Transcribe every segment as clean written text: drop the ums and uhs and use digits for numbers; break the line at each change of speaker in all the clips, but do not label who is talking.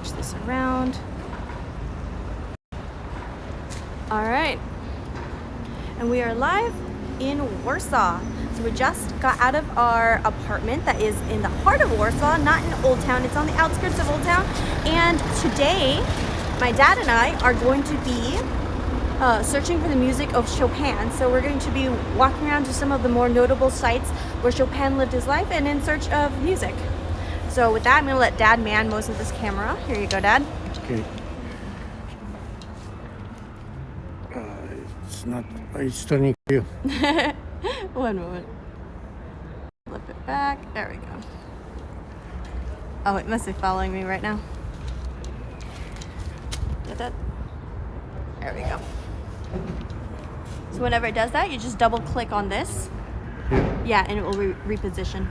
switch this around. All right, and we are live in Warsaw. So we just got out of our apartment that is in the heart of Warsaw, not in Old Town. It's on the outskirts of Old Town. And today, my dad and I are going to be searching for the music of Chopin. So we're going to be walking around to some of the more notable sites where Chopin lived his life and in search of music. So with that, I'm going to let Dad man most of this camera. Here you go, Dad.
Okay. It's turning you.
One moment. Flip it back. There we go. Oh, it must be following me right now. Get that? There we go. So whenever it does that, you just double click on this. Yeah, and it will reposition.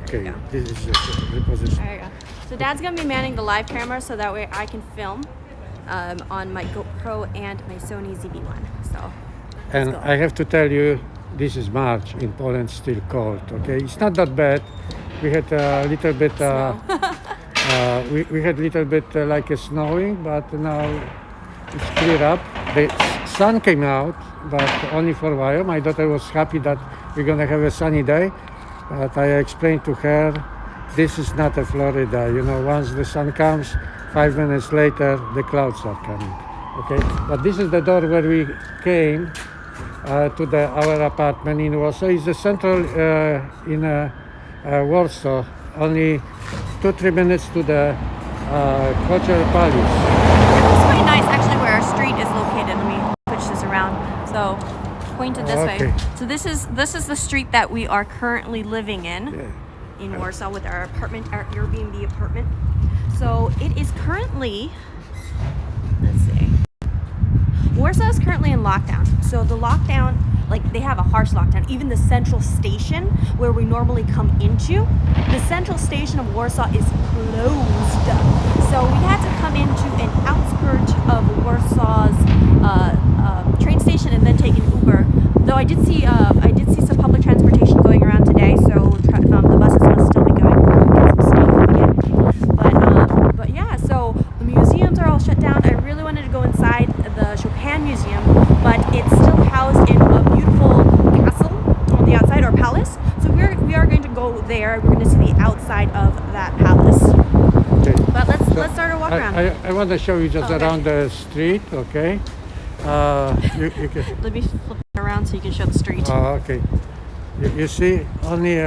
Okay, this is just reposition.
There you go. So Dad's gonna be manning the live camera so that way I can film on my GoPro and my Sony ZV-1. So.
And I have to tell you, this is March in Poland, still cold. Okay, it's not that bad. We had a little bit. We had a little bit like a snowing, but now it's cleared up. The sun came out, but only for a while. My daughter was happy that we're gonna have a sunny day, but I explained to her, this is not a Florida. You know, once the sun comes, 5 minutes later, the clouds are coming. Okay, but this is the door where we came to our apartment in Warsaw. It's the central in Warsaw, only 2-3 minutes to the Cultural Palace.
It's quite nice actually where our street is located. Let me switch this around. So pointed this way. So this is the street that we are currently living in Warsaw with our apartment, our Airbnb apartment. So it is currently, let's see. Warsaw is currently in lockdown. So the lockdown, like they have a harsh lockdown. Even the central station where we normally come into, the central station of Warsaw is closed. So we had to come into an outskirt of Warsaw's train station and then take an Uber. Though I did see some public transportation going around today, so the buses must still be going. But yeah, so the museums are all shut down. I really wanted to go inside the Chopin Museum, but it's still housed in a beautiful castle on the outside, or palace. So we are going to go there. We're going to see the outside of that palace.
Okay.
But let's start our walk around.
I want to show you just around the street. Okay. You can.
Let me flip it around so you can show the street.
Okay. You see only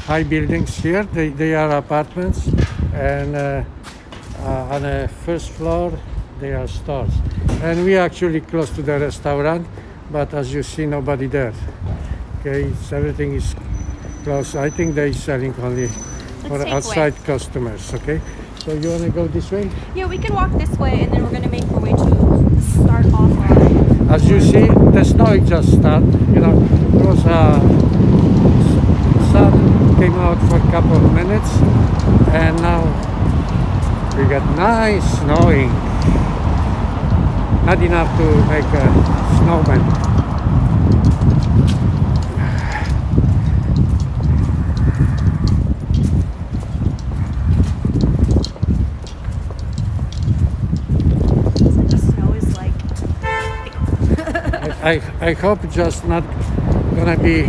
high buildings here. They are apartments, and on the first floor they are stores. And we are actually close to the restaurant, but as you see, nobody there. Okay, everything is closed. I think they're selling only for outside customers. Okay, so you want to go this way?
Yeah, we can walk this way, and then we're going to make our way to start off our...
As you see, the snow just started. You know, it was sun came out for a couple of minutes, and now we got nice snowing. Not enough to make a snowman.
The snow is like...
I hope it's just not gonna be...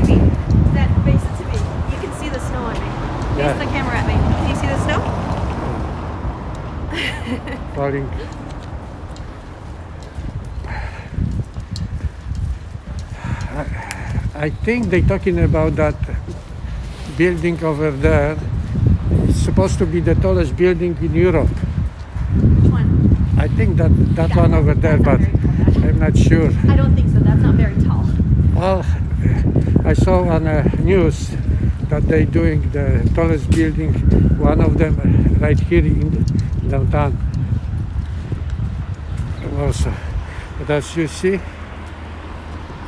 That face it to me. You can see the snow on me. Face the camera at me. Can you see the snow?
Falling. I think they're talking about that building over there. It's supposed to be the tallest building in Europe.
Which one?
I think that one over there, but I'm not sure.
I don't think so. That's not very tall.
Well, I saw on the news that they're doing the tallest building, one of them right here in downtown Warsaw. But as you see,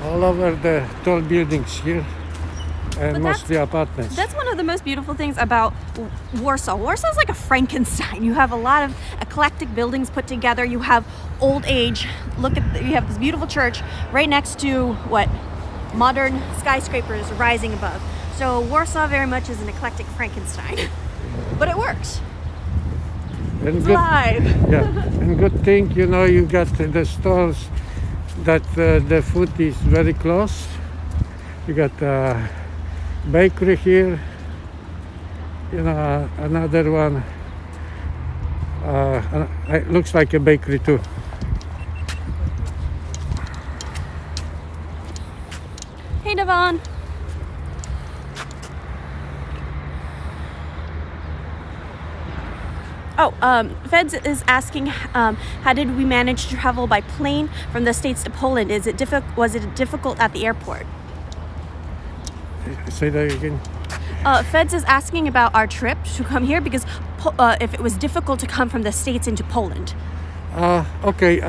all over the tall buildings here, and mostly apartments.
That's one of the most beautiful things about Warsaw. Warsaw is like a Frankenstein. You have a lot of eclectic buildings put together. You have old age. You have this beautiful church right next to modern skyscrapers rising above. So Warsaw very much is an eclectic Frankenstein, but it works.
And
Slide.
yeah, and good thing, you know, you got the stores that the food is very close. You got bakery here, you know, another one. It looks like a bakery too.
Hey, Devon. Oh, Feds is asking, how did we manage to travel by plane from the States to Poland? Was it difficult at the airport?
Say that again.
Feds is asking about our trip to come here because if it was difficult to come from the States into Poland.
Okay,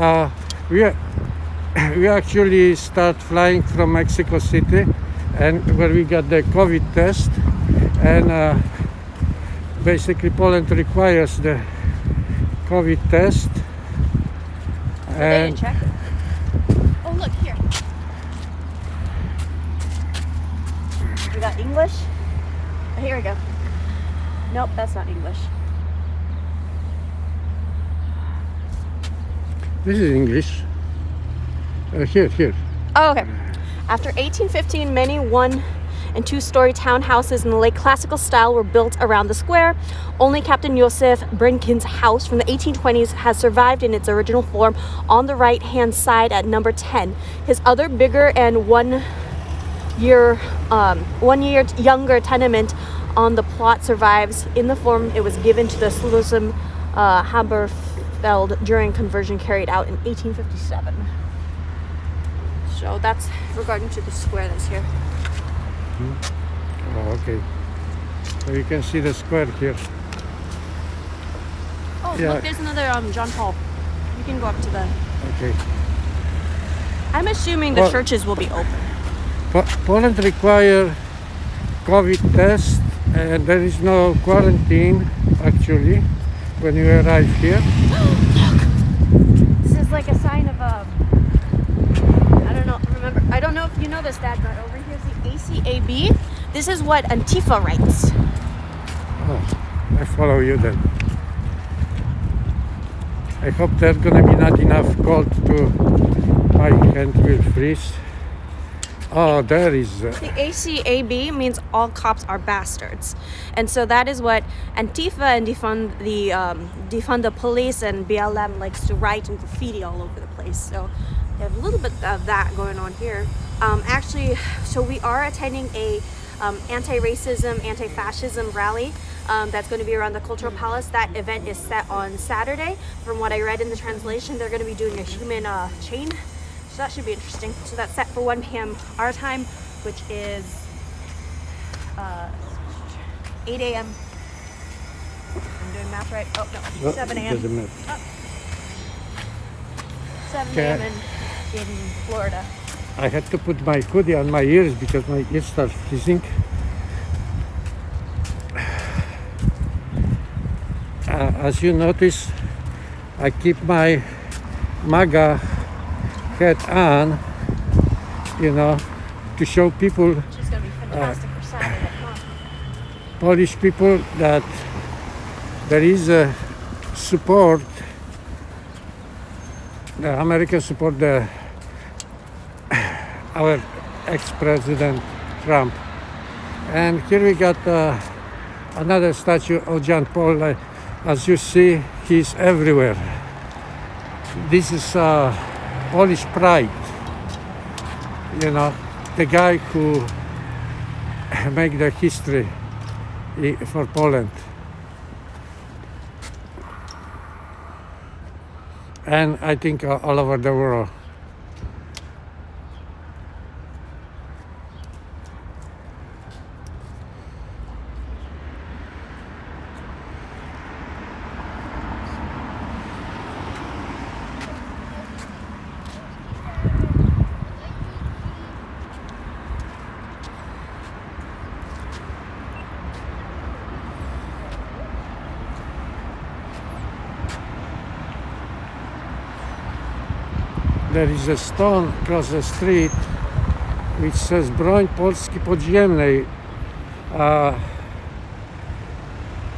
we actually start flying from Mexico City, and where we got the COVID test, and basically Poland requires the COVID test.
They didn't check it. Oh, look here. We got English. Oh, here we go. Nope, that's not English.
This is English. Here.
Oh, okay. After 1815, many one- and two-story townhouses in the late classical style were built around the square. Only Captain Josef Brinkin's house from the 1820s has survived in its original form on the right-hand side at number 10. His other bigger and one year younger tenement on the plot survives in the form it was given to the Sluisum Haberfeld during conversion carried out in 1857. So that's regarding to the square that's here.
Oh, okay. So you can see the square here.
Oh,
Yeah.
look, there's another John Paul. You can go up to the...
Okay.
I'm assuming the
Well-
churches will be open.
Poland require COVID test, and there is no quarantine actually when you arrive here.
This is like a sign of I don't know if you know this, Dad, but over here's the ACAB. This is what Antifa writes.
Oh, I follow you then. I hope there's gonna be not enough cold to my hand will freeze. Oh, there is.
The ACAB means all cops are bastards, and so that is what Antifa and defund the police and BLM likes to write and graffiti all over the place. So we have a little bit of that going on here. Actually, so we are attending a anti-racism, anti-fascism rally that's going to be around the Cultural Palace. That event is set on Saturday. From what I read in the translation, they're going to be doing a human chain. So that should be interesting. So that's set for 1 p.m. our time, which is 8 a.m. I'm doing math right. Oh, no, 7 a.m.
Doesn't matter.
7 a.m. in Florida.
I had to put my hoodie on my ears because my ears start freezing. As you notice, I keep my MAGA hat on, you know, to show people,
Which is going to be fantastic for Saturday. Huh?
Polish people, that there is a support, the American support our ex-president Trump. And here we got another statue of John Paul. As you see, he's everywhere. This is Polish pride, you know, the guy who made the history for Poland. And I think all over the world. There is a stone across the street which says Broń Polski Podziemnej.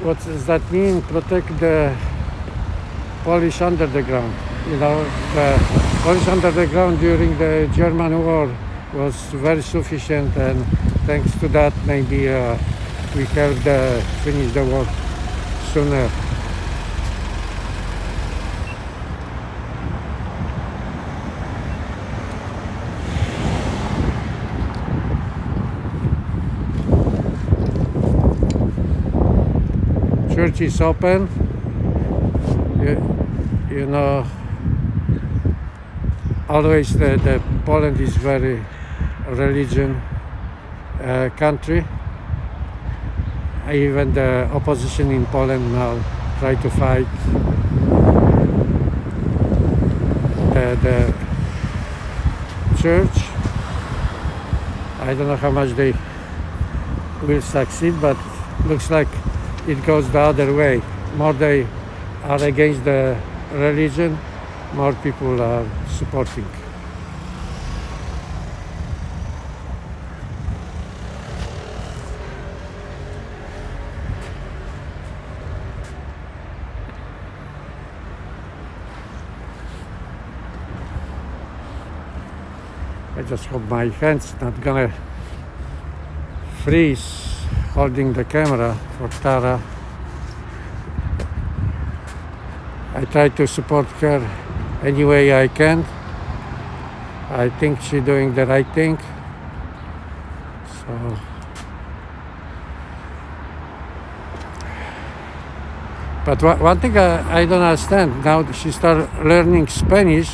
What does that mean? Protect the Polish underground. You know, the Polish underground during the German war was very sufficient, and thanks to that, maybe we helped finish the war sooner. Church is open. You know, always the Poland is very religion country. Even the opposition in Poland now try to fight the church. I don't know how much they will succeed, but looks like it goes the other way. More they are against the religion, more people are supporting. I just hope my hand's not gonna freeze holding the camera for Tara. I try to support her any way I can. I think she's doing the right thing. So but one thing I don't understand, now she started learning Spanish.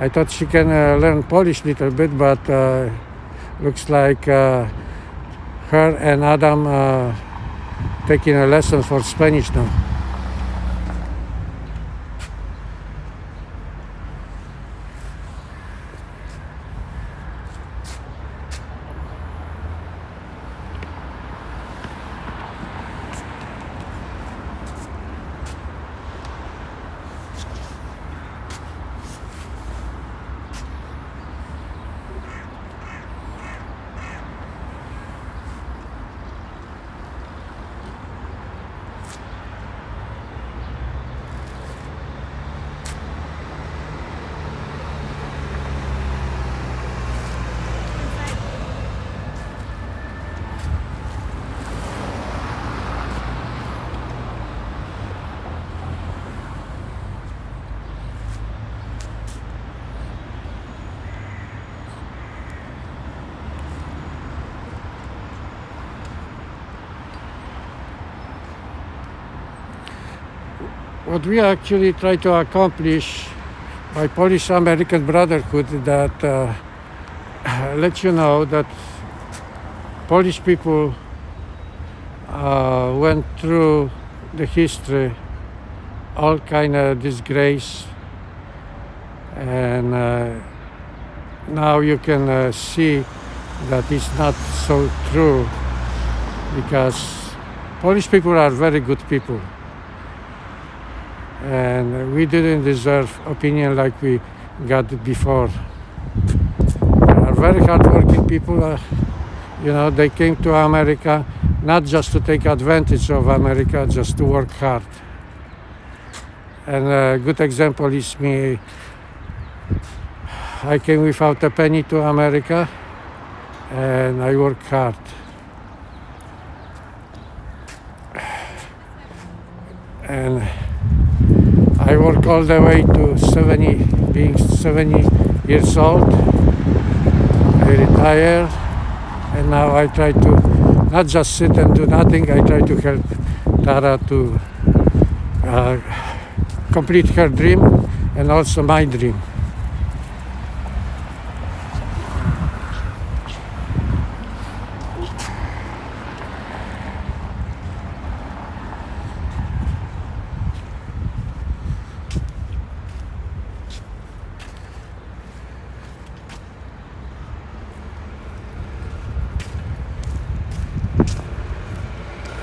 I thought she can learn Polish a little bit, but looks like her and Adam taking a lesson for Spanish now. What we actually try to accomplish by Polish-American Brotherhood, that let you know that Polish people went through the history all kind of disgrace, and now you can see that it's not so true, because Polish people are very good people. And we didn't deserve opinion like we got before. They are very hardworking people. You know, they came to America not just to take advantage of America, just to work hard. And a good example is me. I came without a penny to America, and I work hard. And I work all the way to being 70 years old. I retire, and now I try to not just sit and do nothing. I try to help Tara to complete her dream and also my dream.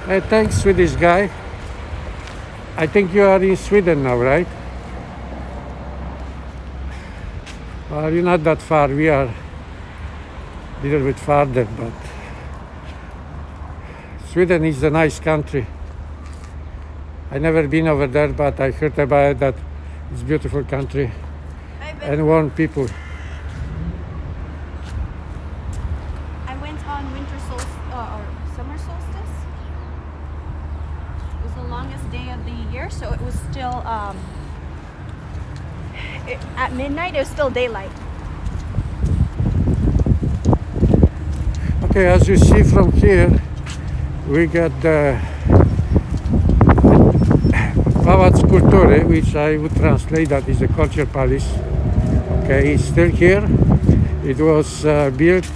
Hey, thanks, Swedish guy. I think you are in Sweden now, right? Well, you're not that far. We are a little bit farther, but Sweden is a nice country. I never been over there, but I heard about it that It's beautiful country
I've been,
and warm people.
I went on winter solstice or summer solstice. It was the longest day of the year, so it was still at midnight. It was still daylight.
Okay, as you see from here, we got the Pałac Kultury, which I would translate that is the culture palace. Okay, it's still here. It was built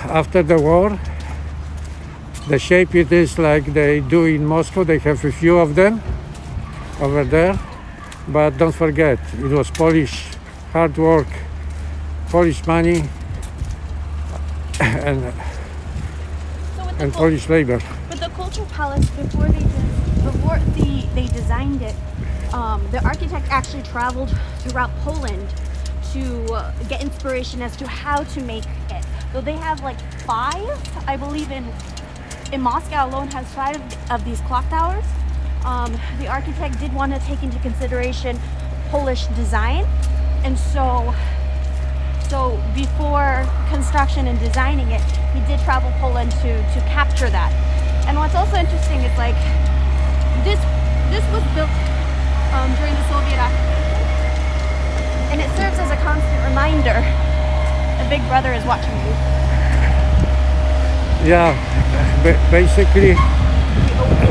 after the war. The shape it is like they do in Moscow. They have a few of them over there. But don't forget, it was Polish hard work, Polish money, and Polish labor.
But the Culture Palace, before they designed it, the architect actually traveled throughout Poland to get inspiration as to how to make it. So they have like 5, I believe in Moscow alone has 5 of these clock towers. The architect did want to take into consideration Polish design, and so before construction and designing it, he did travel Poland to capture that. And what's also interesting is like this was built during the Soviet occupation, and it serves as a constant reminder that Big Brother is watching you.
Yeah, basically,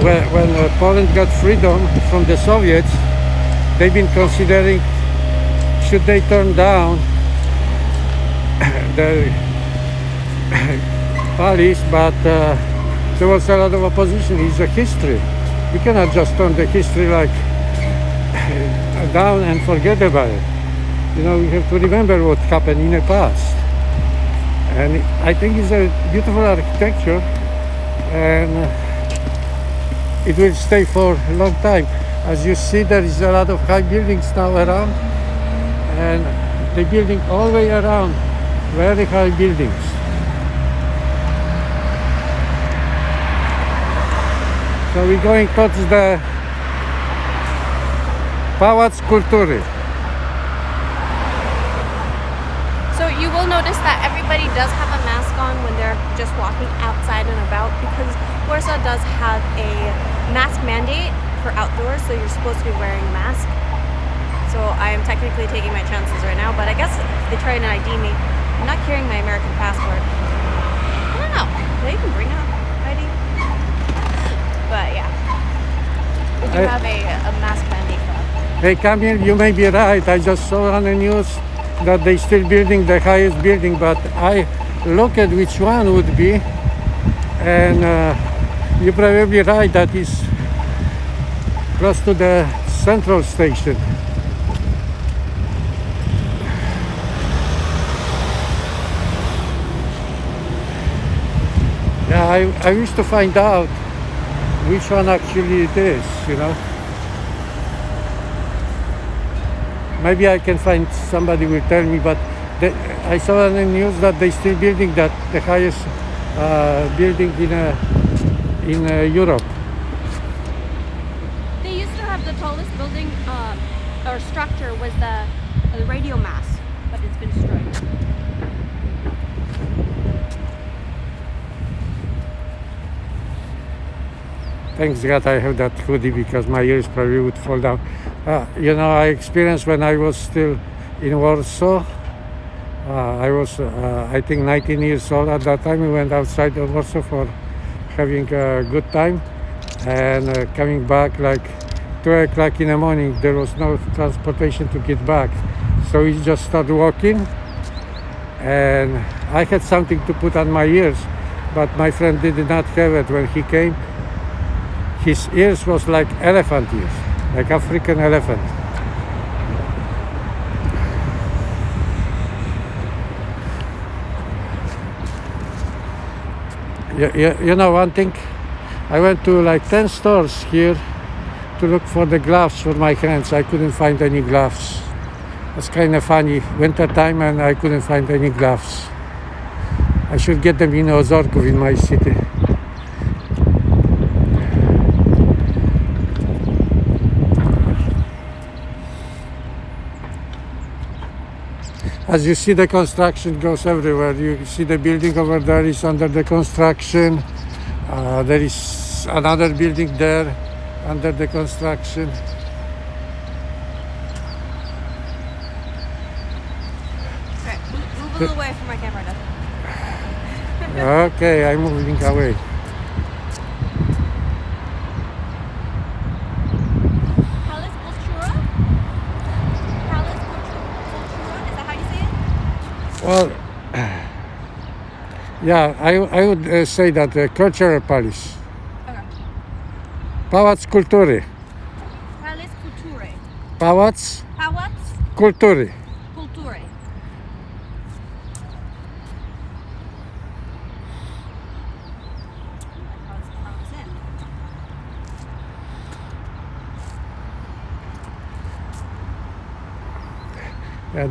when Poland got freedom from the Soviets, they've been considering should they turn down the palace, but there was a lot of opposition. It's a history. We cannot just turn the history like down and forget about it. You know, we have to remember what happened in the past. And I think it's a beautiful architecture, and it will stay for a long time. As you see, there is a lot of high buildings now around, and they're building all the way around, very high buildings. So we're going towards the Pałac Kultury.
So you will notice that everybody does have a mask on when they're just walking outside and about, because Warsaw does have a mask mandate for outdoors, so you're supposed to be wearing a mask. So I am technically taking my chances right now, but I guess if they try and ID me, I'm not carrying my American passport. I don't know. Do they even bring out ID? But yeah, we do have a mask mandate for us.
Hey Camille, you may be right. I just saw on the news that they're still building the highest building, but I look at which one would be, and you're probably right, that is close to the central station. Yeah, I wish to find out which one actually it is, you know. Maybe I can find somebody will tell me, but I saw on the news that they're still building that, the highest building in Europe.
They used to have the tallest building or structure was the radio mast, but it's been destroyed.
Thanks God I have that hoodie, because my ears probably would fall down. You know, I experienced when I was still in Warsaw. I was, I think, 19 years old at that time. We went outside of Warsaw for having a good time, and coming back like 2 o'clock in the morning. There was no transportation to get back, so we just started walking, and I had something to put on my ears, but my friend did not have it when he came. His ears was like elephant ears, like African elephant. You know one thing, I went to like 10 stores here to look for the gloves for my hands. I couldn't find any gloves. It's kind of funny, winter time, and I couldn't find any gloves. I should get them in Ozorków, in my city. as you see, the construction goes everywhere. You see the building over there is under the construction. There is another building there under the construction.
Right, move a little away from my camera, Dad.
Okay, I'm moving away.
Palace Cultura? Palace Cultura? Is that how you say it?
Well, yeah, I would say that cultural palace.
Okay.
Pałac Kultury.
Palace Culture.
Pałac
Pałac
Kultury.
Culture.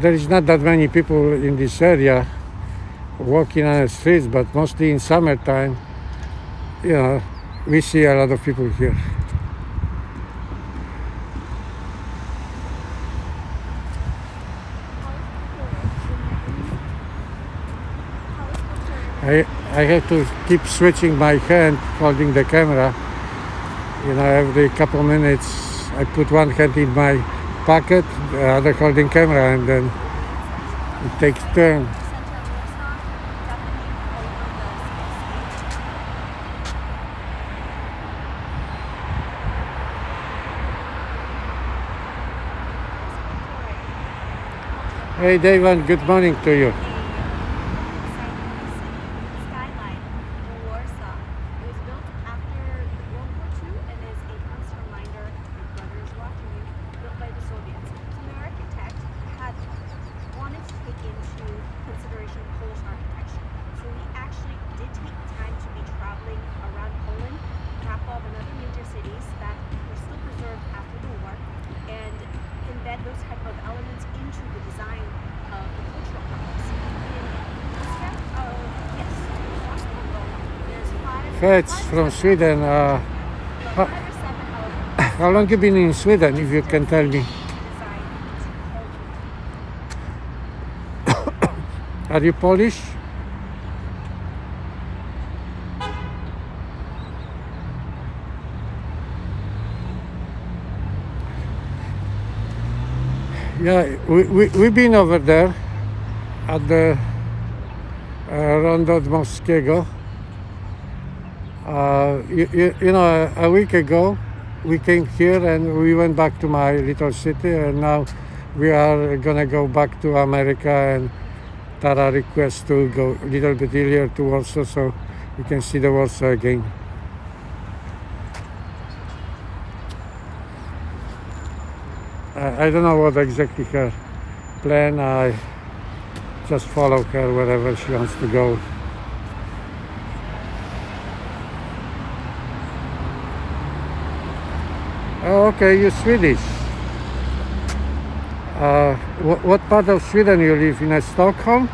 There is not that many people in this area walking on the streets, but mostly in summertime, we see a lot of people here. I have to keep switching my hand holding the camera. Every couple minutes I put one hand in my pocket, the other holding camera, and then it takes turn. Hey David, good morning to you.
Skyline in Warsaw. It was built after World War II and is a constant reminder your brother is watching you, built by the Soviets. So the architect had wanted to take into consideration Polish architecture. So he actually did take time to be traveling around Poland, Krakow, and other major cities that were still preserved after the war, and embed those type of elements into the design of the cultural complex. Yes, there's
Feds from Sweden.
five or seven elements
How long you been in Sweden, if you can tell me?
designed
Are you Polish? Yeah, we've been over there at the Rondo Dmowskiego. A week ago we came here and we went back to my little city, and now we are gonna go back to America, and Tara requests to go a little bit earlier to Warsaw so we can see the Warsaw again. I don't know what exactly her plan. I just follow her wherever she wants to go. Oh, okay, you're Swedish. What part of Sweden you live in? Stockholm?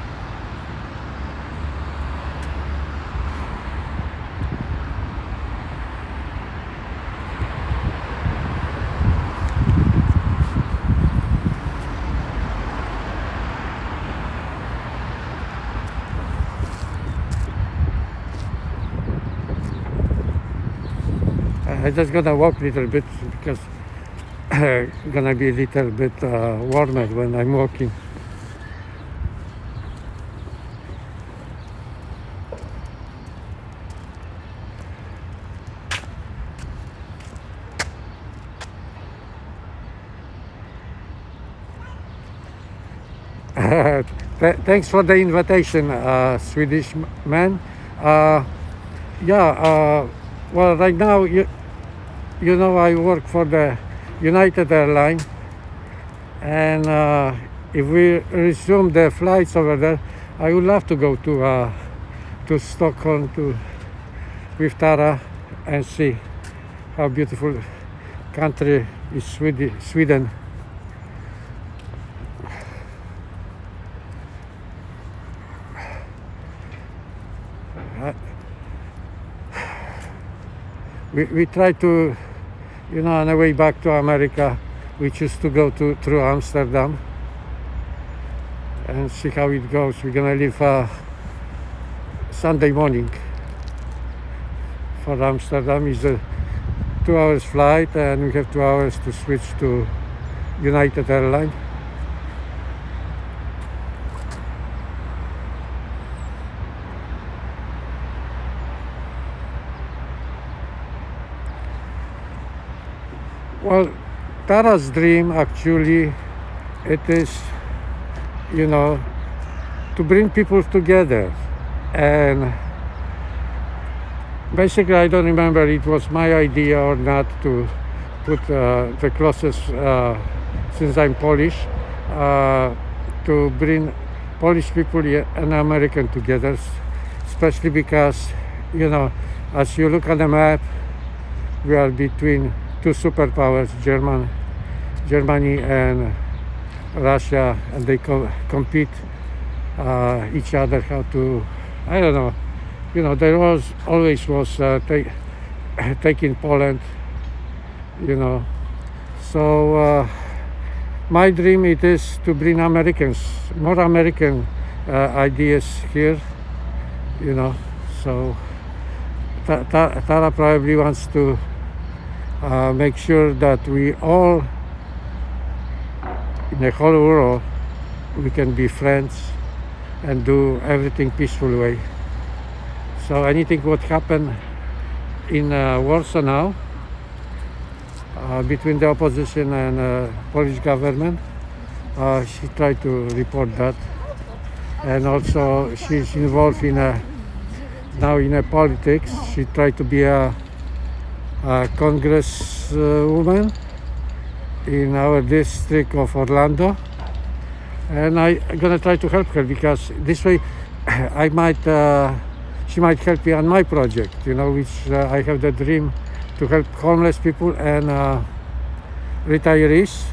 I'm just gonna walk a little bit because gonna be a little bit warmer when I'm walking. Thanks for the invitation, Swedish man. Well, right now, I work for the United Airlines, and if we resume the flights over there, I would love to go to Stockholm with Tara and see how beautiful country is Sweden. We try to, on the way back to America, we choose to go through Amsterdam. and see how it goes. We're gonna leave Sunday morning for Amsterdam. It's a 2 hours flight, and we have 2 hours to switch to United Airlines. Well, Tara's dream actually, it is, you know, to bring people together. And basically, I don't remember it was my idea or not to put the closest, since I'm Polish, to bring Polish people and American together, especially because, you know, as you look at the map, we are between two superpowers, Germany and Russia, and they compete each other how to, I don't know, you know, there was always taking Poland, you know. So my dream it is to bring more American ideas here, you know. So Tara probably wants to make sure that we all in the whole world we can be friends and do everything peaceful way. So anything what happened in Warsaw now between the opposition and Polish government, she tried to report that, and also she's involved in now in politics. She tried to be a congresswoman in our district of Orlando, and I'm gonna try to help her, because this way she might help me on my project, you know, which I have the dream to help homeless people and retirees.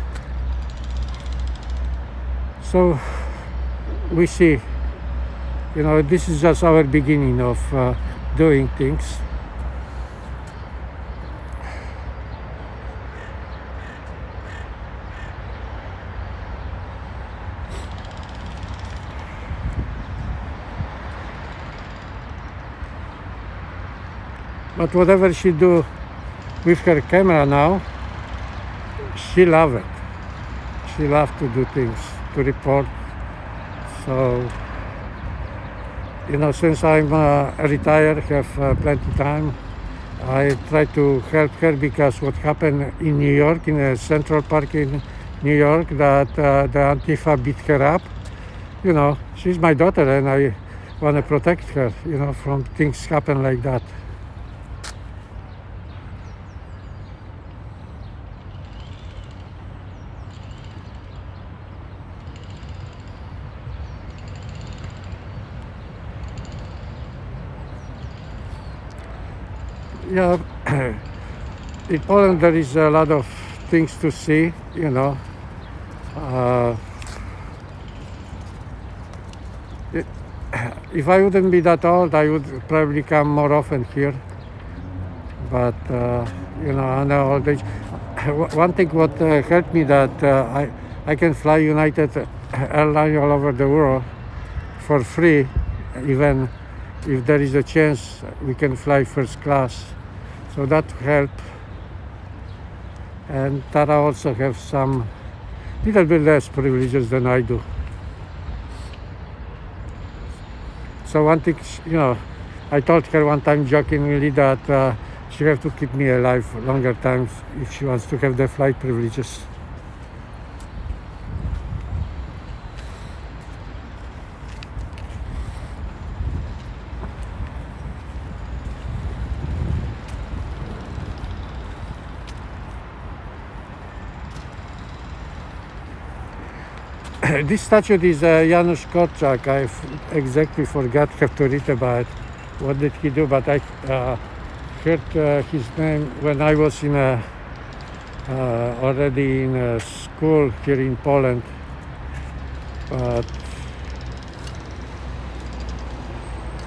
So we see, you know, this is just our beginning of doing things. But whatever she do with her camera now, she love it. She love to do things, to report. So, you know, since I'm retired, have plenty time, I try to help her, because what happened in New York, in a Central Park in New York, that the Antifa beat her up. You know, she's my daughter, and I want to protect her, you know, from things happen like that. Yeah, in Poland there is a lot of things to see, you know. If I wouldn't be that old, I would probably come more often here. But, you know, on the old age, one thing what helped me that I can fly United Airlines all over the world for free. Even if there is a chance, we can fly first class. So that help. And Tara also have some little bit less privileges than I do. So one thing, you know, I told her one time jokingly that she have to keep me alive longer times if she wants to have the flight privileges. This statue is Janusz Korczak. I exactly forgot, have to read about what did he do, but I heard his name when I was in already in a school here in Poland. But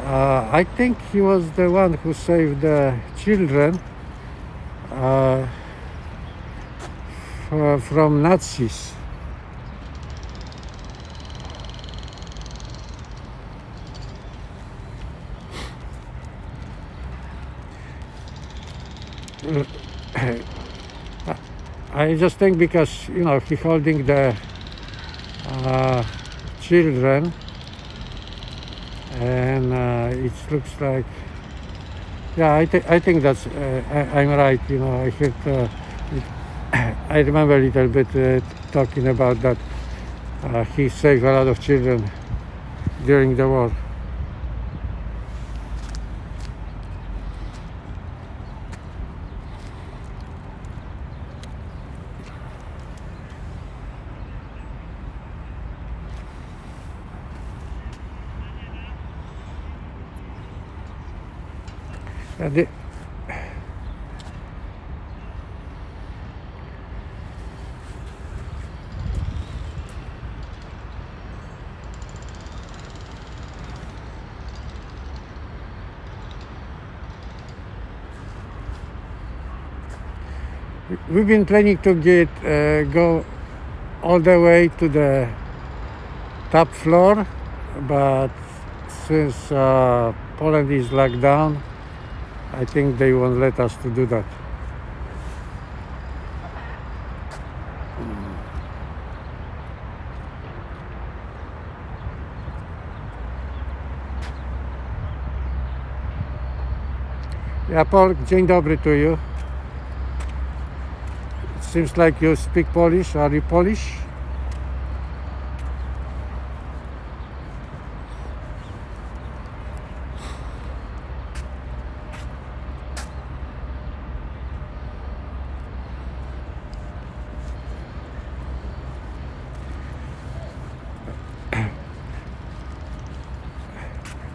I think he was the one who saved the children from Nazis. I just think because he holding the children, and it looks like, yeah, I think that's I'm right. I heard I remember a little bit talking about that. He saved a lot of children during the war. The, we've been planning to go all the way to the top floor, but since Poland is locked down, I think they won't let us to do that. Ja, Paul, dzień dobry to you. It seems like you speak Polish. Are you Polish?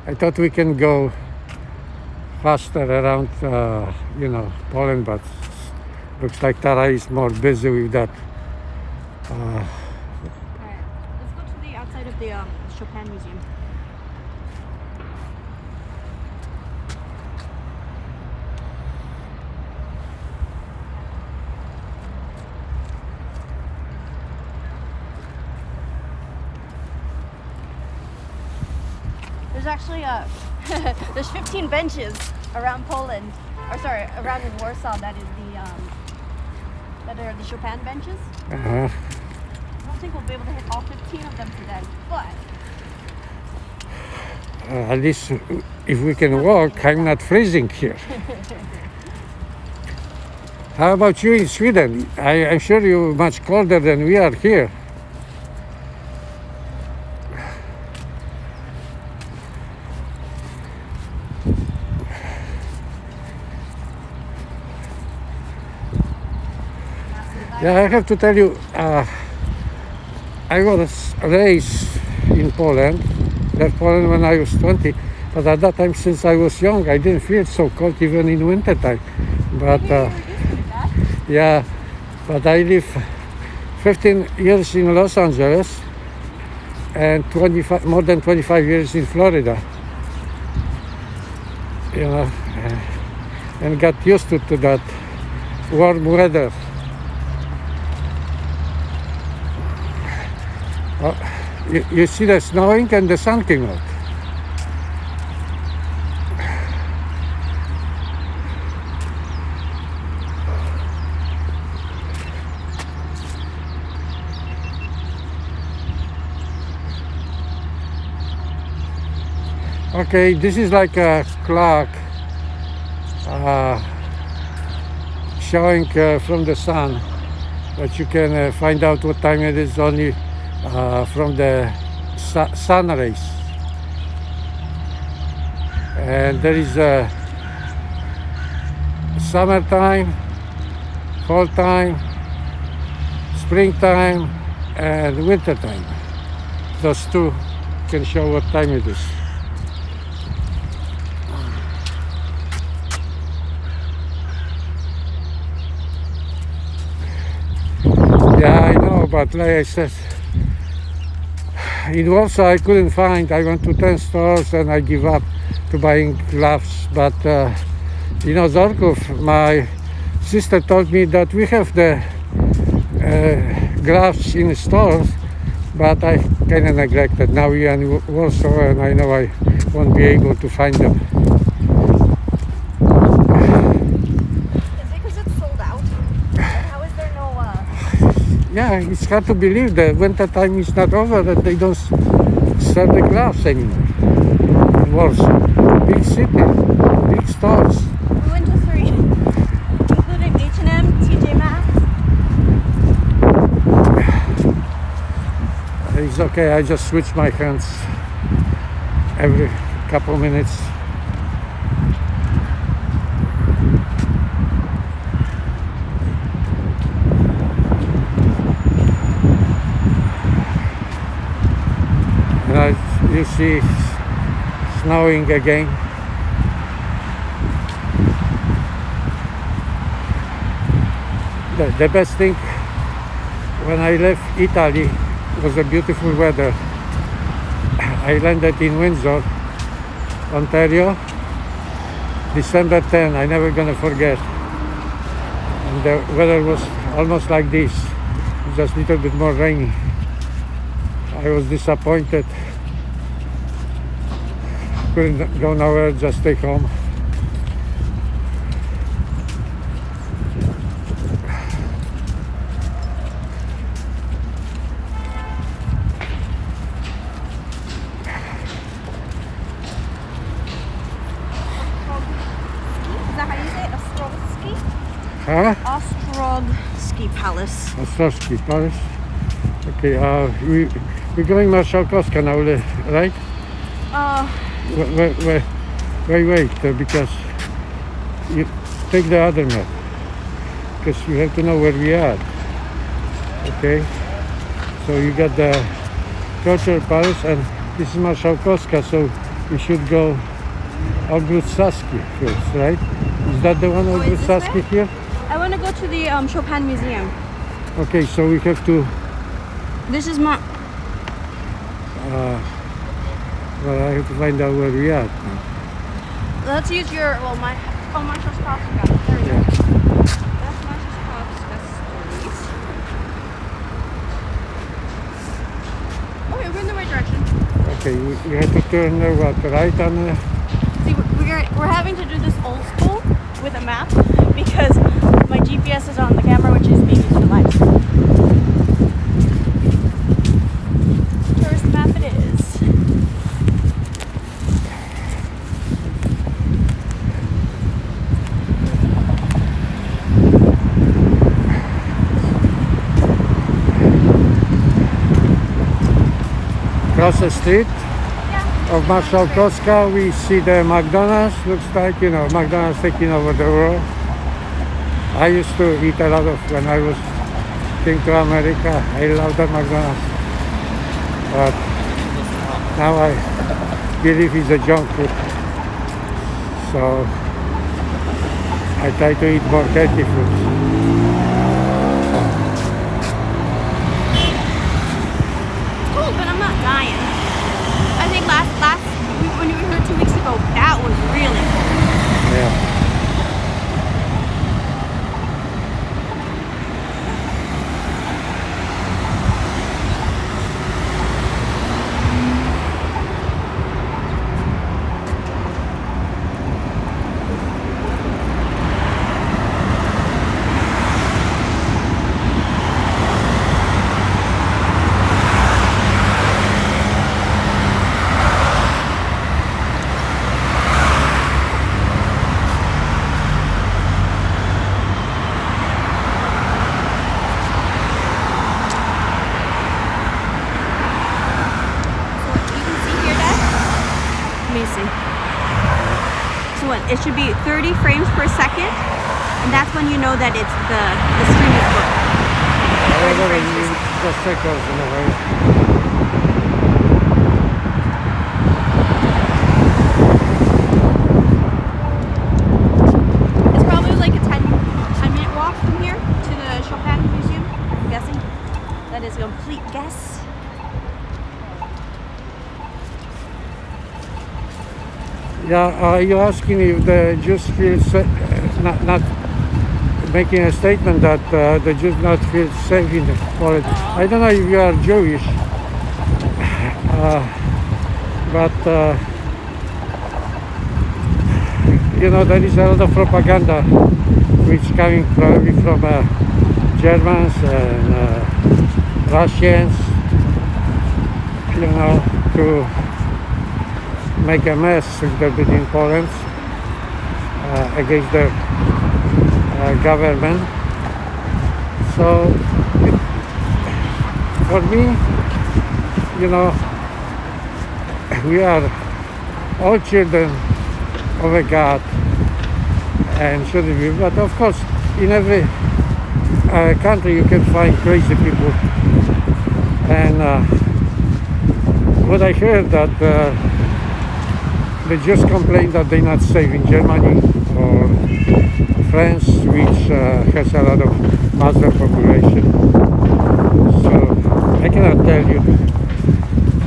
I thought we can go faster around, Poland, but looks like Tara is more busy with that.
All right, let's go to the outside of the Chopin Museum. There's actually there's 15 benches around Poland, or sorry, around in Warsaw. That is that are the Chopin benches.
Uh-huh.
I don't think we'll be able to hit all 15 of them today, but
At least if we can walk, I'm not freezing here. How about you in Sweden? I'm sure you're much colder than we are here. Yeah, I have to tell you, I was raised in Poland, left Poland when I was 20, but at that time, since I was young, I didn't feel so cold even in winter time. But yeah, but I lived 15 years in Los Angeles and more than 25 years in Florida. And got used to that warm weather. You see the snowing and the sun came out. Okay, this is like a clock showing from the sun, but you can find out what time it is only from the sun rays. And there is summertime, fall time, springtime, and winter time. Those two can show what time it is. Yeah, I know, but like I said, in Warsaw I couldn't find. I went to 10 stores and I give up to buying gloves. But Zorków, my sister told me that we have the gloves in stores, but I kind of neglected. Now we are in Warsaw and I know I won't be able to find them.
is it because it's sold out?
Yeah, it's hard to believe that winter time is not over, that they don't serve the glass anymore. In Warsaw, big city, big stores.
We went to 3, including H&M, TJ Maxx.
It's okay, I just switch my hands every couple minutes. And you see snowing again. The best thing when I left Italy was a beautiful weather. I landed in Windsor, Ontario, December 10. I never gonna forget. And the weather was almost like this, just a little bit more rainy. I was disappointed. Couldn't go nowhere, just stay home.
Is that how you say it? Ostrowski?
Huh?
Ostrowski Palace.
Ostrowski Palace. Okay, we're going Marszałkowska now, right? Wait, because you take the other map, because you have to know where we are. Okay, so you got the Cultural Palace, and this is Marszałkowska, so we should go Ogród Saski first, right? Is that the one, Ogród Saski here?
I want to go to the Chopin Museum.
Okay, so we have to.
This is my.
Well, I have to find out where we are.
Let's use your. Well, my. Oh, Marszałkowska. There we go.
Yeah.
That's Marszałkowska Street. Okay, we're in the right direction.
Okay, we have to turn right on.
See, we're having to do this old school with a map because my GPS is on the camera, which is being used for live stream. Tourist map it is.
Across the street of Marszałkowska, we see the McDonald's. Looks like, you know, McDonald's taking over the world. I used to eat a lot of when I was came to America. I love the McDonald's, but now I believe it's a junk food. So I try to eat more healthy foods.
Cool, but I'm not dying. I think when you were here 2 weeks ago, that was really cool.
Yeah.
It should be 30 frames per second, and that's when you know that it's the stream is booked. 30 frames per second.
Just seconds in a way.
It's probably like a 10-minute walk from here to the Chopin Museum, I'm guessing. That is a complete guess.
Yeah, are you asking if the Jews feel not making a statement that the Jews not feel safe in the college? I don't know if you are Jewish, but you know, there is a lot of propaganda which coming probably from Germans and Russians, to make a mess a little bit in Poland against the government. So for me, we are all children of a God and shouldn't be. But of course, in every country you can find crazy people. And what I heard that they just complain that they're not safe in Germany or France, which has a lot of Muslim population. So I cannot tell you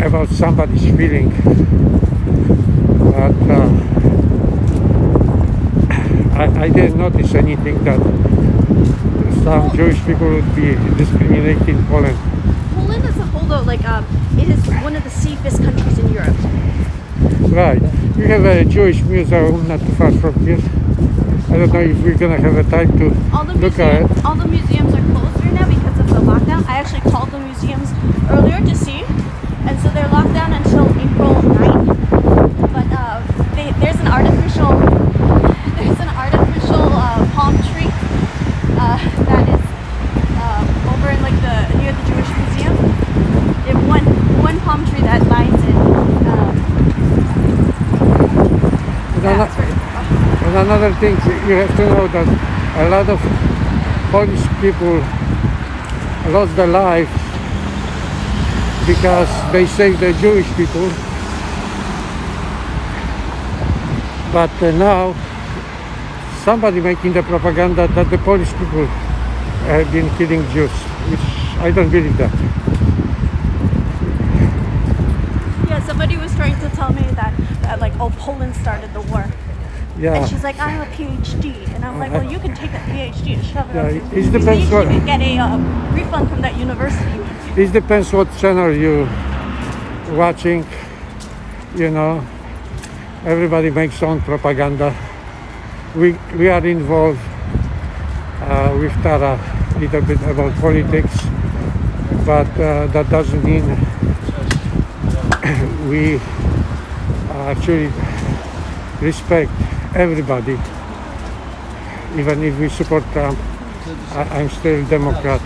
about somebody's feeling, but I didn't notice anything that some Jewish people would be discriminated in Poland.
Poland as a whole, though, like it is one of the safest countries in Europe.
Right. We have a Jewish museum not too far from here. I don't know if we're gonna have a time to look at it.
All the museums are closed right now because of the lockdown. I actually called the museums earlier to see, and so they're locked down until April 9th. But there's an artificial palm tree that is over in like near the Jewish museum. They have one palm tree that lies in.
And another thing, you have to know that a lot of Polish people lost their lives because they saved the Jewish people. But now somebody making the propaganda that the Polish people have been killing Jews, which I don't believe that.
Yeah, somebody was trying to tell me that like, oh, Poland started the war.
Yeah.
And she's like, I have a PhD. And I'm like, well, you can take that PhD and shove it up.
It depends
you can get a refund from that university.
It depends what channel you watching. Everybody makes own propaganda. We are involved with Tara a little bit about politics, but that doesn't mean we actually respect everybody. Even if we support Trump, I'm still Democrat.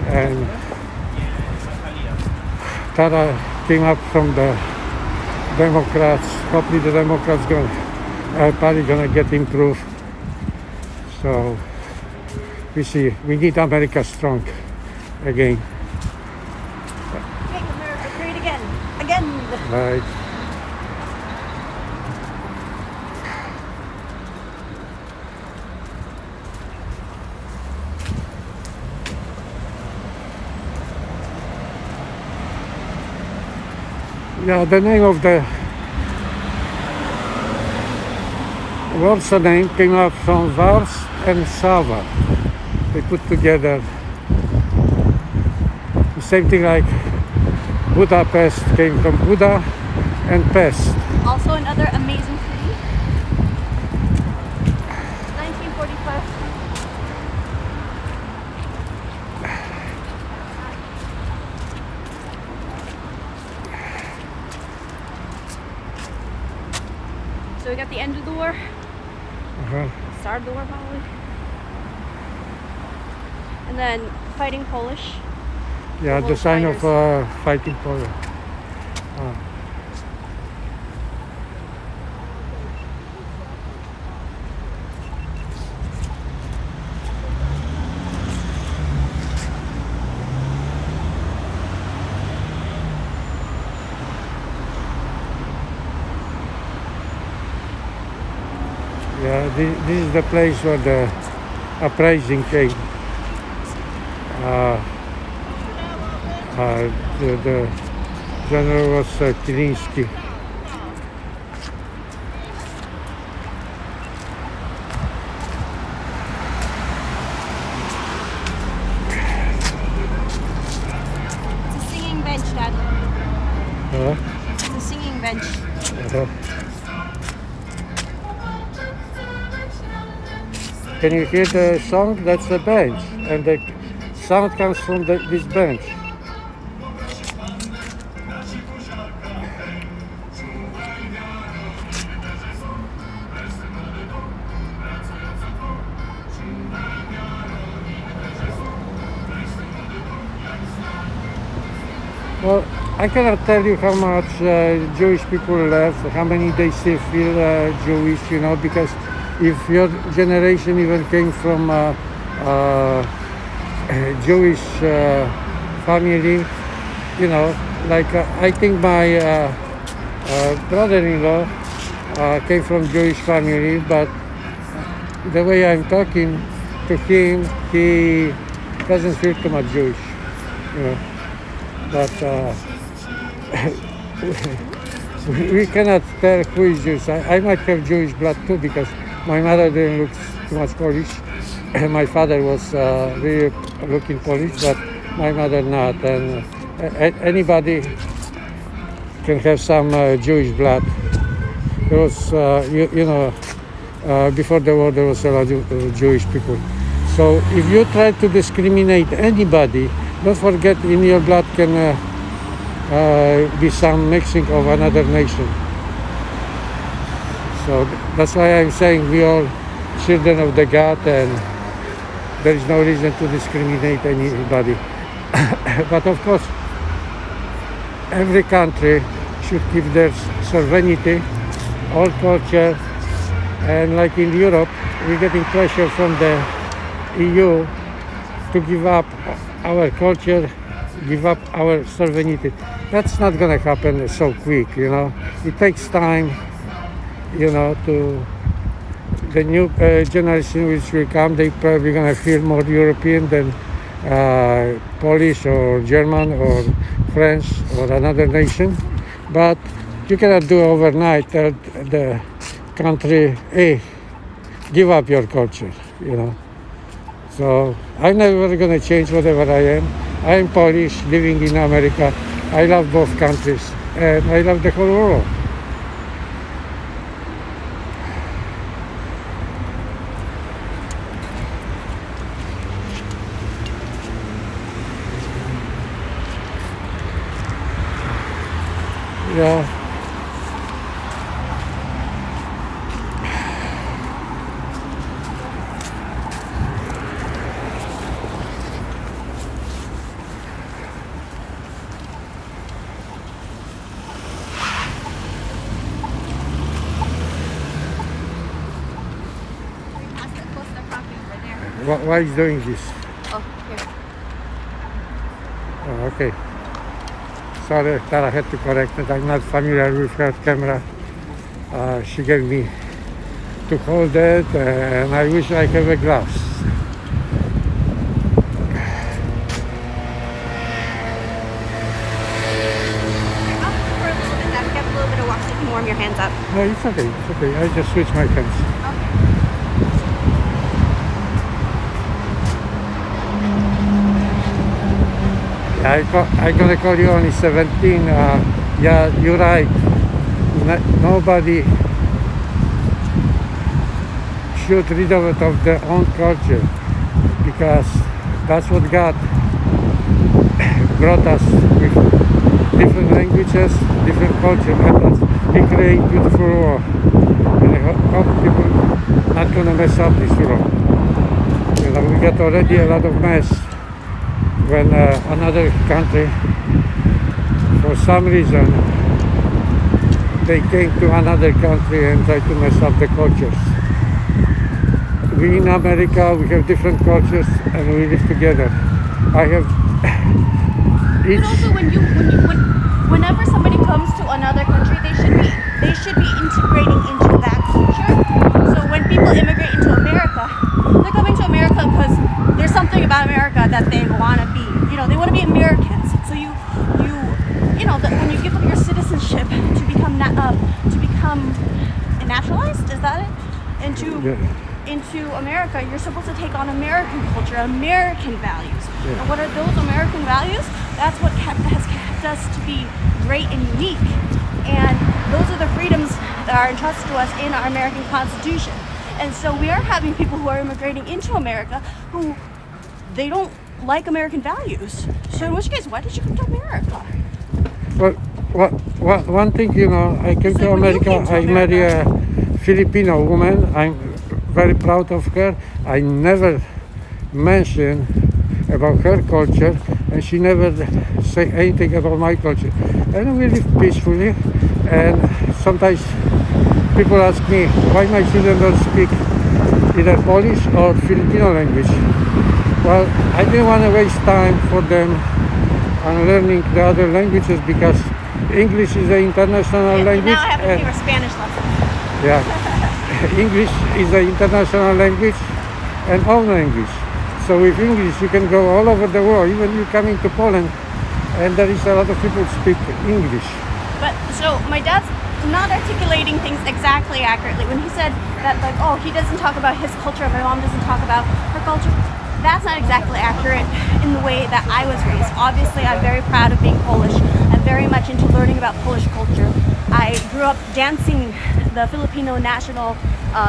And Tara came up from the Democrats. Hopefully the Democrats are probably gonna get improved. So we see. We need America strong again.
Make America great again. Again.
Right. Yeah, the name of the Warsaw name came up from Wars and Sava. They put together the same thing like Budapest came from Buda and Pest.
Also another amazing city. 1945. So we got the end of the war. Start of the war probably. And then fighting Polish.
Yeah, the sign of fighting Poland. Yeah, this is the place where the uprising came. The general was Kiliński.
It's a singing bench, Dad. It's a singing bench.
Can you hear the song? That's the bench, and the sound comes from this bench. Well, I cannot tell you how much Jewish people left, how many they still feel Jewish, you know, because if your generation even came from Jewish family, you know, like I think my brother-in-law came from Jewish family, but the way I'm talking to him, he doesn't feel too much Jewish, you know. But we cannot tell who is Jewish. I might have Jewish blood too because my mother didn't look too much Polish. My father was really looking Polish, but my mother not. And anybody can have some Jewish blood. There was, you know, before the war there was a lot of Jewish people. So if you try to discriminate anybody, don't forget in your blood can be some mixing of another nation. So that's why I'm saying we all children of the God and there is no reason to discriminate anybody. But of course, every country should keep their sovereignty, all culture, and like in Europe, we're getting pressure from the EU to give up our culture, give up our sovereignty. That's not going to happen so quick, you know. It takes time, you know, to the new generation which will come. They probably going to feel more European than Polish or German or French or another nation. But you cannot do overnight the country, hey, give up your culture, you know. So I'm never going to change whatever I am. I am Polish, living in America. I love both countries, and I love the whole world. Yeah. Why is doing this?
Oh, here.
Oh, okay. Sorry that I had to correct it. I'm not familiar with her camera. She gave me to hold it, and I wish I have a glass.
For a little bit, that get a little bit of water so you can warm your hands up.
No, it's okay. It's okay. I just switch my hands.
Okay.
I'm gonna call you only 17. Yeah, you're right. Nobody should rid of their own culture because that's what God brought us with different languages, different culture methods. He created beautiful world. And I hope people not gonna mess up this world. You know, we got already a lot of mess. When another country, for some reason, they came to another country and tried to mess up the cultures. We in America, we have different cultures and we live together. I have each.
But also, whenever somebody comes to another country, they should be integrating into that culture. So when people immigrate into America, they're coming to America because there's something about America that they want to be. You know, they want to be Americans. So you know, when you give up your citizenship to become naturalized, is that it? Into America, you're supposed to take on American culture, American values.
Yeah.
And what are those American values? That's what has kept us to be great and unique. And those are the freedoms that are entrusted to us in our American Constitution. And so we are having people who are immigrating into America who they don't like American values. So in which case, why did you come to America?
Well, one thing, you know, I came to America, I married a Filipino woman. I'm very proud of her. I never mentioned about her culture, and she never say anything about my culture. And we live peacefully, and sometimes people ask me why my children don't speak either Polish or Filipino language. Well, I didn't want to waste time for them on learning the other languages because English is an international language.
Now I have to pay for Spanish lessons.
Yeah, English is an international language and own language. So with English you can go all over the world, even you coming to Poland, and there is a lot of people speak English.
But so my dad's not articulating things exactly accurately when he said that, like, oh, he doesn't talk about his culture, my mom doesn't talk about her culture. That's not exactly accurate in the way that I was raised. Obviously, I'm very proud of being Polish. I'm very much into learning about Polish culture. I grew up dancing the Filipino national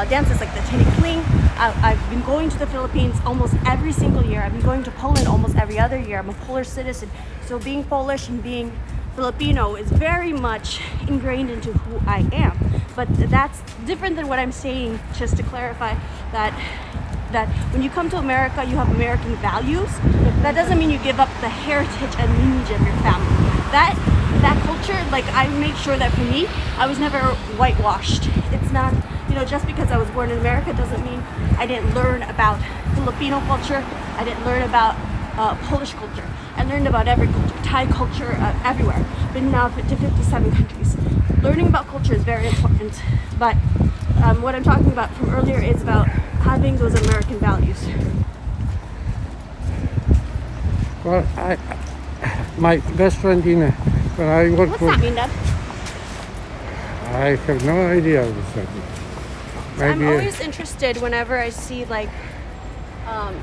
dances like the tinikling. I've been going to the Philippines almost every single year. I've been going to Poland almost every other year. I'm a Polish citizen. So being Polish and being Filipino is very much ingrained into who I am. But that's different than what I'm saying, just to clarify that when you come to America, you have American values. That doesn't mean you give up the heritage and lineage of your family. That culture, like, I make sure that for me, I was never whitewashed. It's not, you know, just because I was born in America doesn't mean I didn't learn about Filipino culture. I didn't learn about Polish culture. I learned about every culture, Thai culture, everywhere. Been now to 57 countries. Learning about culture is very important, but what I'm talking about from earlier is about having those American values.
Well, my best friend when I work
What's
for...
that mean, Dad?
I have no idea what's that mean.
I'm always interested whenever I see, like,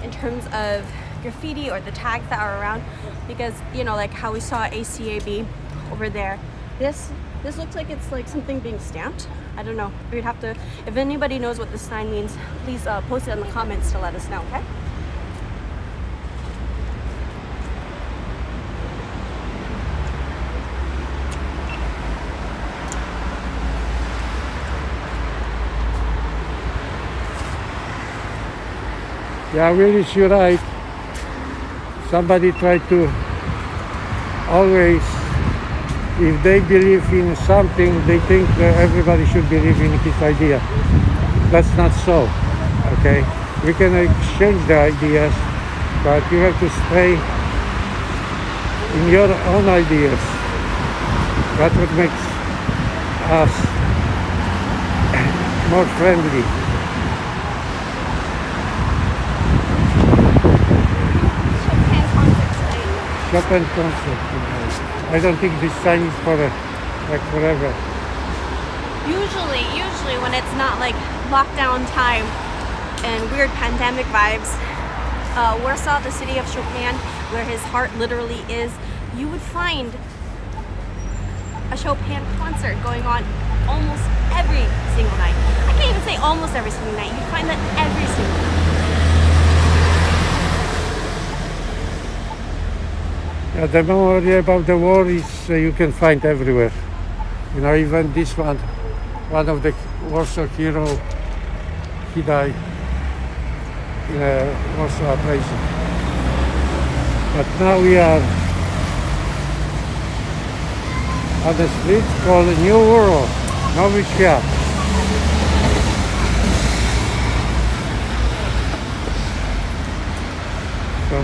in terms of graffiti or the tags that are around, because, you know, like how we saw ACAB over there. This looks like it's like something being stamped. I don't know. We'd have to, if anybody knows what this sign means, please post it in the comments to let us know, okay?
Yeah, really, you're right. Somebody tried to always, if they believe in something, they think that everybody should believe in his idea. That's not so, okay? We can exchange the ideas, but you have to stay in your own ideas. That's what makes us more friendly. Chopin concert. I don't think this sign is for like forever.
Usually when it's not like lockdown time and weird pandemic vibes, Warsaw, the city of Chopin, where his heart literally is, you would find a Chopin concert going on almost every single night. I can't even say almost every single night. You find that every single night.
Yeah, the memory about the war is you can find everywhere. You know, even this one of the Warsaw hero, he died in a Warsaw operation. But now we are on the street called New World, Nowy Świat. So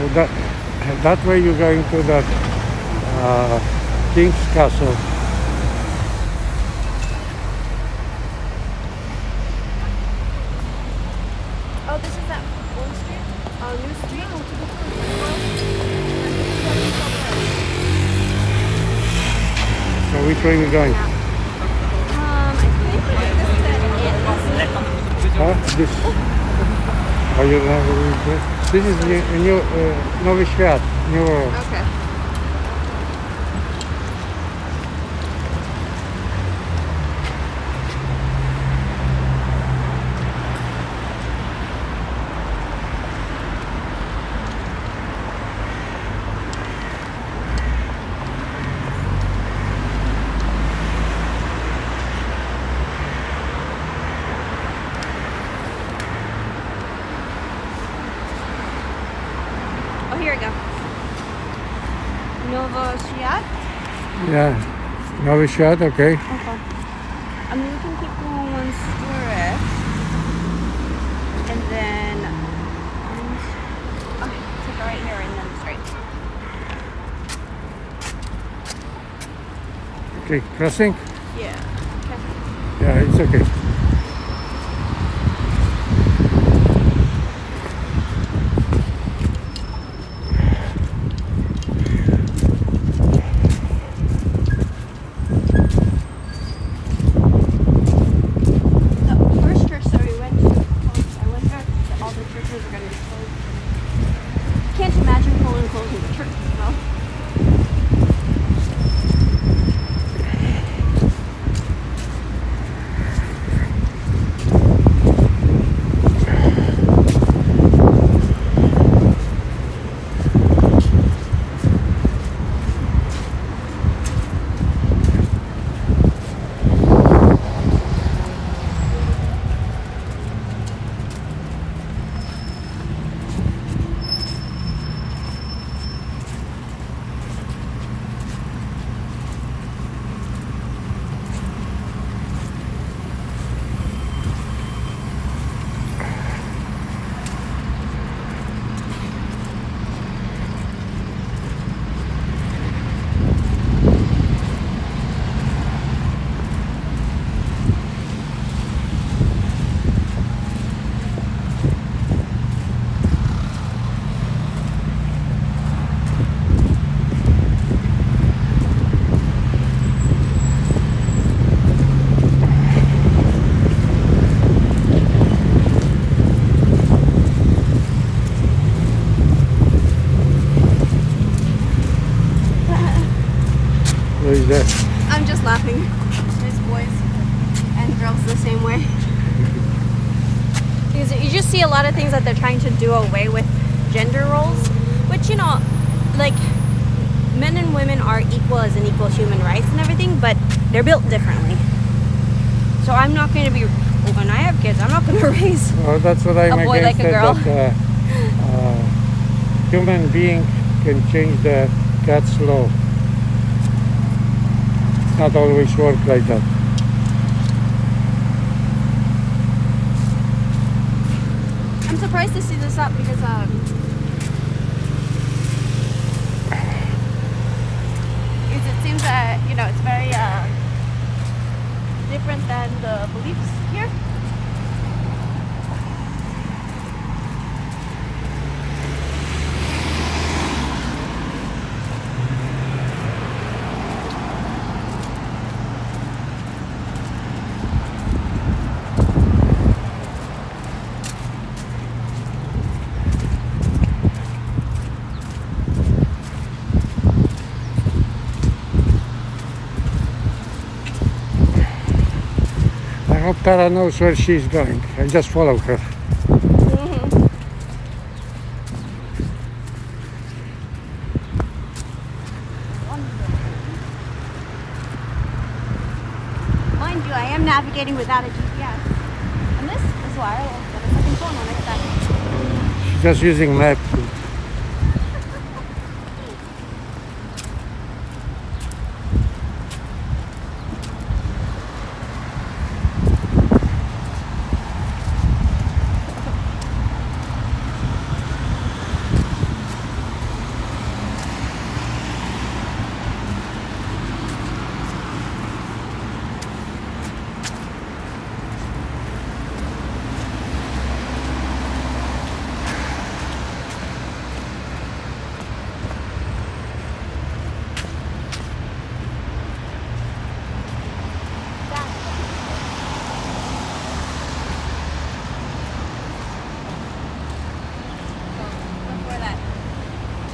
that way you're going to that King's Castle.
Oh, this is that old street? New street?
So which way are we going?
I think
Huh? This. Are you this is new Nowy Świat, New World.
Okay. here we go. Novosviat.
Yeah. Nowy Świat, okay.
Okay. I mean, we can keep going one tourist. And then, take a right here and then straight.
Okay, crossing?
Yeah. Okay.
Yeah, it's okay.
The first church that we went to, I wonder if all the churches are going to be closed. Can't imagine Poland closing the churches, though.
What is that?
I'm just laughing. There's boys and girls the same way. Because you just see a lot of things that they're trying to do away with gender roles, which, you know, like, men and women are equal as in equal human rights and everything, but they're built differently. So I'm not going to be, when I have kids, I'm not going to raise
Well, that's what I'm
a boy
against,
like a girl.
that human being can change the God's law. Not always work like that.
I'm surprised to see this up because it seems that, you know, it's very different than the beliefs here.
I hope Tara knows where she's going. I just follow her.
Mind you, I am navigating without a GPS. And this is why I will get a second phone when I get back.
She's just using map.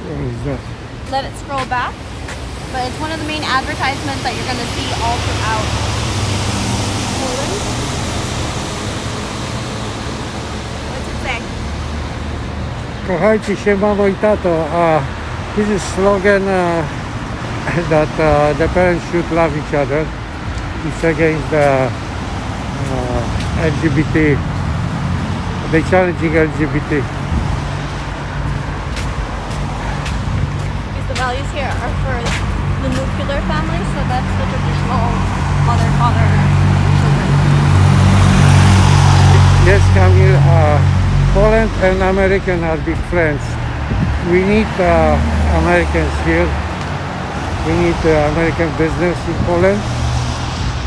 What is that?
Let it scroll back. But it's one of the main advertisements that you're going to see all throughout Poland. What's it say?
Kochajcie się, mamo i tato. This is slogan that the parents should love each other. It's against the LGBT. They challenging LGBT.
values here are for the nuclear family, so that's the traditional mother, father, children.
Yes, Camille, Poland and American are big friends. We need Americans here. We need American business in Poland,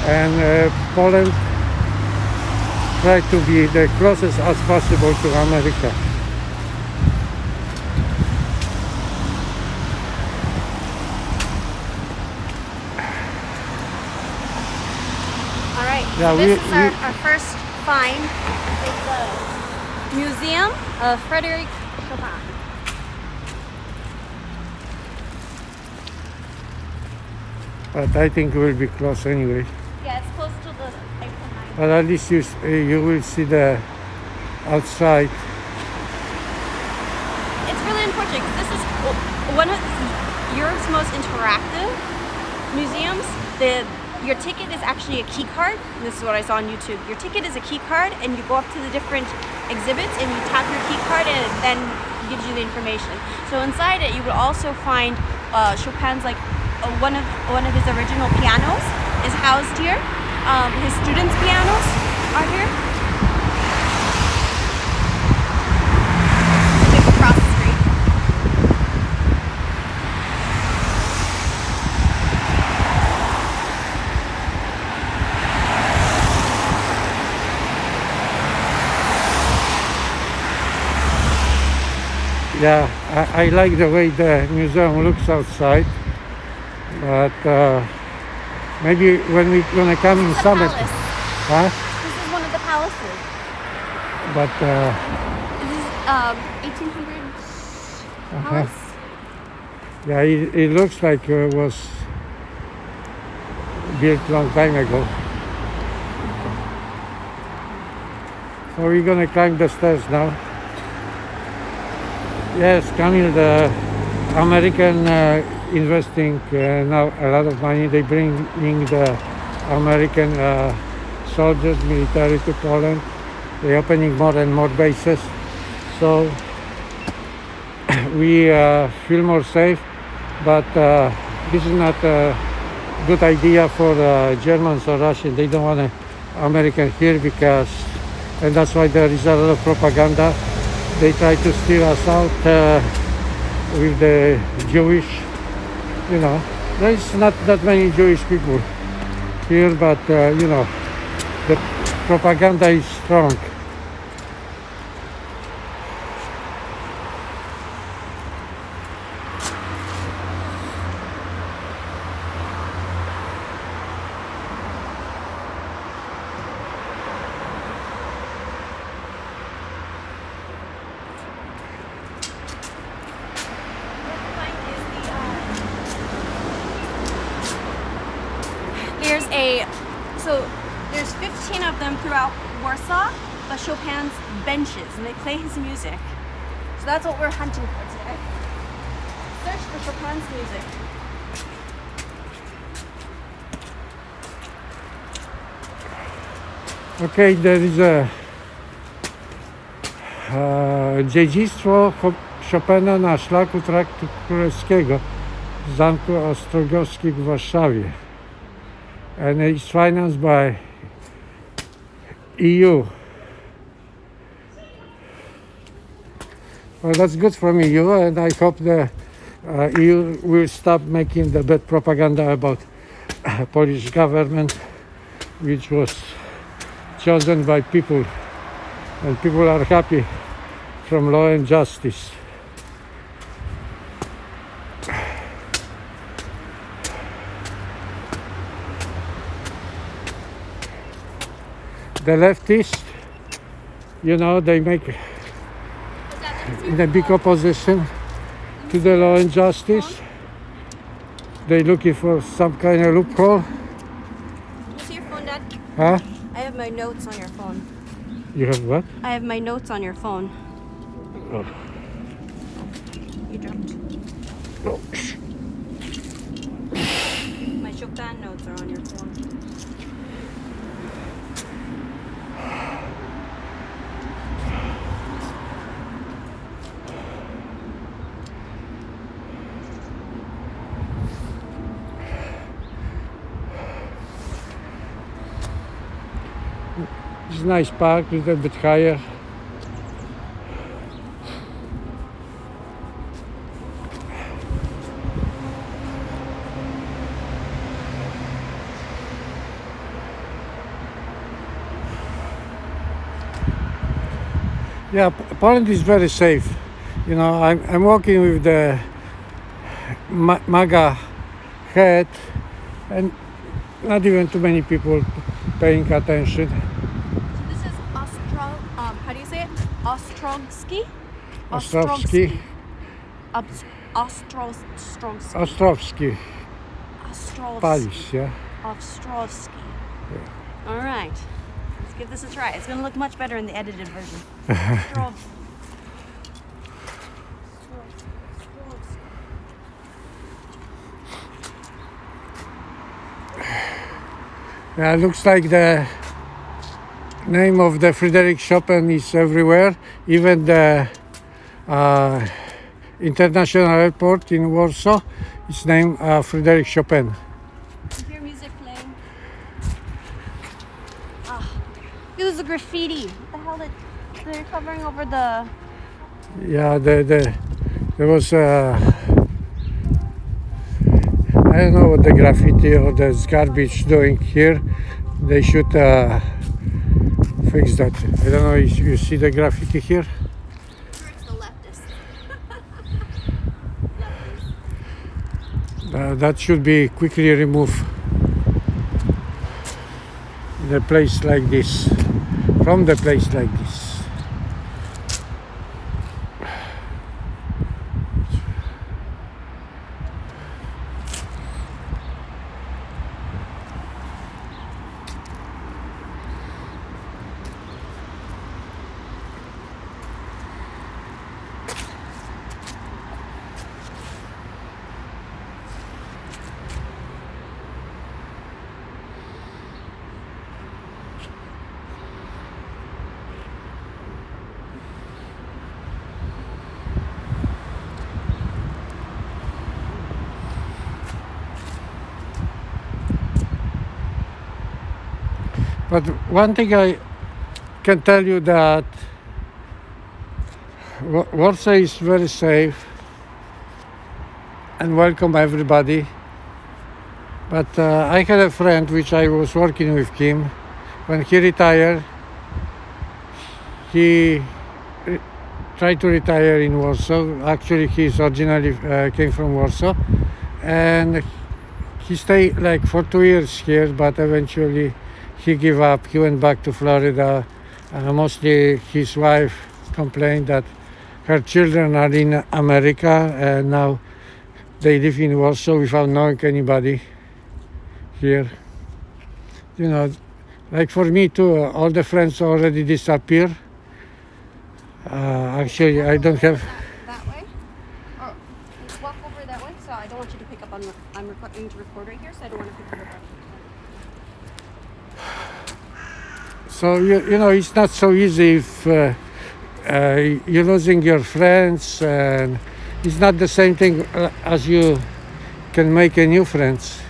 and Poland try to be the closest as possible to America.
All right,
Yeah,
so this is our first find. It's the Museum of Frederick Chopin.
But I think we'll be close anyway.
Yeah, it's close to the April 9th.
But at least you will see the outside.
It's really unfortunate because this is one of Europe's most interactive museums. Your ticket is actually a key card. This is what I saw on YouTube. Your ticket is a key card, and you go up to the different exhibits and you tap your key card, and it then gives you the information. So inside it, you would also find Chopin's one of his original pianos is housed here. His students' pianos are here. Just across the street.
Yeah, I like the way the museum looks outside, but maybe when we're gonna come in summer,
Palace.
huh?
This is one of the palaces.
But
This is 1800s palace.
yeah, it looks like it was built long time ago. So we're gonna climb the stairs now. Yes, Camille, the American investing now a lot of money. They bring in the American soldiers, military to Poland. They're opening more and more bases. So we feel more safe, but this is not a good idea for Germans or Russians. They don't want American here because, and that's why there is a lot of propaganda. They try to steal us out with the Jewish, there is not that many Jewish people here, but the propaganda is strong.
There's 15 of them throughout Warsaw, but Chopin's benches, and they play his music. So that's what we're hunting for today. Search for Chopin's music.
Okay, there is a dziedzictwo Chopina na szlaku Traktu Królewskiego w Zamku Ostrogowskim w Warszawie. And it's financed by EU. Well, that's good from EU, and I hope the EU will stop making the bad propaganda about Polish government, which was chosen by people, and people are happy from law and justice. The leftists, they make in a big opposition to the law and justice. They're looking for some kind of loophole.
You see your phone, Dad?
Huh?
I have my notes on your phone.
You have what?
I have my notes on your phone.
Oh.
You dropped.
Oh.
My Chopin notes are on your phone.
nice park, a little bit higher. Yeah, Poland is very safe. You know, I'm walking with the MAGA hat, and not even too many people paying attention.
So this is how do you say it? Ostrowski?
Ostrowski.
Ostrowski.
Ostrowski.
Ostrowski.
Polish, yeah.
Ostrowski. All right. Let's give this a try. It's going to look much better in the edited version.
Yeah, looks like the name of the Frederick Chopin is everywhere. Even the international airport in Warsaw is named Frederick Chopin.
You hear music playing? It was a graffiti. What the hell? They're covering over the...
Yeah, there was I don't know what the graffiti or the garbage doing here. They should fix that. I don't know if you see the graffiti here.
It's the leftists.
That should be quickly removed in a place like this, from the place like this. But one thing I can tell you that Warsaw is very safe and welcome everybody. But I had a friend which I was working with him. When he retired, he tried to retire in Warsaw. Actually, he originally came from Warsaw, and he stayed like for 2 years here, but eventually he gave up. He went back to Florida. Mostly his wife complained that her children are in America, and now they live in Warsaw without knowing anybody here. You know, like for me too, all the friends already disappeared. Actually, I don't have...
That way? Or walk over that way? So I don't want you to pick up on the... I'm going to record right here, so I don't want to pick up on...
So, you know, it's not so easy if you're losing your friends, and it's not the same thing as you can make a new friends.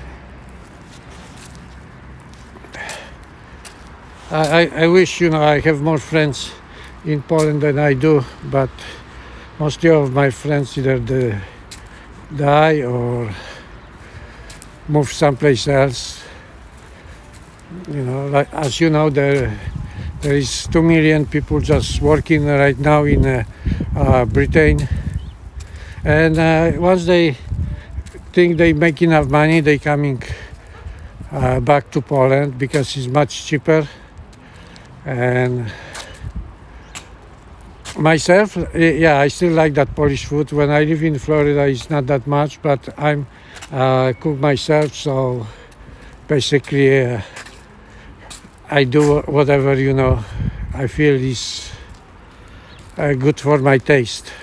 I wish, you know, I have more friends in Poland than I do, but mostly of my friends either they die or move someplace else. You know, like, as you know, there is 2 million people just working right now in Britain, and once they think they make enough money, they coming back to Poland because it's much cheaper. And myself, yeah, I still like that Polish food. When I live in Florida, it's not that much, but I'm cook myself, so basically I do whatever, you know, I feel is good for my taste.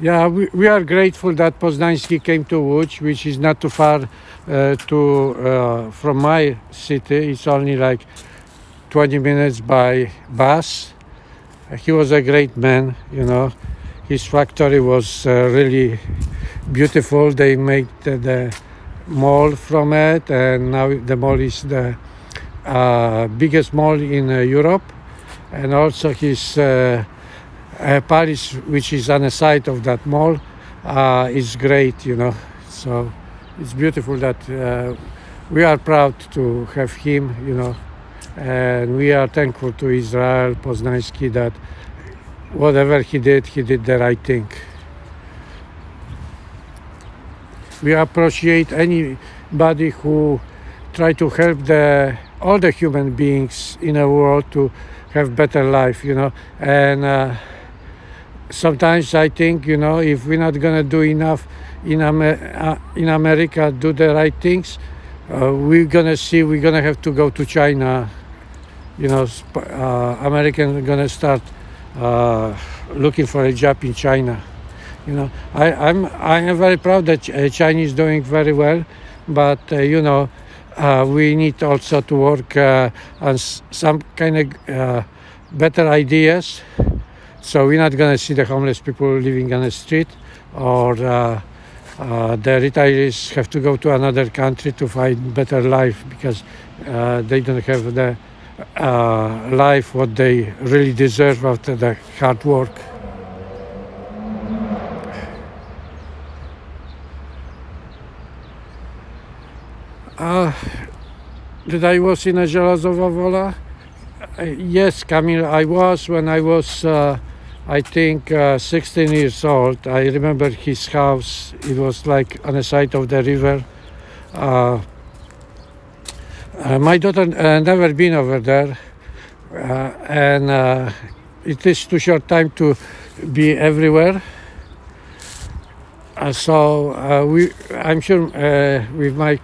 Yeah, we are grateful that Poznański came to Łódź, which is not too far from my city. It's only like 20 minutes by bus. He was a great man, you know. His factory was really beautiful. They made the mall from it, and now the mall is the biggest mall in Europe. And also his palace, which is on the side of that mall, is great, you know. So it's beautiful that we are proud to have him, you know. And we are thankful to Israel Poznański that whatever he did the right thing. We appreciate anybody who try to help all the human beings in the world to have better life, you know. And sometimes I think, you know, if we're not gonna do enough in America, do the right things, we're gonna have to go to China. You know, Americans are gonna start looking for a job in China. You know, I am very proud that China is doing very well, but you know, we need also to work on some kind of better ideas. So we're not gonna see the homeless people living on the street, or the retirees have to go to another country to find better life because they don't have the life what they really deserve after the hard work. That I was in a Żelazowa Wola? Yes, Kamil, I was when I was I think 16 years old. I remember his house. It was like on the side of the river. My daughter never been over there, and it is too short time to be everywhere. I'm sure with my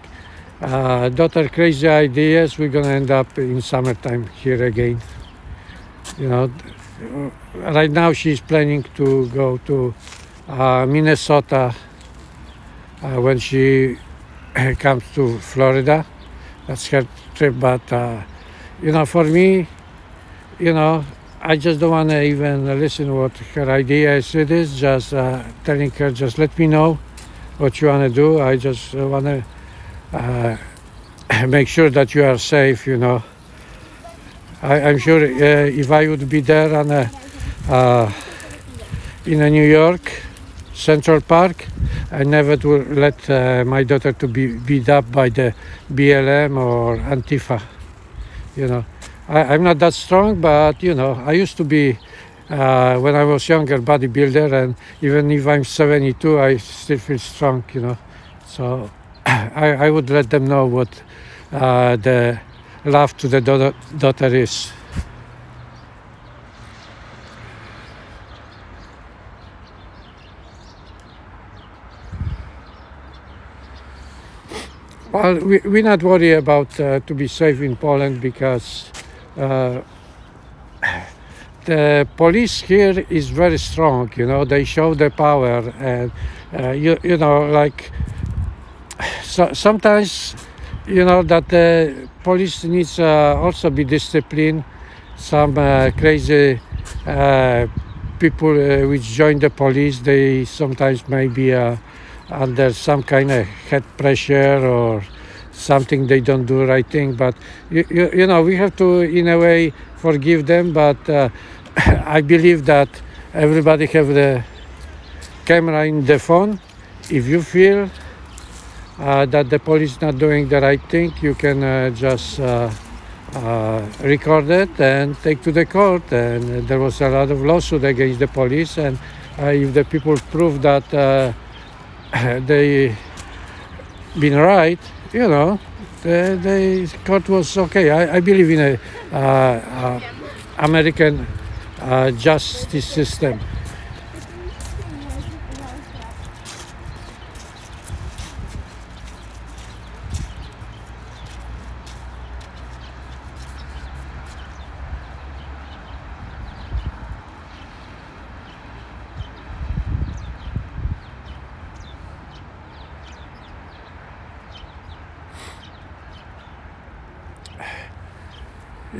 daughter crazy ideas, we're gonna end up in summertime here again. You know, right now she's planning to go to Minnesota when she comes to Florida. That's her trip, but you know, for me, you know, I just don't want to even listen what her idea is. It is just telling her, just let me know what you want to do. I just want to make sure that you are safe, you know. I'm sure if I would be there in New York, Central Park, I never would let my daughter to be beat up by the BLM or Antifa. You know, I'm not that strong, but you know, I used to be when I was younger bodybuilder, and even if I'm 72, I still feel strong. You know, so I would let them know what the love to the daughter is. Well, we're not worried about to be safe in Poland because the police here is very strong. You know, they show the power, and you know, like sometimes, you know, that the police needs also be disciplined. Some crazy people which join the police, they sometimes may be under some kind of head pressure or something, they don't do the right thing, but you know, we have to in a way forgive them, but I believe that everybody have the camera in the phone. If you feel that the police not doing the right thing, you can just record it and take to the court. And there was a lot of lawsuit against the police, and if the people prove that they been right, you know, the court was okay. I believe in a American justice system.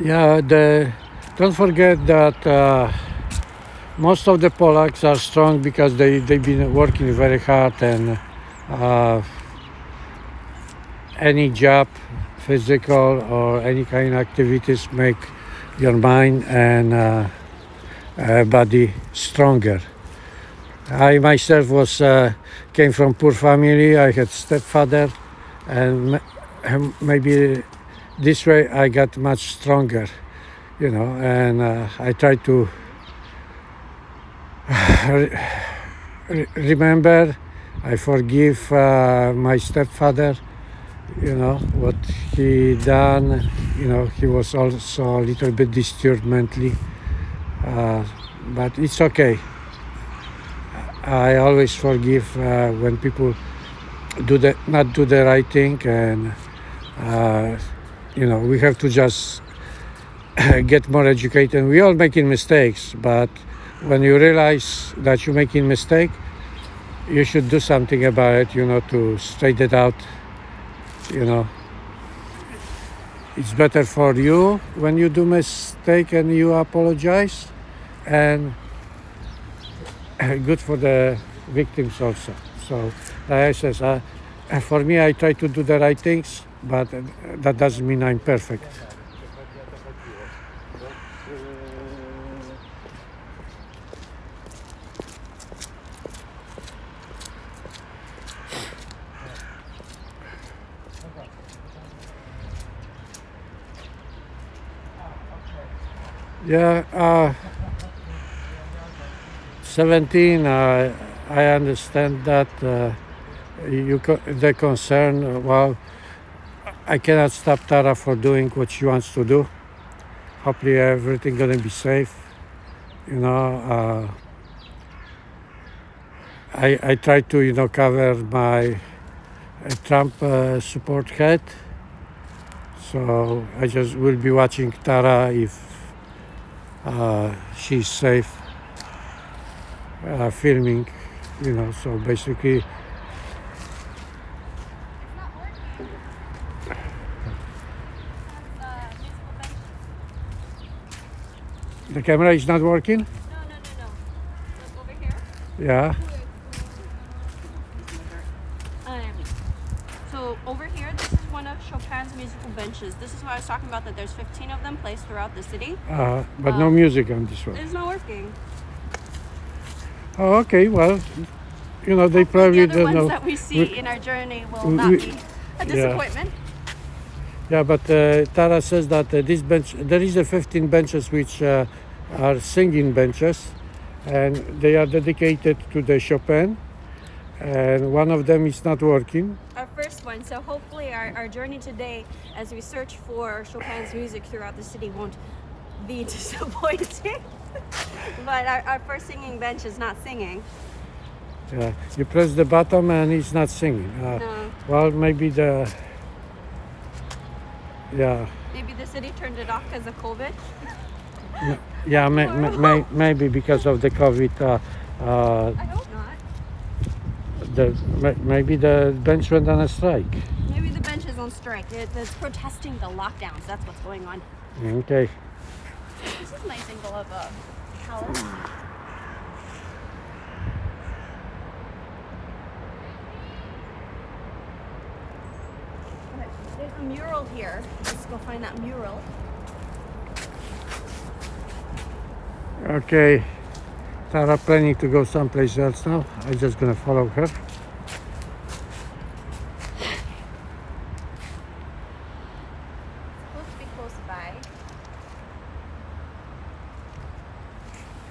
Yeah, don't forget that most of the Polacks are strong because they've been working very hard, and uh, any job, physical or any kind of activities, make your mind and body stronger. I myself came from poor family. I had stepfather, and maybe this way I got much stronger, and I try to remember. I forgive my stepfather, what he done. He was also a little bit disturbed mentally, but it's okay. I always forgive when people not do the right thing, and we have to just get more educated. We all making mistakes, but when you realize that you're making mistake, you should do something about it, to straighten it out. It's better for you when you do mistake and you apologize, and good for the victims also. So, like I says, for me, I try to do the right things, but that doesn't mean I'm perfect. Yeah, 17, I understand that the concern. Well, I cannot stop Tara for doing what she wants to do. Hopefully everything gonna be safe. I try to cover my Trump support head. So I just will be watching Tara if she's safe, filming, so basically the camera is not working.
No. Look over here.
Yeah.
So over here, this is one of Chopin's musical benches. This is what I was talking about, that there's 15 of them placed throughout the city.
But no music on this one.
It's not working.
Oh, okay. Well, they probably
The other
don't
ones
know.
that we see in our journey will not be a disappointment.
Yeah, but Tara says that this bench, there is 15 benches which are singing benches, and they are dedicated to the Chopin, and one of them is not working.
Our first one. So hopefully our journey today, as we search for Chopin's music throughout the city, won't be disappointing. But our first singing bench is not singing.
Yeah, you press the button and it's not singing.
No.
Well, maybe
Maybe the city turned it off because of COVID.
Yeah, maybe because of the COVID.
I hope not.
Maybe the bench went on a strike.
Maybe the bench is on strike. It's protesting the lockdowns. That's what's going on.
Okay.
This is a nice angle of a palace. There's a mural here. Let's go find that mural.
Okay. Tara planning to go someplace else now. I'm just gonna follow her.
Supposed to be close by.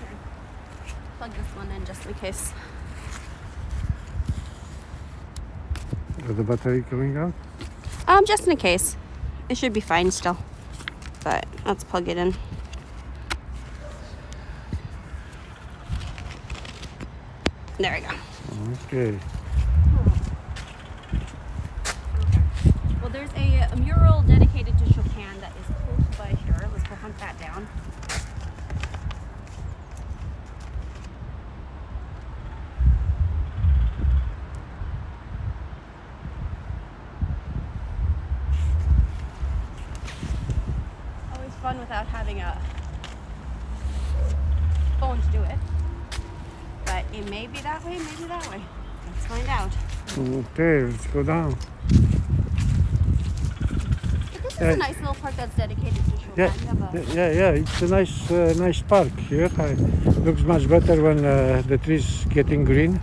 Okay. Plug this one in just in case.
Is the battery going out?
Just in case. It should be fine still. But let's plug it in. There we go.
Okay.
Well, there's a mural dedicated to Chopin that is close by here. Let's go hunt that down. Always fun having a phone to do it. But it may be that way, maybe that way. Let's find out.
Okay, let's go down.
But this is a nice little park that's dedicated to Chopin.
Yeah,
You have a,
yeah. It's a nice park here. Looks much better when the trees getting green.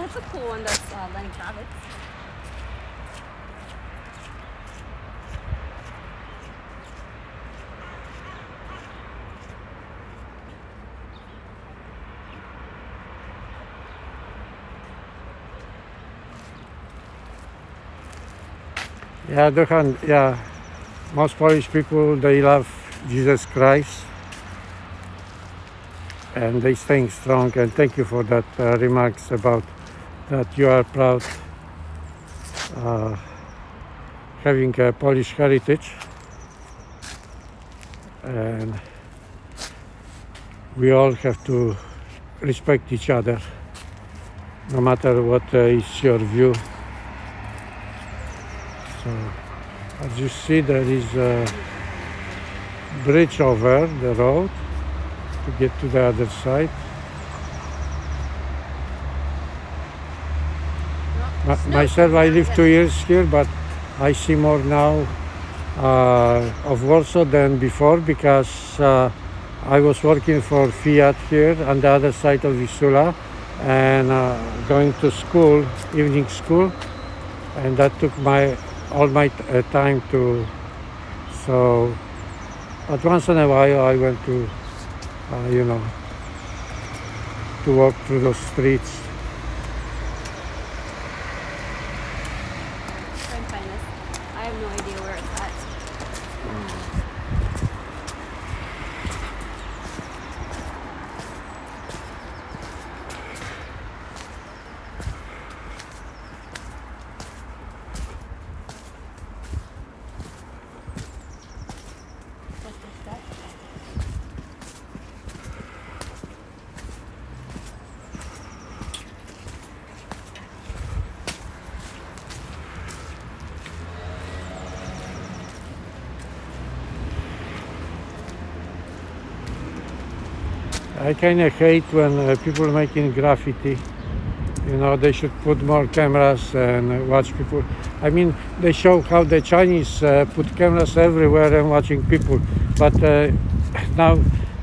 that's a cool one. That's Lenny Kravitz.
Yeah, most Polish people, they love Jesus Christ and they staying strong, and thank you for that remarks about that you are proud having a Polish heritage, and we all have to respect each other no matter what is your view. So, as you see, there is a bridge over the road to get to the other side. Myself, I live 2 years here, but I see more now of Warsaw than before, because I was working for Fiat here on the other side of Wisula, and going to school, evening school, and that took all my time to. So, but once in a while I went to, to walk through those streets.
Try and find this. I have no idea where it's at.
I kind of hate when people making graffiti. They should put more cameras and watch people. I mean, they show how the Chinese put cameras everywhere and watching people. But now,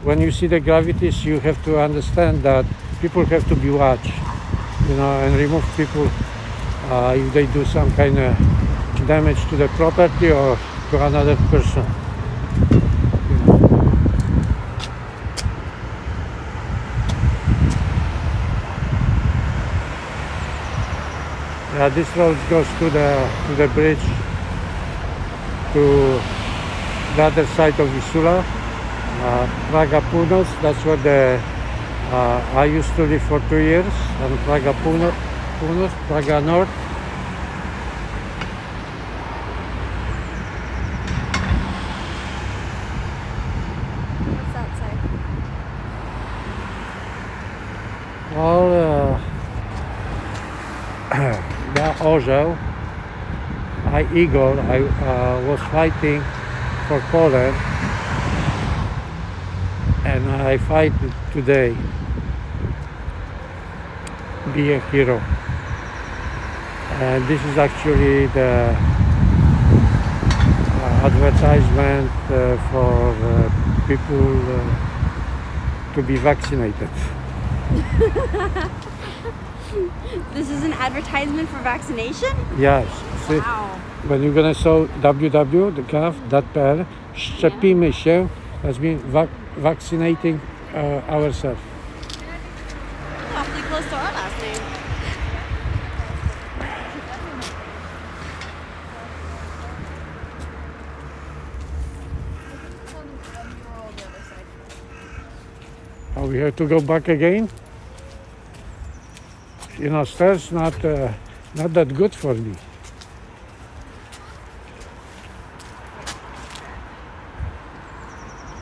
when you see the graffitis, you have to understand that people have to be watched, and remove people if they do some kind of damage to the property or to another person. Yeah, this road goes to the bridge to the other side of Wisula, Praga Północ. That's where I used to live for 2 years, and Praga Północ, Praga North.
What's that say?
Well, the orzeł, eagle, I was fighting for Poland, and I fight today. Be a hero. And this is actually the advertisement for people to be vaccinated.
This is an advertisement for vaccination?
Yes. See,
Wow.
when you're gonna show www.gov.pl, szczepimy się, that's mean vaccinating ourselves.
Awfully close to our last name.
Are we have to go back again? Stairs not that good for me.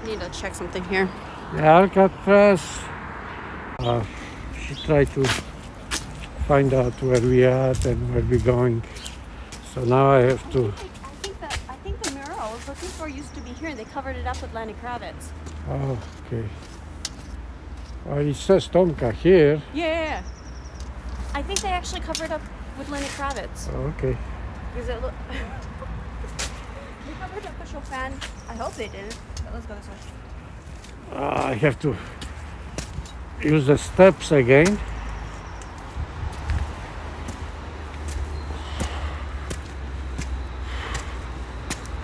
Need to check something here.
Yeah, Alcatraz. She tried to find out where we at and where we're going. So now I have to.
I think the mural I was looking for used to be here, and they covered it up with Lenny Kravitz.
Oh, okay. Well, it says Tomka here.
Yeah. I think they actually covered up with Lenny Kravitz.
Oh, okay.
Because it look. They covered up with Chopin. I hope they did. But let's go this way.
I have to use the steps again.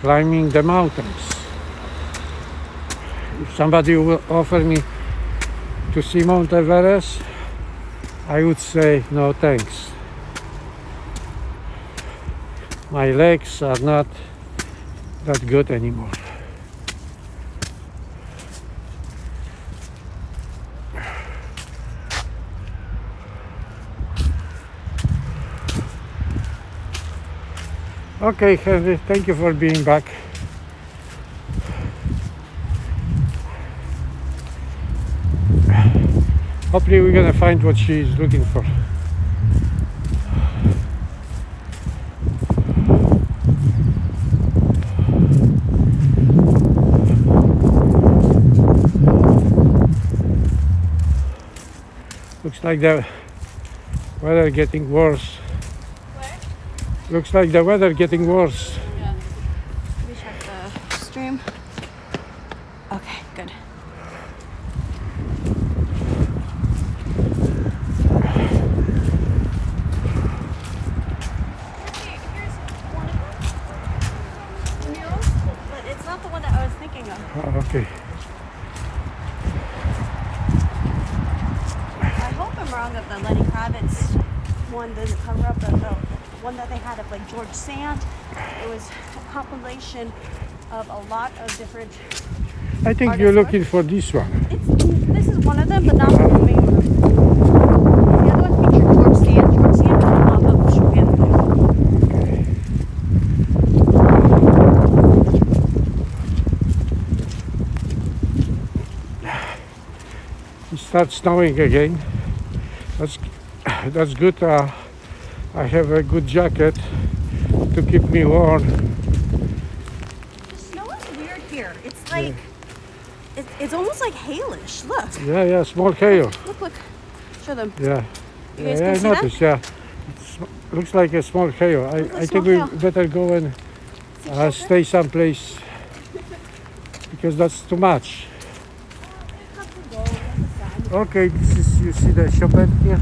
Climbing the mountains. If somebody will offer me to see Mount Everest, I would say no thanks. My legs are not that good anymore. Okay, Henry, thank you for being back. Hopefully we're gonna find what she's looking for. Looks like the weather getting worse. Looks like the weather getting worse.
Yeah. Let me check the stream. Okay, good. Here's one of the murals, but it's not the one that I was thinking of.
Oh, okay.
I hope I'm wrong that the Lenny Kravitz one doesn't cover up the one that they had of like George Sand. It was a compilation of a lot of different.
I think you're looking for this one.
This is one of them, but not the main one. The other one featured George Sand. George Sand was off of Chopin's
It starts snowing again. That's good. I have a good jacket to keep me warm.
The snow is weird here. It's like it's almost like hailish. Look.
Yeah, small hail.
Look. Show them.
Yeah,
You guys
I
can see
noticed.
that?
Yeah, looks like a small hail. I think we better go and stay someplace because that's too much. Okay, this is, you see the Chopin here?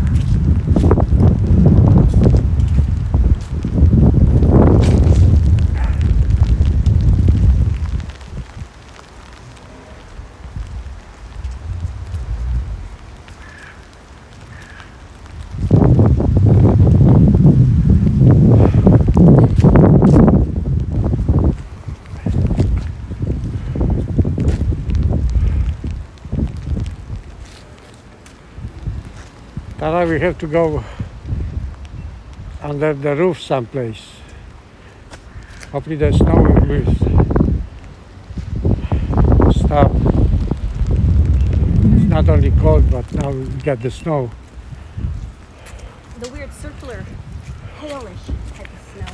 Tara, we have to go under the roof someplace. Hopefully the snow will stop. It's not only cold, but now we got the snow.
The weird circular, hailish type of snow.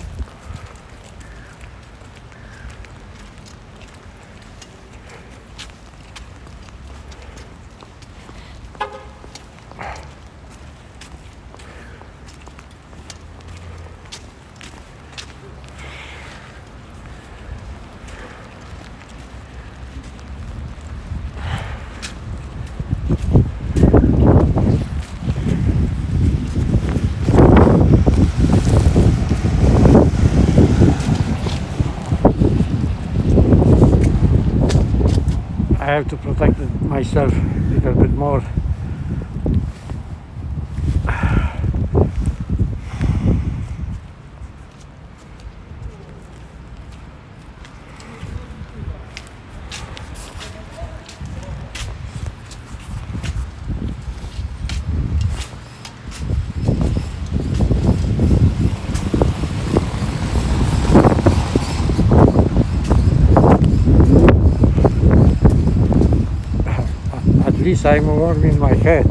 I have to protect myself a little bit more. At least I'm warm in my head.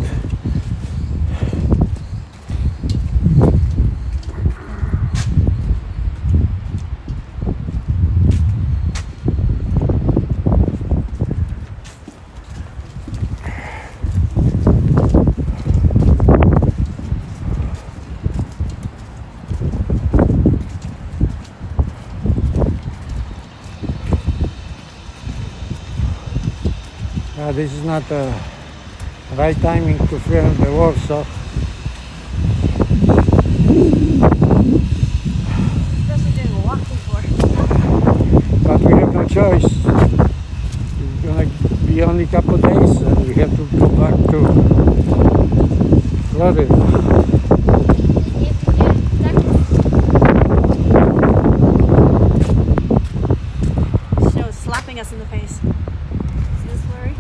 this is not the right timing to film the Warsaw.
Especially doing a walk before.
But we have no choice. It's gonna be only a couple of days and we have to go back to Florida.
Snow is slapping us in the face. Is this blurry?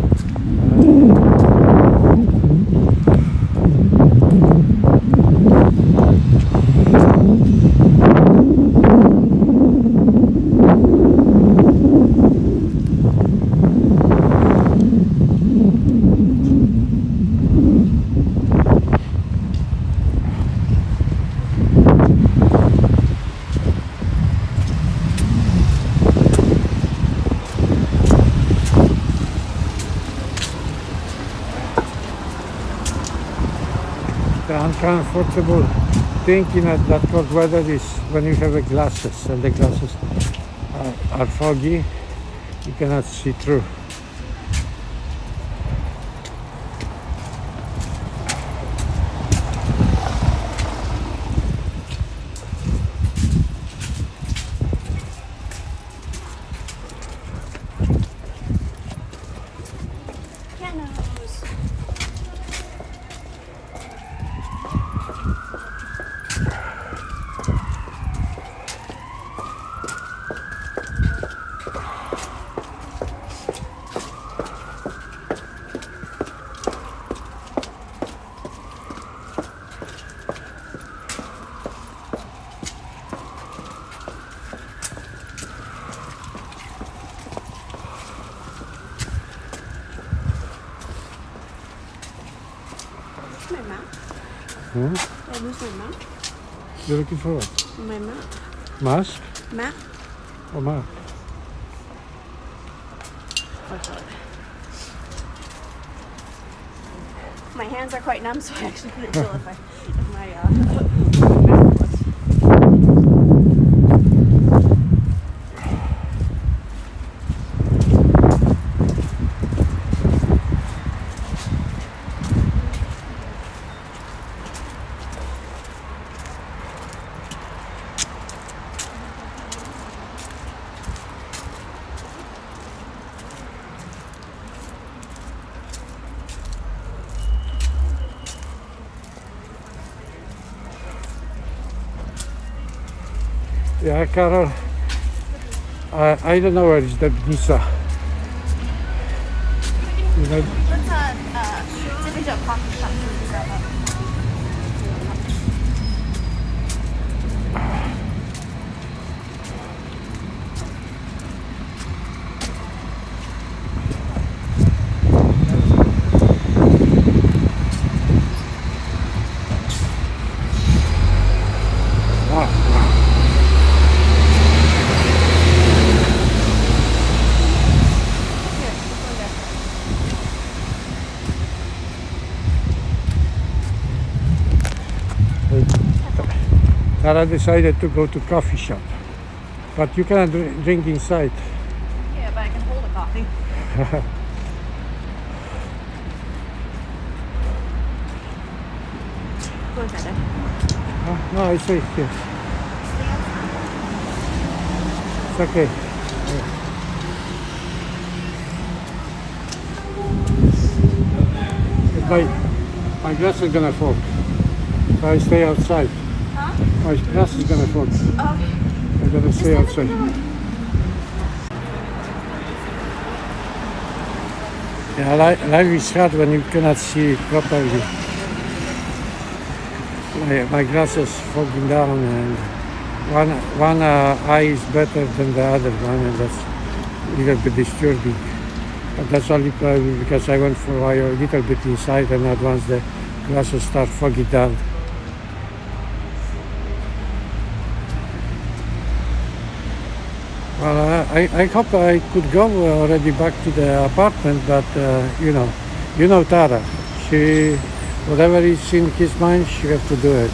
The uncomfortable thing in that cold weather is when you have glasses and the glasses are foggy, you cannot see through.
Pianos. My map.
Hmm?
Did I lose my map?
You're looking for what?
My map.
Mask
Map?
or map?
What's up? My hands are quite numb, so I actually couldn't tell if my map was.
Yeah, Carol, I don't know where is the Nisa. You know,
Let's dip into a coffee shop to grab up.
Tara decided to go to coffee shop, but you cannot drink inside.
Yeah, but I can hold a coffee. Go inside there.
No, I say here. It's okay. My glass is gonna fall. So I stay outside.
Huh?
My glass is gonna fall.
Okay.
I'm gonna stay outside. Yeah, life is hard when you cannot see properly. My glasses falling down, and one eye is better than the other one, and that's a little bit disturbing. But that's only probably because I went for a while a little bit inside, and at once the glasses start fogging down. Well, I hope I could go already back to the apartment, but you know Tara. She, whatever is in his mind, she has to do it.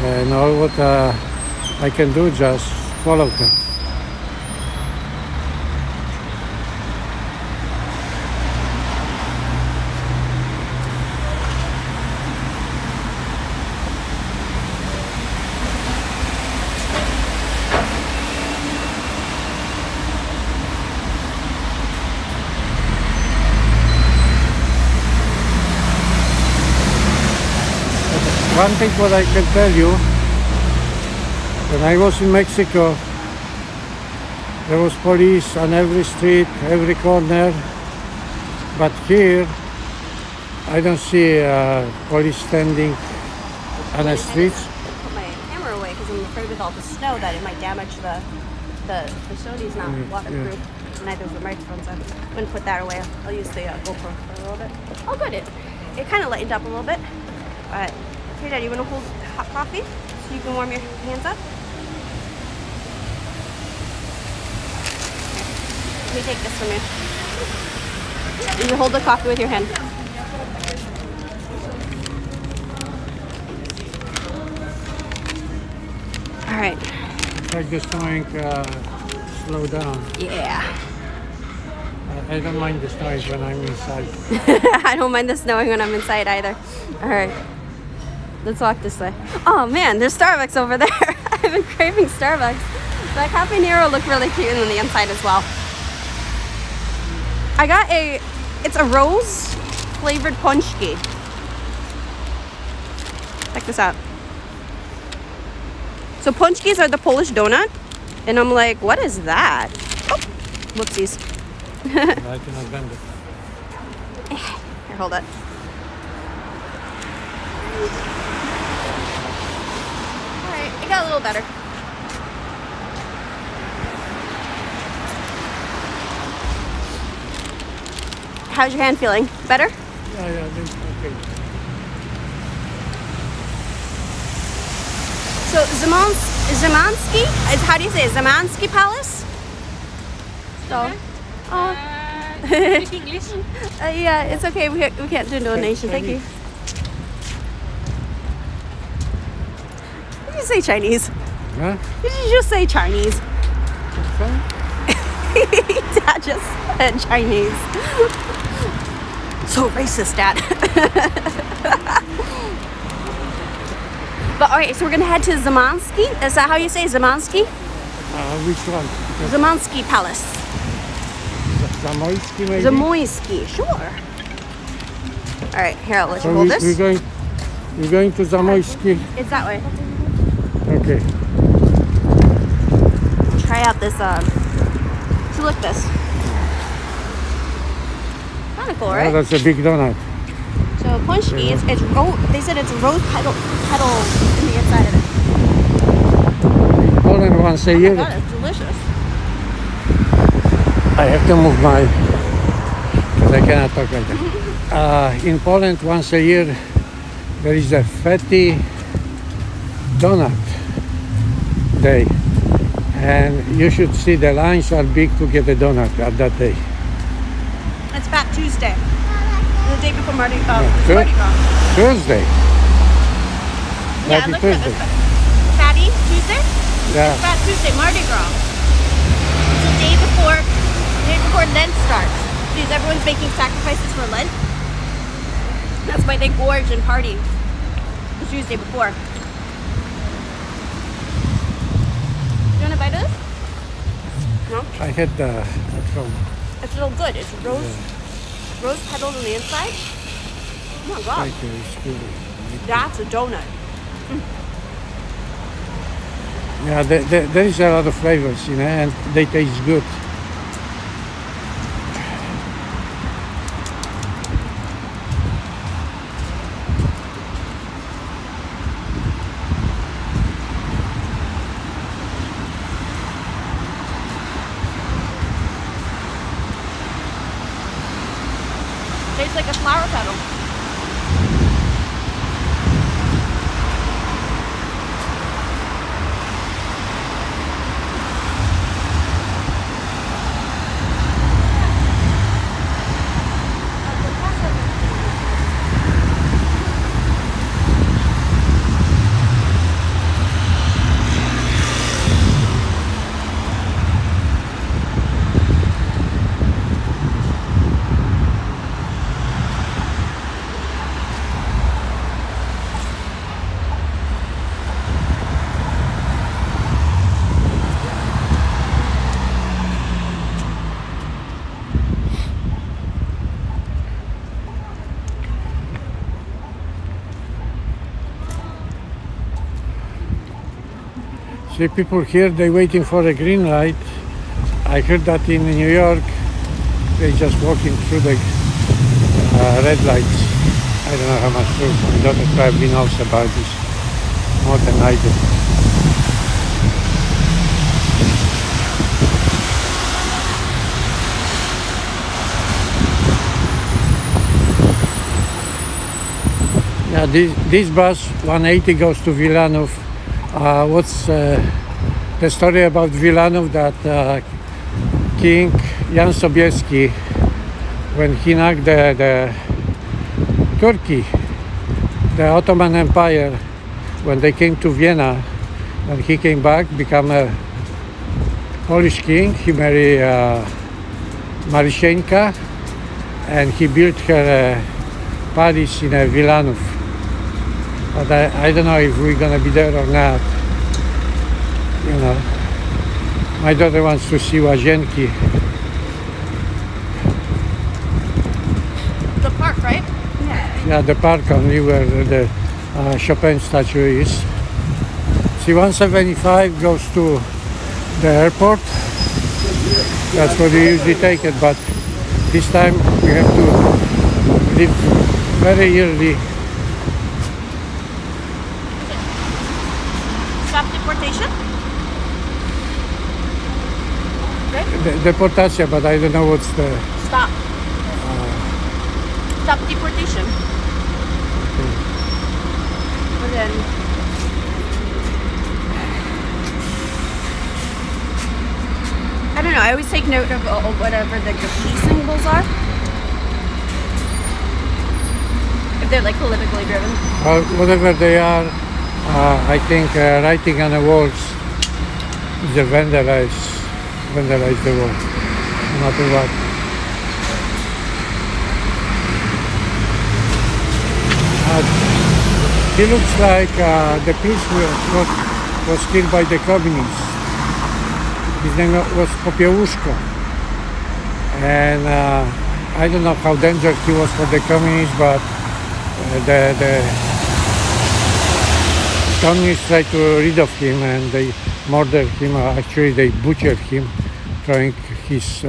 And all what I can do, just follow her. one thing what I can tell you, when I was in Mexico, there was police on every street, every corner, but here I don't see police standing on the streets.
Put my camera away because I'm afraid with all the snow that it might damage the Sony's not waterproof. Neither is the microphone, so I'm going to put that away. I'll use the GoPro for a little bit. Oh, good. It kind of lightened up a little bit. But here, Dad, you want to hold hot coffee so you can warm your hands up? Let me take this from you. You hold the coffee with your hand. All right.
Like the snowing slow down.
Yeah.
I don't mind the noise when I'm inside.
I don't mind the snowing when I'm inside either. All right. Let's walk this way. Oh man, there's Starbucks over there. I've been craving Starbucks. That Cafe Nero looked really cute on the inside as well. I got it's a rose flavored punchki. Check this out. So punchkis are the Polish donut. And I'm like, what is that? Oh, whoopsies.
I cannot bend it.
Here, hold it. Alright, it got a little better. How's your hand feeling? Better?
Yeah, that's okay.
So Zamansky, how do you say it? Zamansky Palace? So,
Speak English.
yeah, it's okay. We can't do donation. Thank you. Did you say Chinese?
Huh?
Did you just say Chinese? Dad just said Chinese. So racist, Dad. But all right, so we're gonna head to Zamansky. Is that how you say Zamansky?
Which one?
Zamansky Palace.
Zamoyski maybe?
Zamoyski, sure. All right, here, I'll let you
So
hold this.
we're going to Zamoyski.
It's that way.
Okay.
Try out this. So look this. Kind of cool,
Oh,
right?
that's a big donut.
So punchki, they said it's rose petal on the inside of it.
Poland once a
Oh
year.
my God, it's delicious.
I have to move my, because I cannot talk like that. In Poland, once a year, there is a fatty donut day. And you should see the lines are big to get a donut at that day.
It's Fat Tuesday. The day before Mardi
Good.
Gras.
Tuesday.
Yeah,
Happy
look at
Tuesday.
this. Fatty Tuesday?
Yeah.
Fat Tuesday, Mardi Gras. It's the day before Lent starts. Because everyone's making sacrifices for Lent. That's why they gorge and party the Tuesday before. You want a bite of this? No?
I had at home.
It's real good. It's rose petals on the inside. Oh my God.
Like, it's good.
That's a donut.
Yeah, there is a lot of flavors, and they taste good.
Tastes like a flower petal.
See, people here, they waiting for a green light. I heard that in New York, they just walking through the red lights. I don't know how much true. My daughter probably knows about this more than I do. Yeah, this bus 180 goes to Wilanów. What's the story about Wilanów? That King Jan Sobieski, when he knocked the Turkey, the Ottoman Empire, when they came to Vienna, when he came back, become a Polish king, he married Marysieńka, and he built her palace in Wilanów. But I don't know if we're gonna be there or not. You know, my daughter wants to see Łazienki.
The park, right?
Yeah, the park only where the Chopin statue is. See, 175 goes to the airport. That's where we usually take it, but this time we have to leave very early.
Stop deportation?
Deportacja, but I don't know what's the...
Stop. Stop deportation. And then I don't know, I always take note of whatever the key symbols are. If they're like politically driven.
Whatever they are, I think writing on the walls is a vandalize the wall, no matter what. He looks like the priest was killed by the communists. His name was Popiełuszko. And I don't know how dangerous he was for the communists, but the communists tried to get rid of him and they murdered him. Actually, they butchered him, throwing his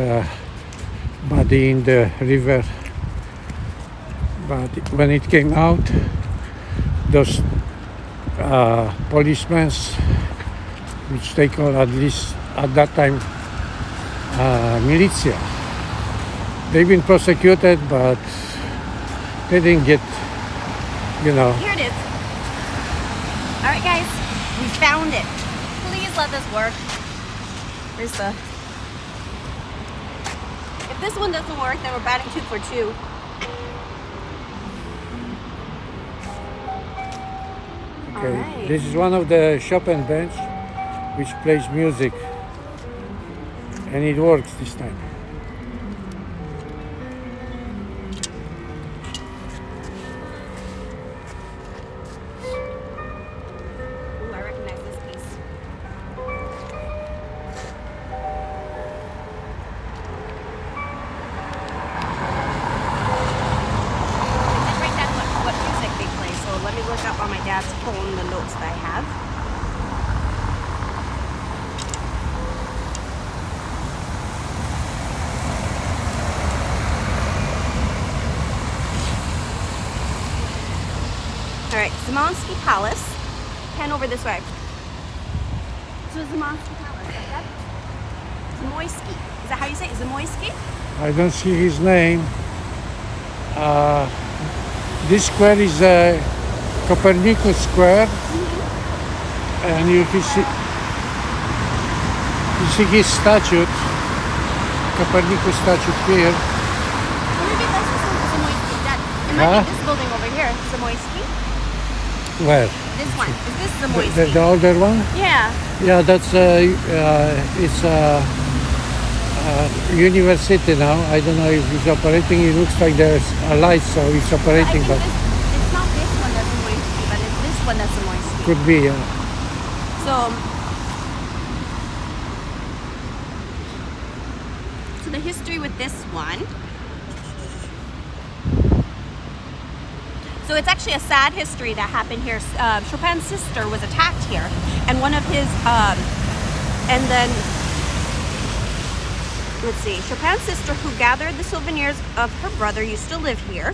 body in the river. But when it came out, those policemen, which they call at least at that time militia, they've been prosecuted, but they didn't get, you know.
Here it is. All right, guys, we found it. Please let this work. Where's the... If this one doesn't work, then we're batting 2 for 2.
Okay,
Alright.
This is one of the Chopin bench which plays music, and it works this time.
Ooh, I recognize this piece. I did write down what music they play, so let me look up on my dad's phone the notes that I have. All right, Zamoński Palace. Pen over this way. So Zamoński Palace, like that? Zamoyski. Is that how you say it? Zamoyski?
I don't see his name. This square is Copernicus Square, and you see his statue, Copernicus statue here.
Or maybe that's just Zamoyski. It might
Huh?
be this building over here, Zamoyski.
Where?
This one. Is this Zamoyski?
The older one?
Yeah.
Yeah, that's it's university now. I don't know if it's operating. It looks like there's a light, so it's
I
operating,
think
but
it's not this one that's Zamoyski, but it's this one that's Zamoyski.
could be. Yeah.
So the history with this one. So it's actually a sad history that happened here. Chopin's sister was attacked here, and one of his, and then, let's see, Chopin's sister, who gathered the souvenirs of her brother, used to live here.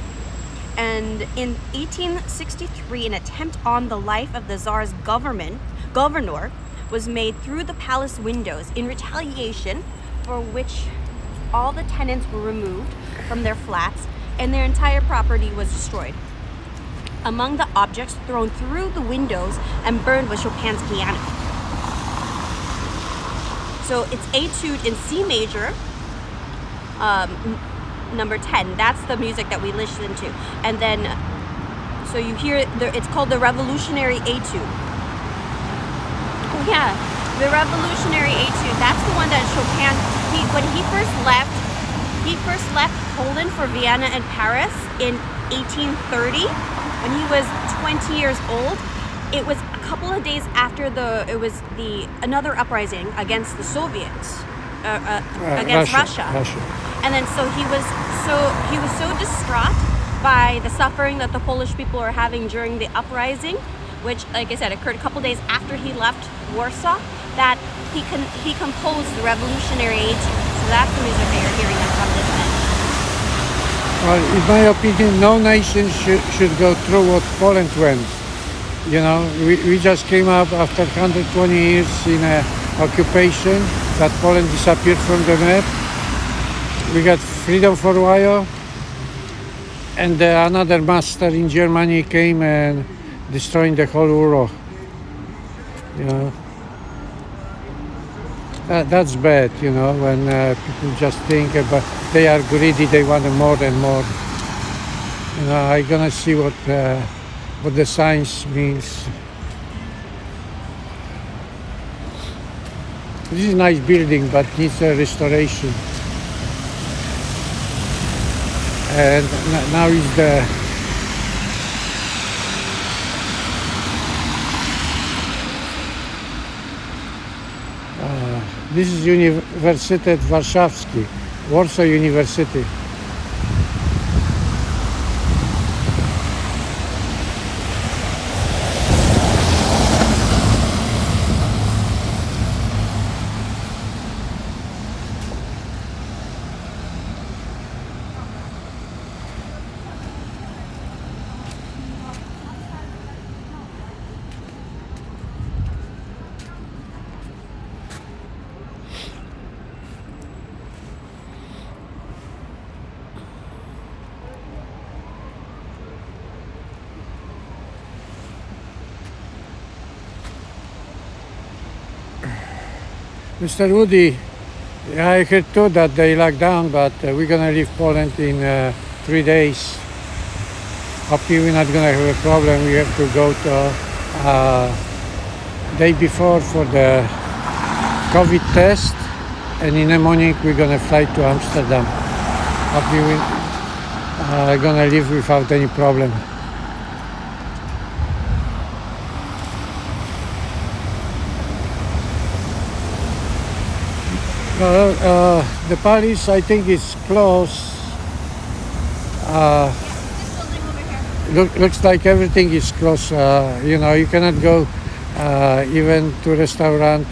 And in 1863, an attempt on the life of the Tsar's governor was made through the palace windows, in retaliation for which all the tenants were removed from their flats and their entire property was destroyed. Among the objects thrown through the windows and burned was Chopin's piano. So it's Etude in C major, number 10. That's the music that we listen to. And then, so you hear, it's called the Revolutionary Etude. Oh yeah, the Revolutionary Etude. That's the one that Chopin, when he first left Poland for Vienna and Paris in 1830. When he was 20 years old. It was a couple of days after another uprising against the Soviets, against Russia. And then so he was so distraught by the suffering that the Polish people were having during the uprising, which, like I said, occurred a couple days after he left Warsaw, that he composed the Revolutionary Etude. So that's the music that you're hearing from this band.
Well, in my opinion, no nation should go through what Poland went. You know, we just came up after 120 years in occupation, that Poland disappeared from the map. We got freedom for a while, and another master in Germany came and destroyed the whole Euro. You know, that's bad. You know, when people just think about they are greedy, they want more and more. You know, I'm gonna see what the science means. This is a nice building, but needs a restoration. And now is the this is Uniwersytet Warszawski, Warsaw University. Mr. Woody, I heard too that they locked down, but we're gonna leave Poland in 3 days. Hopefully we're not gonna have a problem. We have to go to day before for the COVID test, and in the morning we're gonna fly to Amsterdam. Hopefully we're gonna leave without any problem. The palace, I think, is closed. Looks like everything is closed. You know, you cannot go even to restaurant.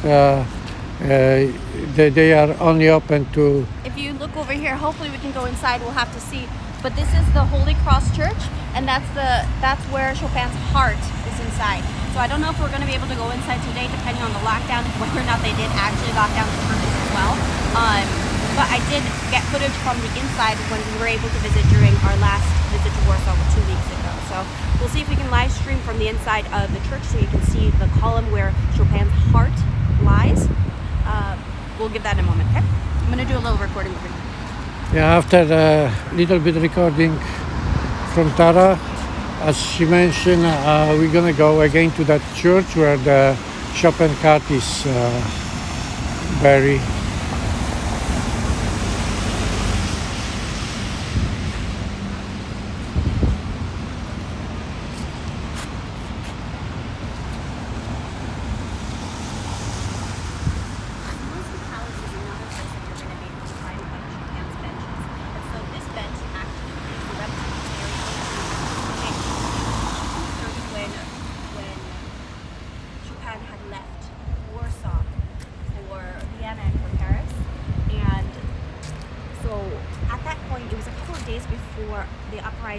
They are only open to.
If you look over here, hopefully we can go inside. We'll have to see. But this is the Holy Cross Church, and that's where Chopin's heart is inside. So I don't know if we're going to be able to go inside today, depending on the lockdown, whether or not they did actually lock down the churches as well. But I did get footage from the inside when we were able to visit during our last visit to Warsaw 2 weeks ago. So we'll see if we can live stream from the inside of the church so you can see the column where Chopin's heart lies. We'll give that in a moment, okay? I'm going to do a little recording over here.
Yeah, after a little bit recording from Tara, as she mentioned, we're gonna go again to that church where the Chopin cat is buried.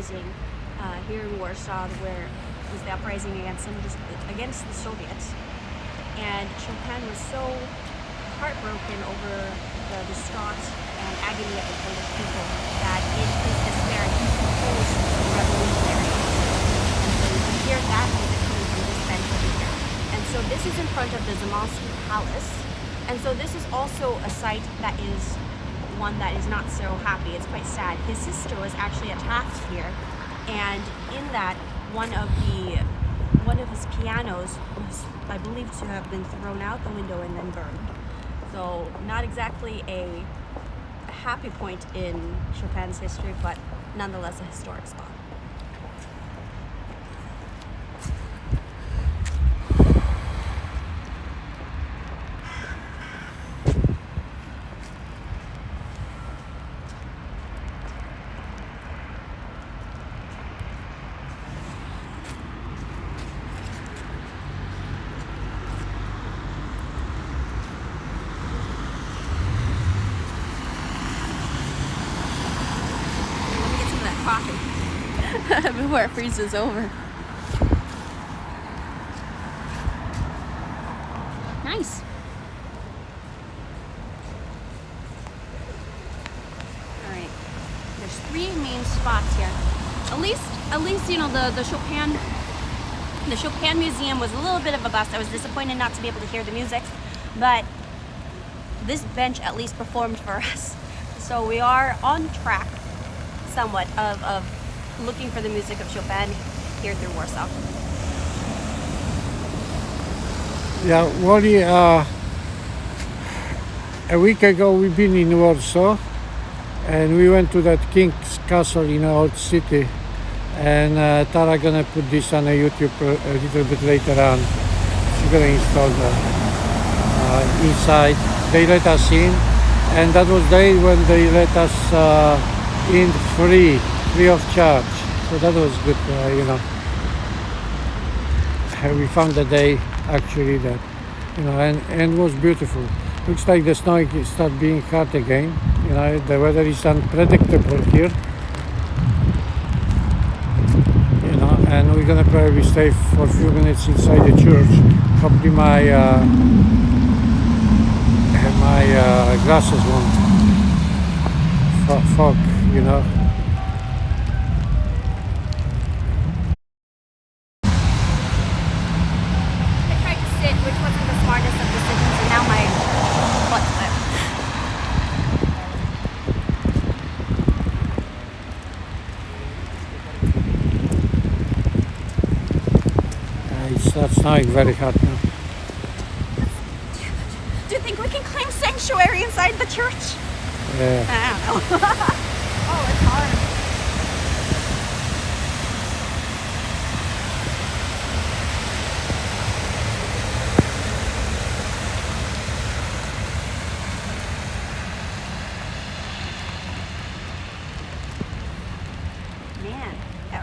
uprising here in Warsaw, where it was the uprising against the Soviets. And Chopin was so heartbroken over the distraught and agony of the Polish people that in his despair he composed revolutionary. And so you can hear that music coming from this bench over here. And so this is in front of the Zamoski Palace. And so this is also a site that is one that is not so happy. It's quite sad. His sister was actually attacked here, and in that, one of his pianos was, I believe, to have been thrown out the window and then burned. So not exactly a happy point in Chopin's history, but nonetheless a historic spot. Before it freezes over. Nice. All right. There's 3 main spots here. At least you know the Chopin Museum was a little bit of a bust. I was disappointed not to be able to hear the music, but this bench at least performed for us. So we are on track somewhat of looking for the music of Chopin here through Warsaw.
Yeah, Wally, a week ago we've been in Warsaw and we went to that King's Castle in the old city, and Tara gonna put this on a YouTube a little bit later on. She's gonna install the inside. They let us in, and that was the day when they let us in free of charge. So that was good, you know. We found the day actually that, you know, and it was beautiful. Looks like the snow start being hard again. You know, the weather is unpredictable here. You know, and we're gonna probably stay for a few minutes inside the church. Hopefully my glasses won't fog, you know.
Which wasn't the smartest of decisions, and now my butt's wet.
It starts snowing very hard now.
Do you think we can claim sanctuary inside the church?
Yeah.
I don't know. Oh, it's hard.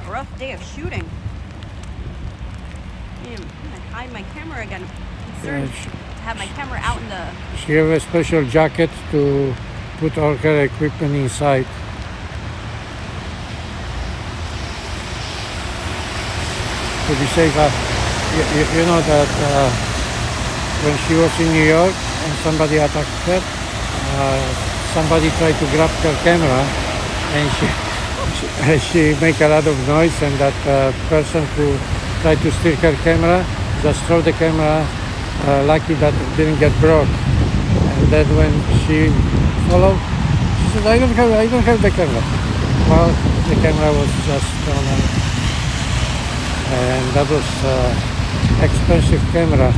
Rough day of shooting. I'm gonna hide my camera again. I'm concerned to have my camera out in the...
She have a special jacket to put all her equipment inside. To be safe. You know that when she was in New York and somebody attacked her, somebody tried to grab her camera, and she make a lot of noise, and that person who tried to steal her camera just throw the camera, lucky that it didn't get broke. And then when she followed, she said, I don't have the camera. Well, the camera was just thrown out, and that was expensive camera.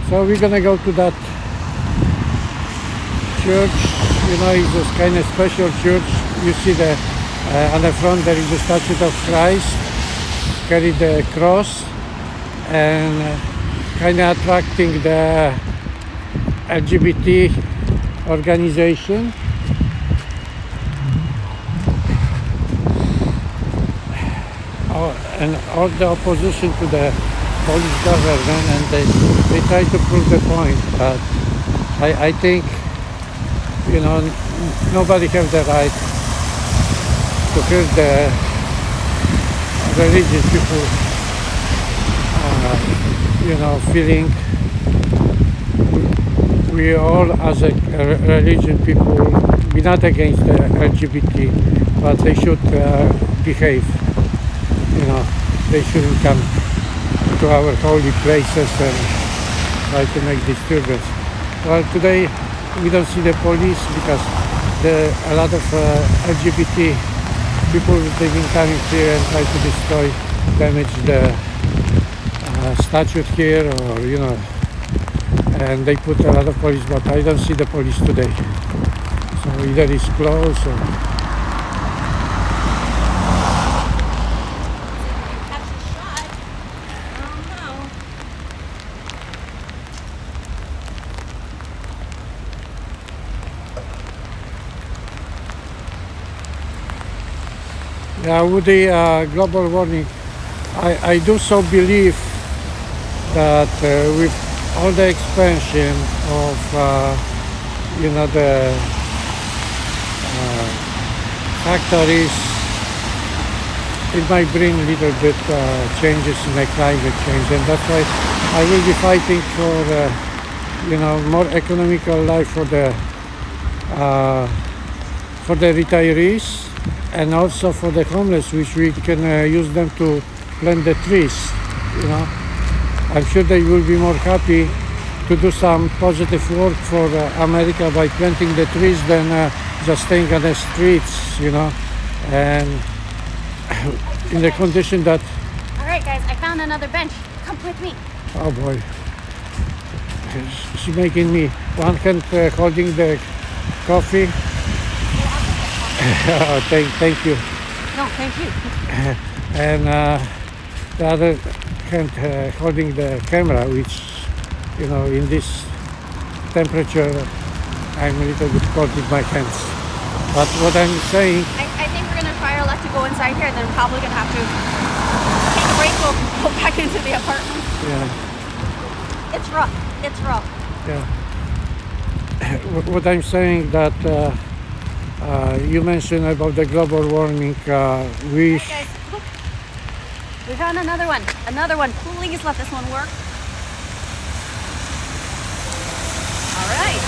So we're gonna go to that church. You know, it's a kind of special church. You see on the front there is a statue of Christ, carry the cross, and kind of attracting the LGBT organization. And all the opposition to the Polish government, and they try to prove the point. But I think you know, nobody has the right to hurt the religious people, you know, feeling. We all, as a religion people, we're not against the LGBT, but they should behave. You know, they shouldn't come to our holy places and try to make disturbance. Well, today we don't see the police because a lot of LGBT people, they've been coming here and try to destroy, damage the statue here, or you know, and they put a lot of police, but I don't see the police today. So either it's closed or... Yeah, with the global warming, I do so believe that with all the expansion of you know, the factories, it might bring a little bit changes in the climate change, and that's why I will be fighting for you know, more economical life for the retirees, and also for the homeless, which we can use them to plant the trees. You know, I'm sure they will be more happy to do some positive work for America by planting the trees than just staying on the streets. You know, and in the condition that...
All right, guys, I found another bench. Come with me.
Oh boy, she's making me one hand holding the coffee. Oh, thank you.
No, thank you.
And the other hand holding the camera, which, you know, in this temperature, I'm a little bit cold with my hands. But what I'm saying...
I think we're going to try our luck to go inside here, and then we're probably going to have to take a break, go back into the apartment.
Yeah.
It's rough. It's rough.
Yeah. What I'm saying that... you mentioned about the global warming.
Hey guys, look. We found another one. Another one. Please let this one work. All right.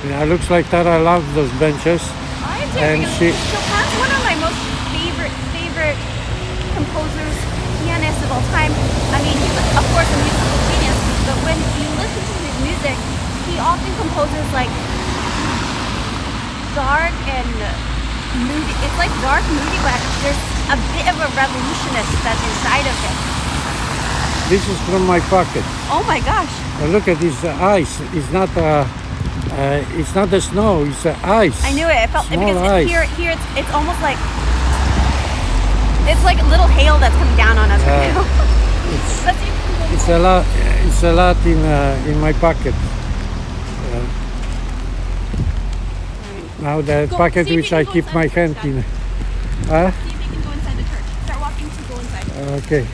Yeah, it looks like Tara loves those benches.
I do.
And
Chopin's one of my most favorite composers, pianists of all time. I mean, he's of course a musical genius, but when you listen to his music, he often composes like dark and moody. It's like dark, moody, but there's a bit of a revolutionist that's inside of him.
This is from my pocket.
Oh my gosh.
Look at this ice. It's not the snow, it's the ice.
I knew it. I felt it
Small
because
ice.
here it's almost like it's like a little hail that's coming down on us right now. Let's see if we can go
It's a lot. It's a lot in my pocket. Now the
Go-
pocket
see if
which
you
I
can go
keep
inside
my
the
hand
church,
in.
See if you can go inside the church. Start walking to go inside.
Okay.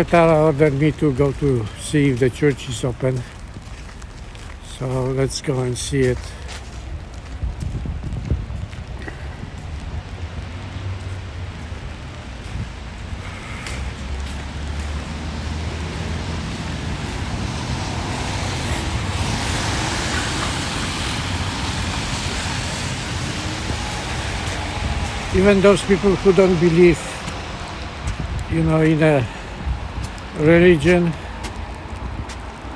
Tara ordered me to go to see if the church is open. So let's go and see it. Even those people who don't believe, you know, in a religion,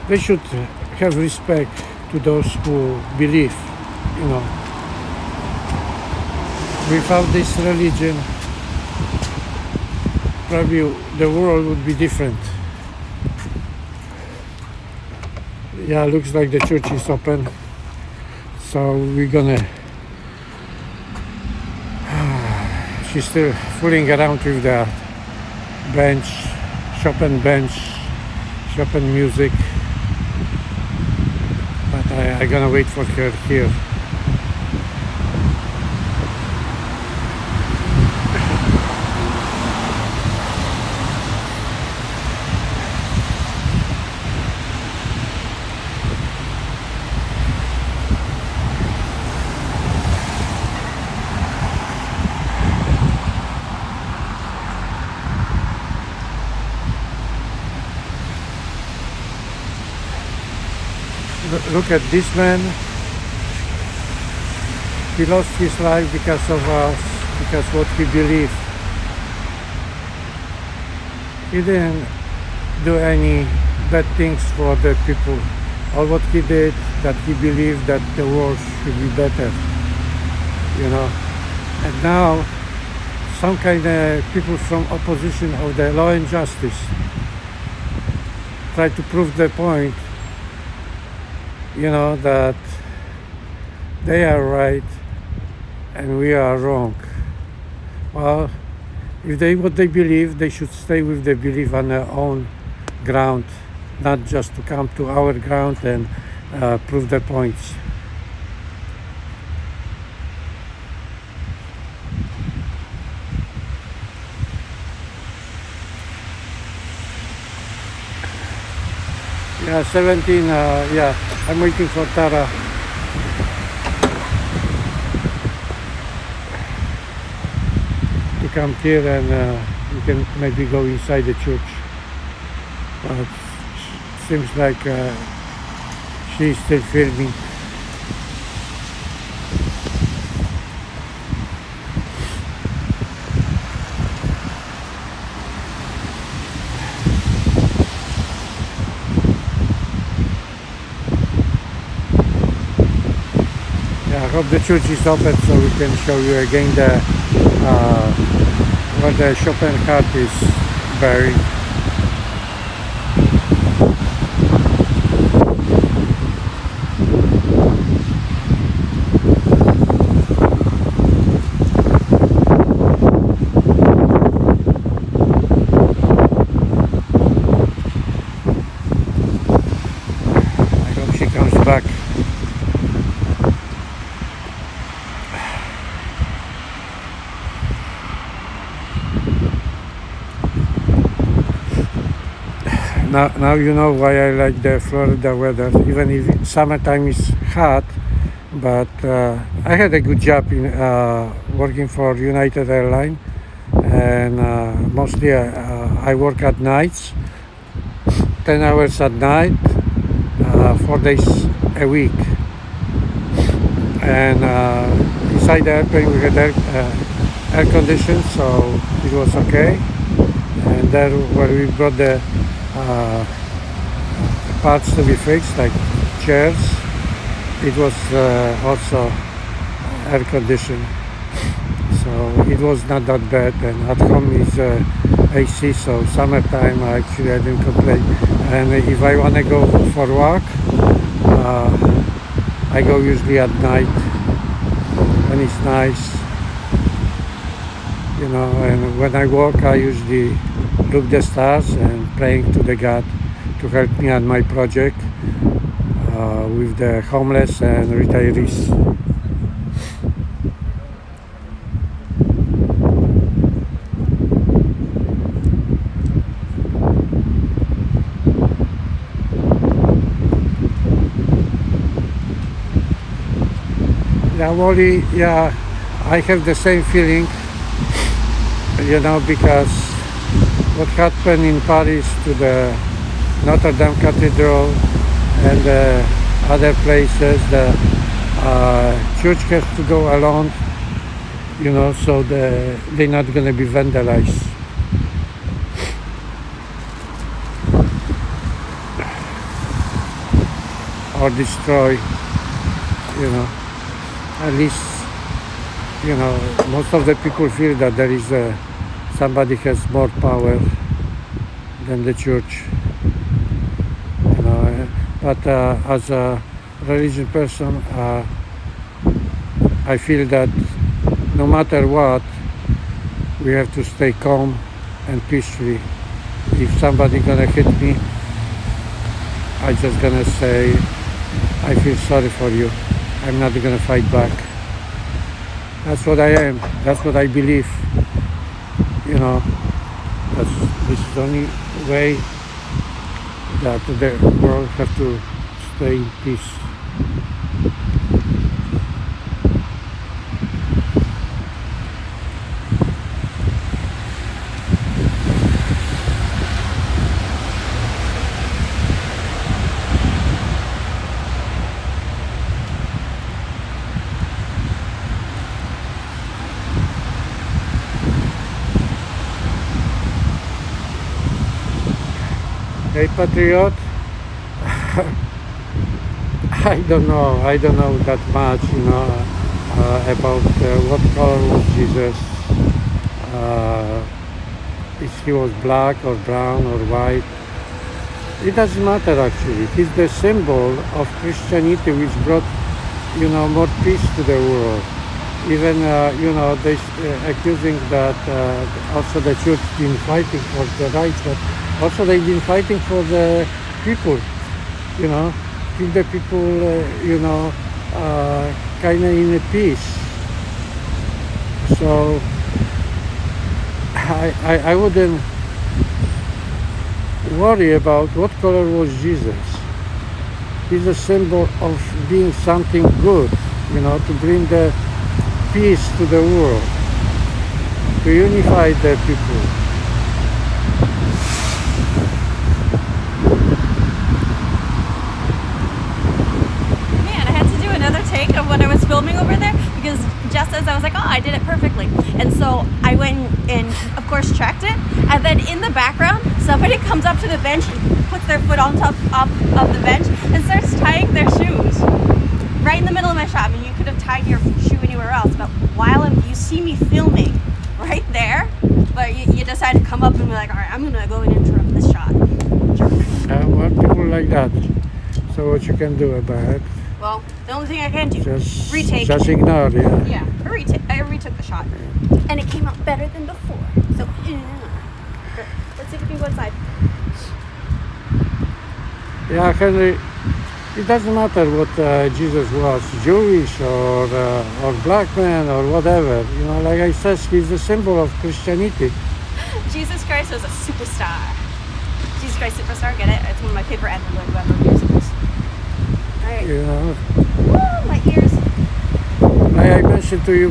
they should have respect to those who believe, you know. Without this religion, probably the world would be different. Yeah, looks like the church is open, so we're gonna... She's still fooling around with the bench, Chopin bench, Chopin music. I'm gonna wait for her here. Look at this man. He lost his life because of us, because what he believed. He didn't do any bad things for the people. All what he did, that he believed that the world should be better, you know. And now, some kind of people from opposition of the law and justice try to prove the point, you know, that they are right and we are wrong. Well, if they what they believe, they should stay with their belief on their own ground, not just to come to our ground and prove their points. Yeah, 17, yeah, I'm waiting for Tara. To come here and we can maybe go inside the church. But seems like she's still filming. I hope the church is open so we can show you again the where the Chopin heart is buried. I hope she comes back. Now you know why I like the Florida weather, even if summertime is hot. But I had a good job in working for United Airlines, and mostly I work at nights, 10 hours at night, 4 days a week. And inside the airplane we had air conditioning, so it was okay. And there where we brought the parts to be fixed, like chairs, it was also air conditioned, so it was not that bad. And at home is AC, so summertime actually I didn't complain. And if I want to go for a walk, I go usually at night when it's nice, you know. And when I walk I usually look the stars and praying to the God to help me on my project with the homeless and retirees. Yeah, Wally, yeah, I have the same feeling, you know, because what happened in Paris to the Notre Dame Cathedral and other places, the church has to go alone, you know, so they're not going to be vandalized. Or destroy, you know. At least, you know, most of the people feel that there is somebody has more power than the church, you know. But as a religious person, I feel that no matter what, we have to stay calm and peacefully. If somebody gonna hit me, I just gonna say, I I feel sorry for you. I'm not gonna fight back. That's what I am. That's what I believe. You know, this is the only way that the world have to stay in peace. Hey Patriot, I don't know that much, about what color was Jesus, if he was black or brown or white. It doesn't matter actually. He's the symbol of Christianity which brought, more peace to the world. Even, they accusing that also the church been fighting for the rights, but also they've been fighting for the people, keep the people, kind of in a peace. So I wouldn't worry about what color was Jesus. He's a symbol of being something good, to bring the peace to the world, to unify the people.
Man, I had to do another take of when I was filming over there because just as I was like, oh, I did it perfectly. And so I went and, of course, checked it. And then in the background, somebody comes up to the bench and puts their foot on top up of the bench and starts tying their shoes. Right in the middle of my shot. I mean, you could have tied your shoe anywhere else, but while you see me filming right there, but you decide to come up and be like, all right, I'm gonna go and interrupt this shot. Jerk.
Well, people like that. So what you can do about it?
Well, the only thing I can do,
Just
retake.
Just ignore, yeah.
Yeah, I retook the shot, and it came out better than before. So, let's see if we can go inside.
Yeah, Henry. It doesn't matter what Jesus was, Jewish or black man or whatever. Like I said, he's a symbol of Christianity.
Jesus Christ was a superstar. Jesus Christ Superstar, get it? It's one of my favorite Edward Weber musicals. Alright. Woo, my ears.
Like I mentioned to you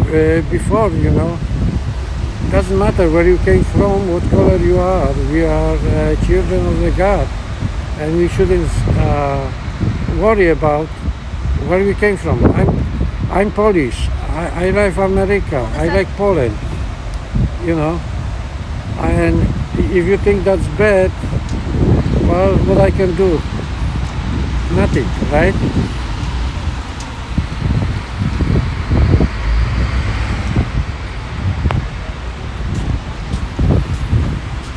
before, it doesn't matter where you came from, what color you are. We are children of the God, and we shouldn't worry about where we came from. I'm Polish. I love America. I like Poland. And if you think that's bad, well, what I can do? Nothing, right?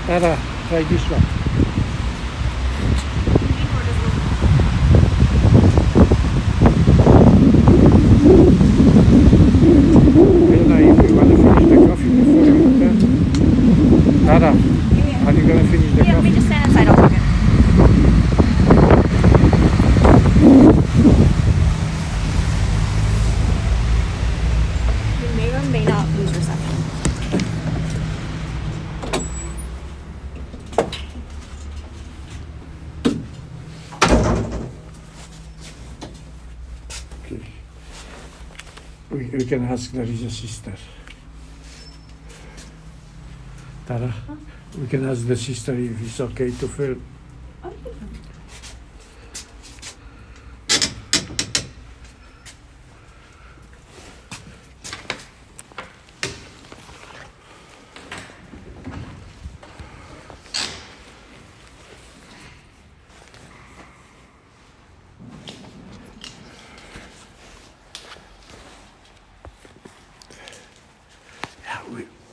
Tara, try this one. Tara, are you gonna finish the
Yeah, let
coffee?
me just stand inside, I'll talk it. You may or may not lose reception.
Okay. We can ask there is a sister. Tara, we can ask the sister if it's okay to film.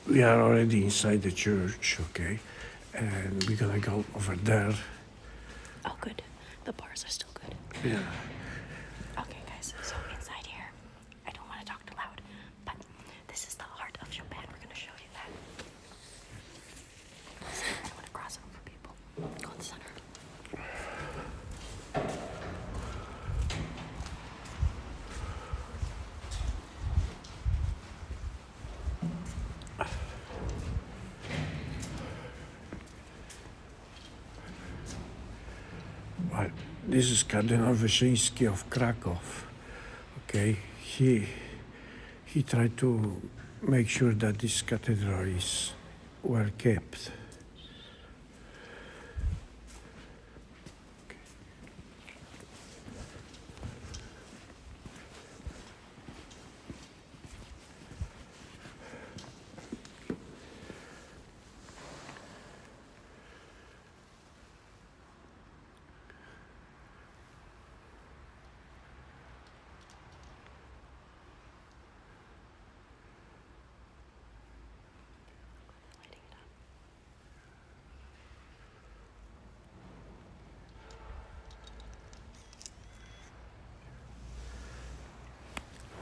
We are already inside the church, okay? And we're gonna go over there.
Oh, good. The bars are still good.
Yeah.
Okay, guys, so inside here, I don't want to talk too loud, but this is the heart of Chopin. We're going to show you that. So I don't want to cross over people. Go in the center.
This is Cardinal Wyszyński of Krakow. Okay, he tried to make sure that this cathedral is well kept.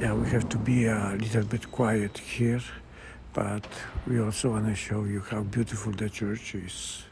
Yeah, we have to be a little bit quiet here, but we also want to show you how beautiful the church is.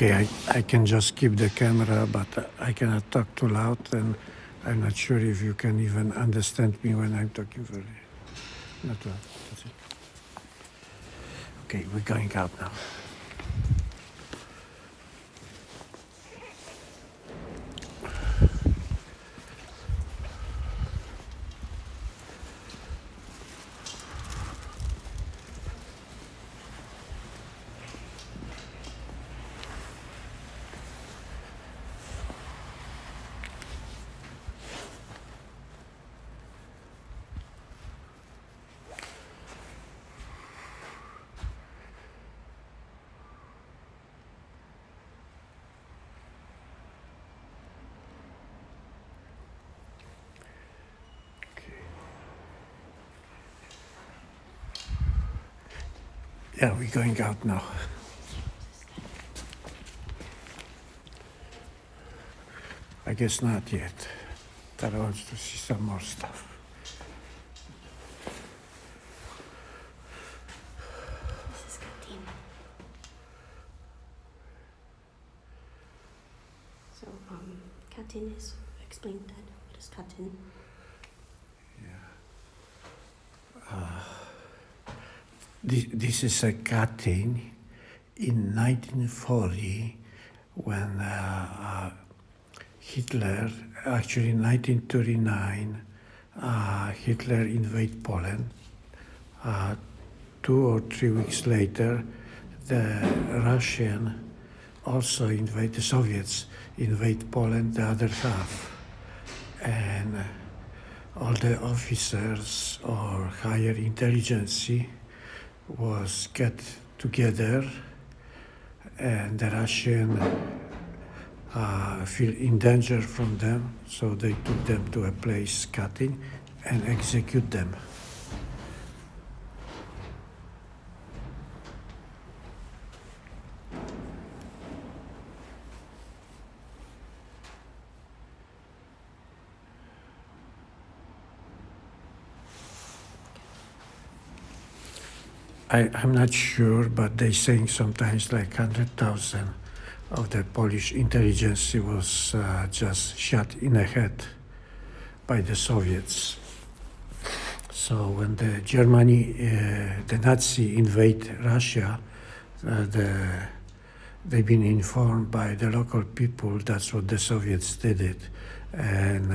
Okay, I can just keep the camera, but I cannot talk too loud, and I'm not sure if you can even understand me when I'm talking very not loud. That's it. Okay, we're going out now. Yeah, we're going out now. I guess not yet. Tara wants to see some more stuff.
This is canteen. So, canteen is, explain that. What is canteen?
This is a cutting in 1940 when Hitler, actually in 1939, Hitler invaded Poland. 2 or 3 weeks later, the Russian also invade, the Soviets invade Poland, the other half. And all the officers or higher intelligence was get together, and the Russian feel in danger from them, so they took them to a place, Katyn, and execute them. I'm not sure, but they saying sometimes like 100,000 of the Polish intelligence was just shot in the head by the Soviets. So when the Germany, the Nazi invade Russia, they've been informed by the local people that's what the Soviets did it, and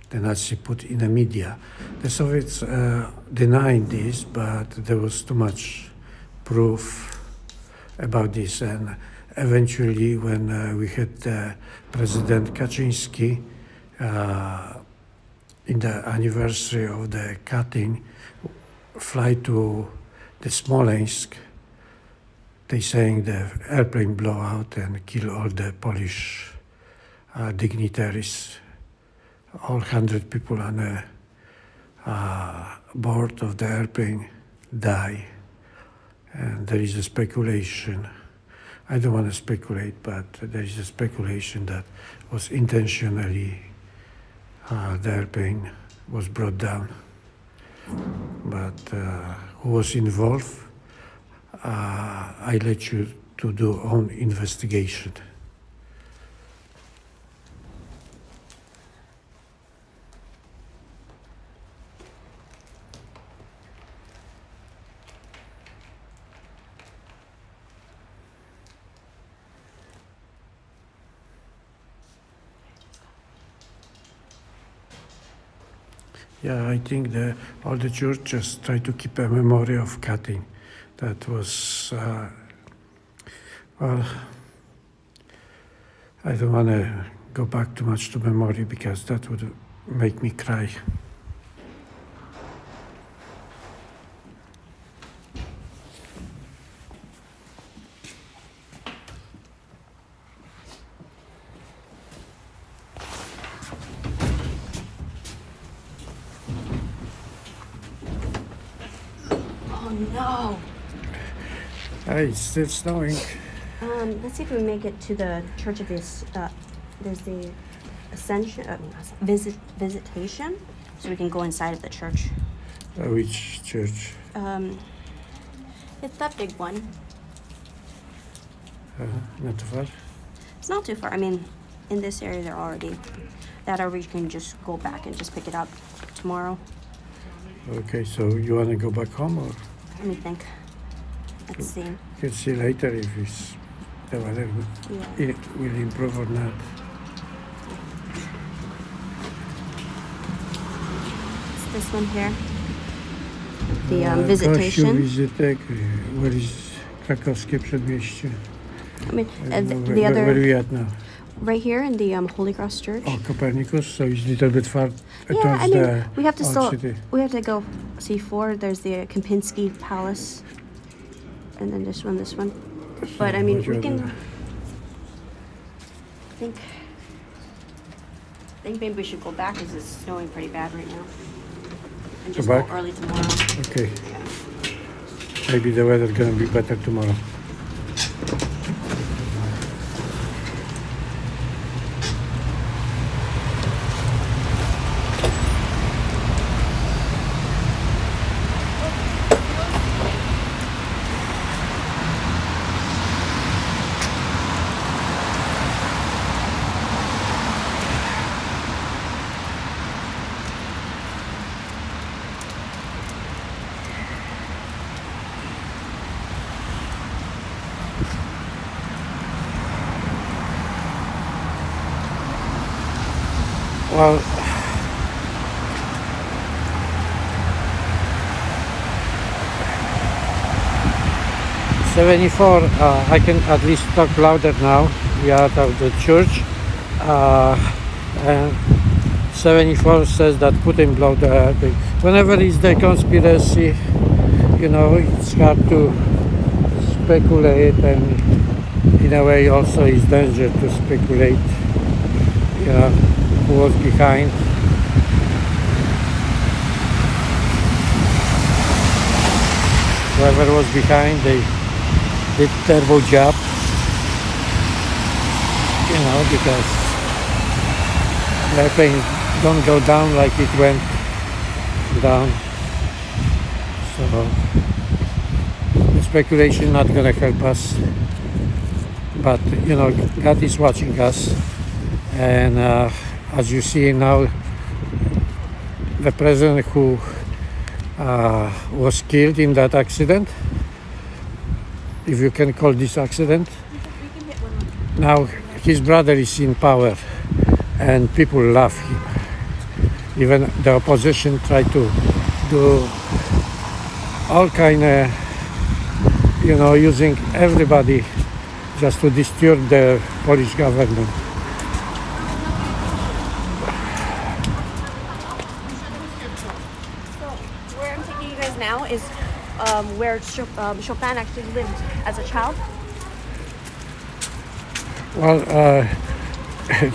the Nazi put in the media. The Soviets denied this, but there was too much proof about this. And eventually, when we had President Kaczynski in the anniversary of the cutting, fly to the Smolensk, they saying the airplane blow out and kill all the Polish dignitaries. All 100 people on the board of the airplane die. And there is a speculation, I don't want to speculate, but there is a speculation that was intentionally the airplane was brought down. But who was involved, I let you to do own investigation. Yeah, I think all the churches try to keep a memory of cutting. That was, well, I don't want to go back too much to memory because that would make me cry.
Oh no!
It's still snowing.
Let's see if we make it to the Church of this. There's the Ascension, visitation, so we can go inside of the church.
Which church?
It's that big one.
Not too far.
It's not too far. I mean, in this area, they're already. That or we can just go back and just pick it up tomorrow.
Okay, so you want to go back home, or
Let me think. Let's see.
you can see later if the weather
Yeah.
it will improve or not.
It's this one here. The
Kościół,
visitation.
wizytek. Where is Krakowskie Przedmieście?
I mean, the
Where
other
we at now?
right here in the Holy Cross Church.
Oh, Copernicus. So it's a little bit far
Yeah,
towards
I mean,
the
we have to
old
still
city.
we have to go see 4. There's the Kempinski Palace, and then this one. But I mean,
what
we
you
can.
do?
I think maybe we should go back because it's snowing pretty bad right now, and just
back?
go early tomorrow.
Okay.
Yeah.
Maybe the weather gonna be better tomorrow. Well, '74. I can at least talk louder now. We are out of the church, and '74 says that Putin blew the thing. Whenever it's the conspiracy, it's hard to speculate, and in a way also it's danger to speculate. Who was behind. Whoever was behind, they did terrible job. Because the airplane don't go down like it went down. So the speculation not gonna help us. But God is watching us, and as you see now, the president who was killed in that accident, if you can call this accident, now his brother is in power and people love him. Even the opposition try to do all kind of, using everybody just to disturb the Polish government.
Where I'm taking you guys now is where Chopin actually lived as a child.
Well,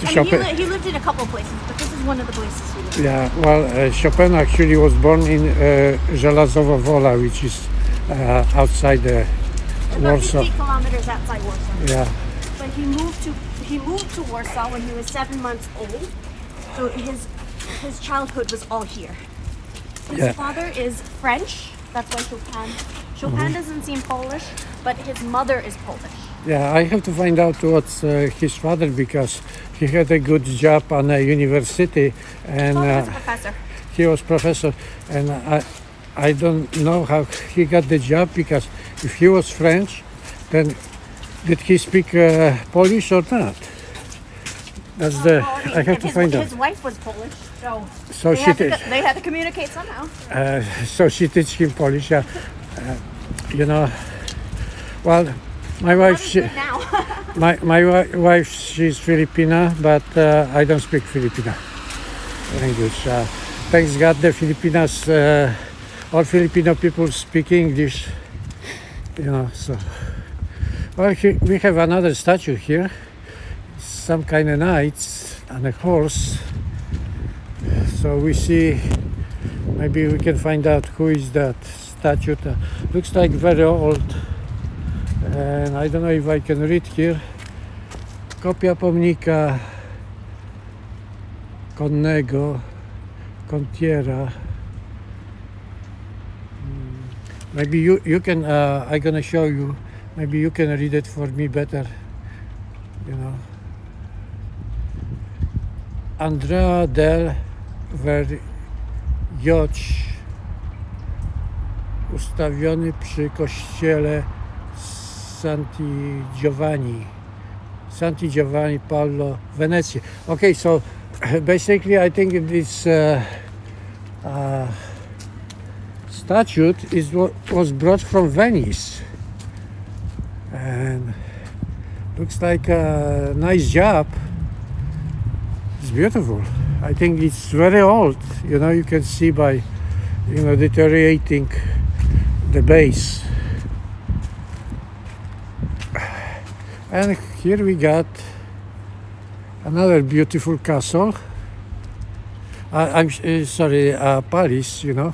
Chopin,
He lived in a couple places, but this is one of the places he lived.
yeah, well, Chopin actually was born in Żelazowa Wola, which is outside
About
Warsaw.
50 kilometers outside Warsaw.
Yeah,
But he moved to Warsaw when he was 7 months old. So his childhood was all here. His
Yeah.
father is French. That's why Chopin doesn't seem Polish, but his mother is Polish.
yeah. I have to find out what's his father, because he had a good job on a university, and
Father was a professor.
he was professor, and I don't know how he got the job, because if he was French, then did he speak Polish or not? That's the I have to find out.
His wife was Polish,
So
they
she
had, to,
did.
they had to communicate somehow.
So she teach him Polish. Well, my wife,
What is it now?
my wife, she's Filipina, but I don't speak Filipino language. Thanks God, the Filipinas, all Filipino people speak English. So. Well, we have another statue here. Some kind of knights on a horse. So we see, maybe we can find out who is that statue. Looks like very old, and I don't know if I can read here. Kopia pomnika konnego Kontiera. Maybe you can, I'm gonna show you Maybe you can read it for me better, you know. Andrea del Vergioć, ustawiony przy kościele Santi Giovanni Paolo, Venezia. Okay, so basically I think this statute was brought from Venice, and looks like a nice job. It's beautiful. I think it's very old, you know, you can see by, you know, deteriorating the base. And here we got another beautiful castle. I'm sorry, Paris, you know.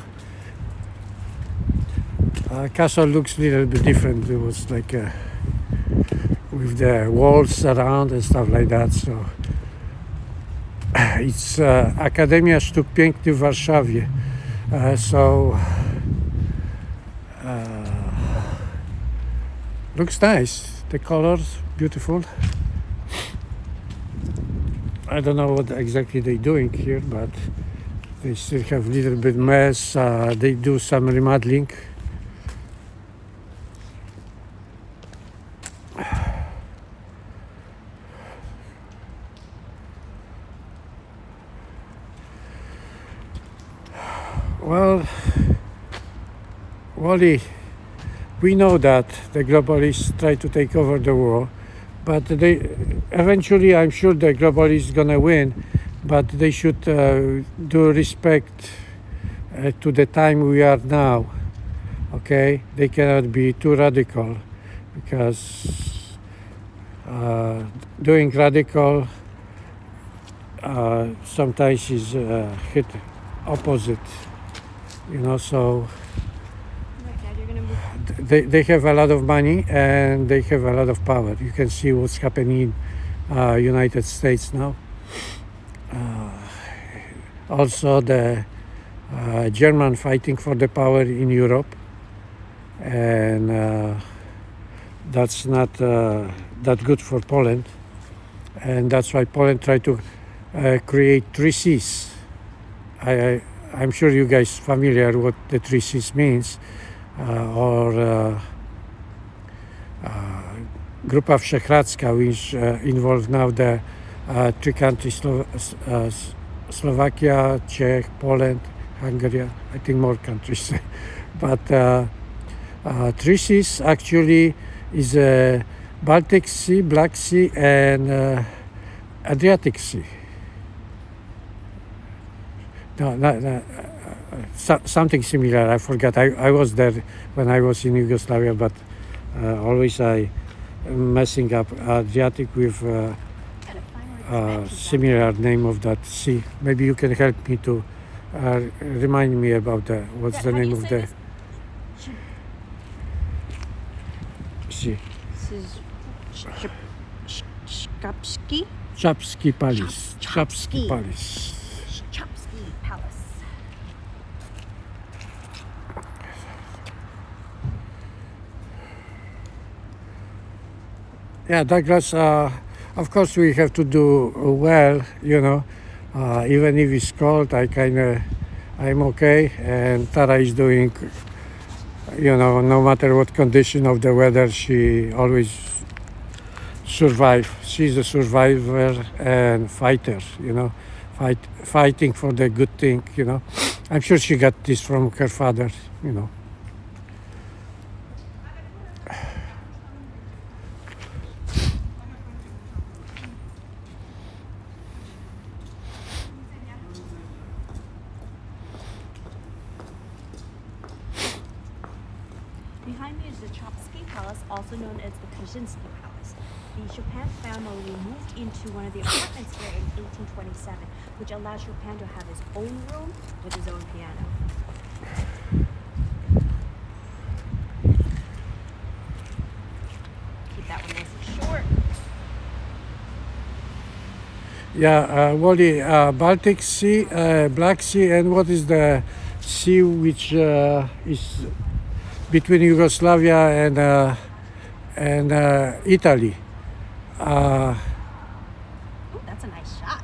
Castle looks a little bit different. It was like with the walls around and stuff like that. So it's Akademia Sztuk Pięknych w Warszawie. Looks nice. The colors beautiful. I don't know what exactly they're doing here, but they still have a little bit mess. They do some remodeling. Well, Wally, we know that the globalists try to take over the world, but they eventually, I'm sure the globalists gonna win, but they should do respect to the time we are now. Okay, they cannot be too radical, because doing radical sometimes is hit opposite, you know. So they have a lot of money and they have a lot of power. You can see what's happening in United States now. Also the German fighting for the power in Europe, and that's not that good for Poland, and that's why Poland tried to create 3 Cs. I'm sure you guys familiar what the 3 Cs means, Grupa Wyszehradzka, which involved now the 3 countries, Slovakia, Czech, Poland, Hungary, I think more countries. But 3 Cs actually is Baltic Sea, Black Sea, and Adriatic Sea. No, something similar. I forgot. I was there when I was in Yugoslavia, but always I messing up Adriatic with similar name of that sea. Maybe you can help me to remind me about what's the name of the sea.
This is Chopsky.
Chopsky Palace. Chopsky Palace.
Chopsky Palace.
Yeah, Douglas, of course we have to do well, you know, even if it's cold, I'm okay, and Tara is doing, you know, no matter what condition of the weather, she always survives. She's a survivor and fighter, you know, fighting for the good thing, you know. I'm sure she got this from her father, you know.
Behind me is the Chopsky Palace, also known as the Kaczynski Palace. The Chopin family moved into one of the apartments here in 1827, which allowed Chopin to have his own room with his own piano. Keep that one nice and short.
Yeah, Wally, Baltic Sea, Black Sea, and what is the sea which is between Yugoslavia and and Italy.
Ooh, that's a nice shot.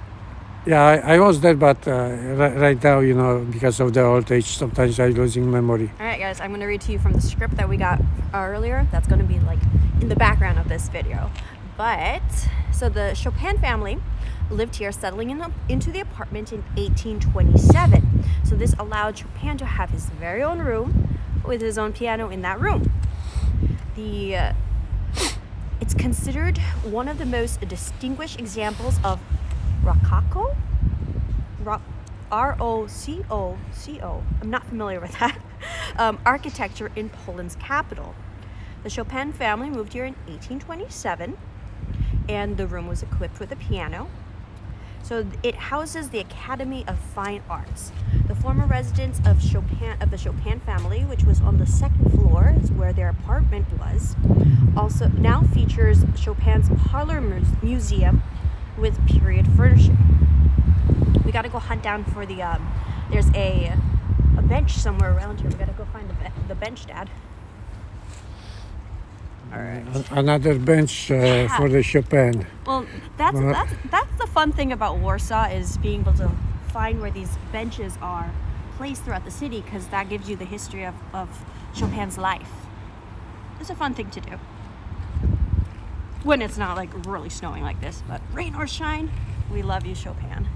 Yeah, I was there, but right now, because of the old age, sometimes I'm losing memory.
All right, guys, I'm going to read to you from the script that we got earlier. That's going to be like in the background of this video. But, so the Chopin family lived here, settling into the apartment in 1827. So this allowed Chopin to have his very own room with his own piano in that room. It's considered one of the most distinguished examples of Rococo? R-O-C-O-C-O. I'm not familiar with that. Architecture in Poland's capital. The Chopin family moved here in 1827, and the room was equipped with a piano. So it houses the Academy of Fine Arts. The former residence of the Chopin family, which was on the second floor, is where their apartment was, also now features Chopin's parlor museum with period furnishing. We gotta go hunt down for the, there's a bench somewhere around here. We gotta go find the bench, Dad. All right.
Another bench for the Chopin.
Well, that's the fun thing about Warsaw, is being able to find where these benches are placed throughout the city, because that gives you the history of Chopin's life. It's a fun thing to do when it's not like really snowing like this, but rain or shine, we love you, Chopin.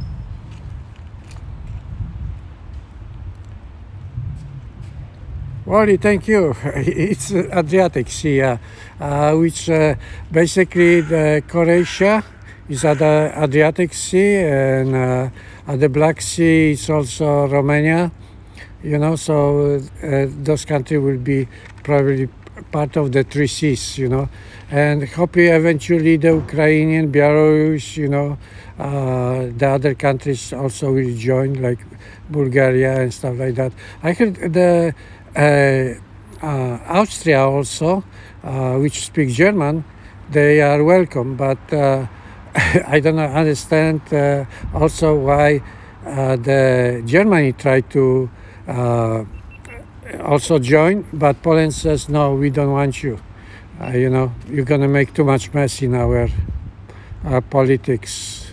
Wally, thank you. It's Adriatic Sea, which basically the Croatia is at the Adriatic Sea, and at the Black Sea is also Romania. So those countries will be probably part of the three seas, and hopefully eventually the Ukrainian, Belarus, the other countries also will join, like Bulgaria and stuff like that. I heard the Austria also, which speaks German, they are welcome, but I don't understand also why the Germany tried to also join, but Poland says no, we don't want you. You're gonna make too much mess in our politics.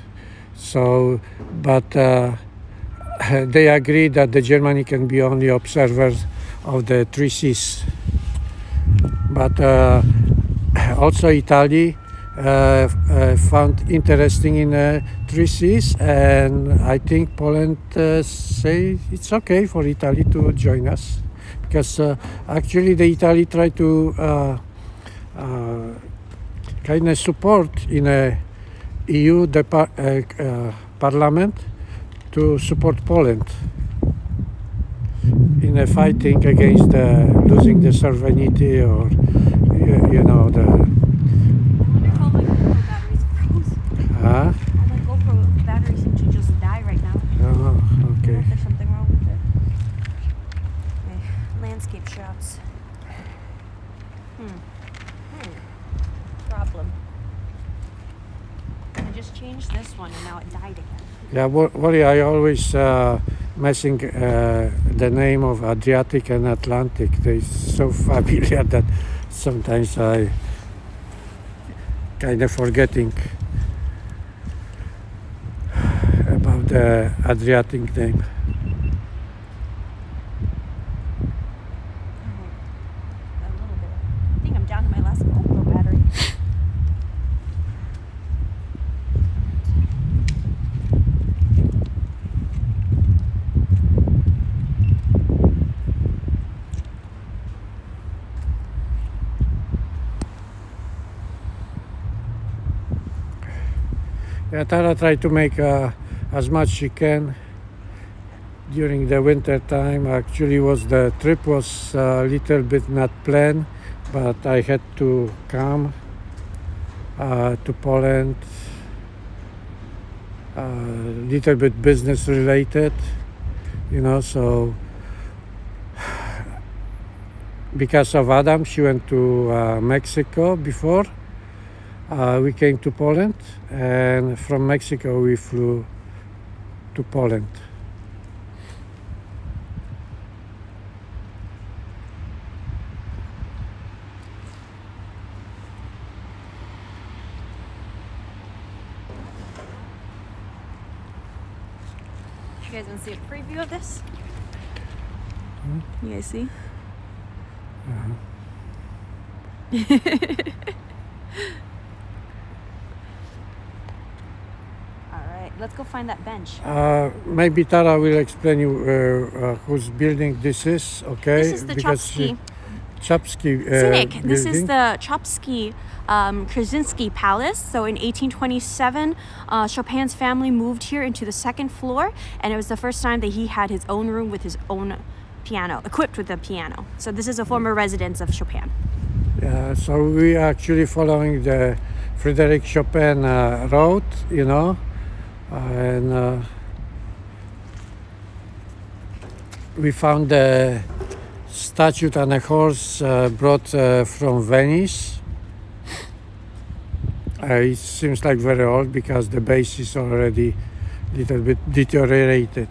So, but they agree that the Germany can be only observers of the three seas. But also Italy found interesting in three seas, and I think Poland say it's okay for Italy to join us, because actually the Italy tried to kind of support in a EU parliament to support Poland in a fighting against losing the sovereignty, or the.
All my GoPro batteries froze.
Huh?
All my GoPro batteries seem to just die right now.
Oh,
I don't know
okay.
if there's something wrong with it. Okay. Landscape shots. Problem. I just changed this one and now it died again.
Yeah, worry. I always messing the name of Adriatic and Atlantic. They're so familiar that sometimes I kind of forgetting about the Adriatic name.
A little bit. I think I'm down to my last GoPro battery.
Yeah, Tara tried to make as much she can during the winter time. Actually, the trip was a little bit not planned, but I had to come to Poland, little bit business related, so because of Adam, she went to Mexico before. We came to Poland, and from Mexico we flew to Poland.
guys want to see a preview of this? You guys see? All right, let's go find that bench.
Maybe Tara will explain you whose building this is, okay?
This is the Chopsky.
Chopsky
Cynic. This is
building.
the Chopsky Krasinski Palace. So in 1827, Chopin's family moved here into the second floor, and it was the first time that he had his own room with his own piano, equipped with a piano. So this is a former residence of Chopin.
Yeah, so we are actually following the Frédéric Chopin road, you know, and we found the statue on a horse brought from Venice. It seems like very old because the base is already a little bit deteriorated.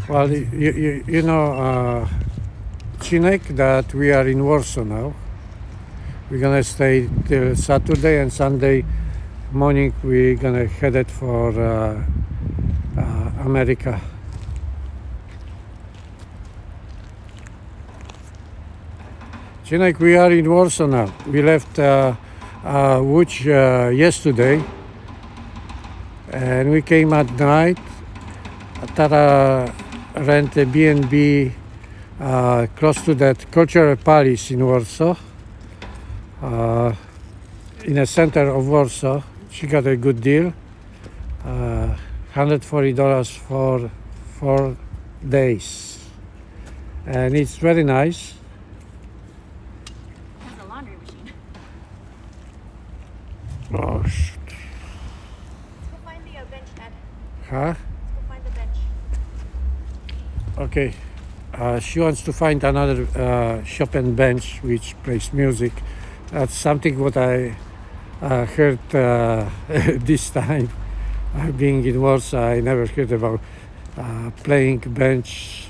Well, you know, Cinek, that we are in Warsaw now. We're gonna stay till Saturday, and Sunday morning we're gonna head it for America. Cinek, we are in Warsaw now. We left Łódź yesterday, and we came at night. Tara rent a B&B close to that cultural palace in Warsaw, in the center of Warsaw. She got a good deal, $140 for 4 days, and it's very nice.
It has a laundry machine.
Oh, shit.
Let's go find the bench, Ed.
Huh?
Let's go find the bench.
Okay. She wants to find another Chopin bench which plays music. That's something what I heard this time. Being in Warsaw, I never heard about playing bench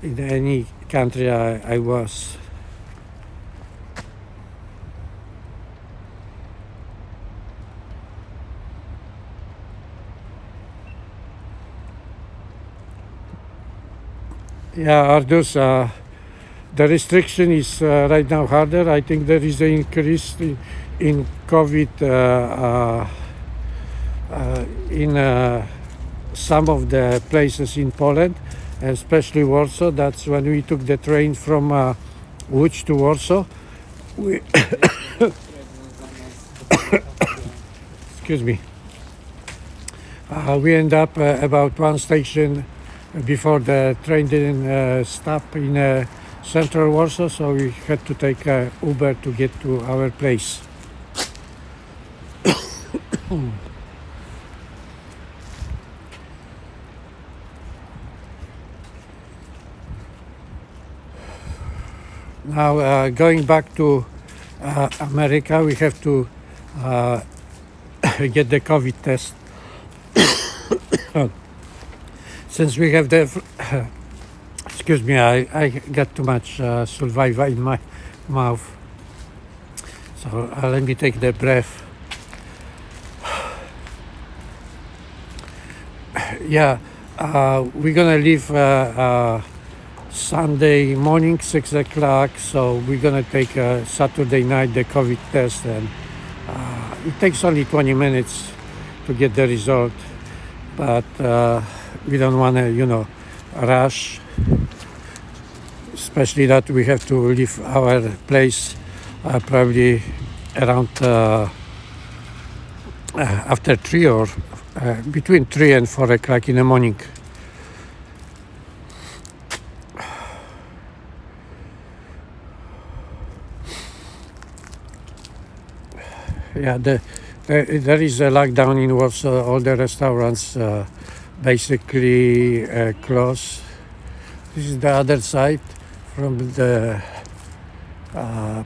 in any country I was. Yeah, Ardus, the restriction is right now harder. I think there is an increase in COVID in some of the places in Poland, especially Warsaw. That's when we took the train from Łódź to Warsaw. We excuse me. We end up about one station before the train didn't stop in central Warsaw, so we had to take Uber to get to our place. Now going back to America, we have to get the COVID test. Since we have the, excuse me, I got too much saliva in my mouth. So let me take the breath. Yeah, we're gonna leave Sunday morning, 6 o'clock. So we're gonna take Saturday night the COVID test, and it takes only 20 minutes to get the result. But we don't want to, you know, rush, especially that we have to leave our place probably around after 3 or between 3 and 4 o'clock in the morning. Yeah, there is a lockdown in Warsaw. All the restaurants basically closed. This is the other side from the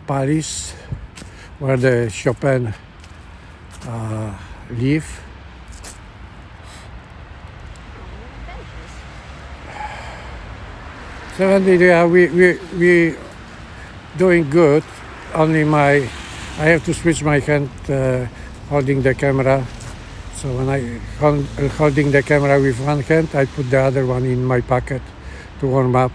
palace where the Chopin live. So yeah, we doing good. Only my I have to switch my hand holding the camera. So when I holding the camera with one hand, I put the other one in my pocket to warm up.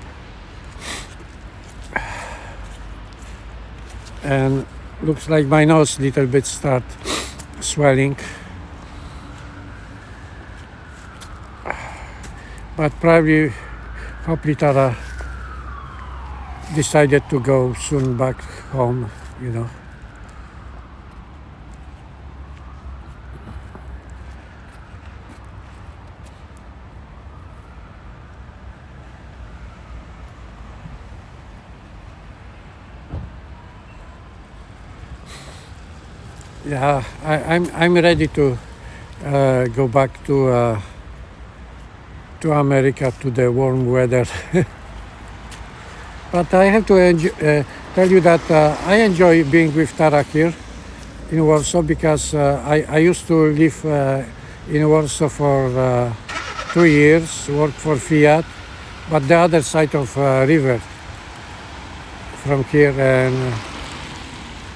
And looks like my nose little bit start swelling. But probably, hopefully Tara decided to go soon back home, you know. Yeah, I'm ready to go back to America, to the warm weather. But I have to tell you that I enjoy being with Tara here in Warsaw, because I used to live in Warsaw for 2 years, work for Fiat, but the other side of river from here, and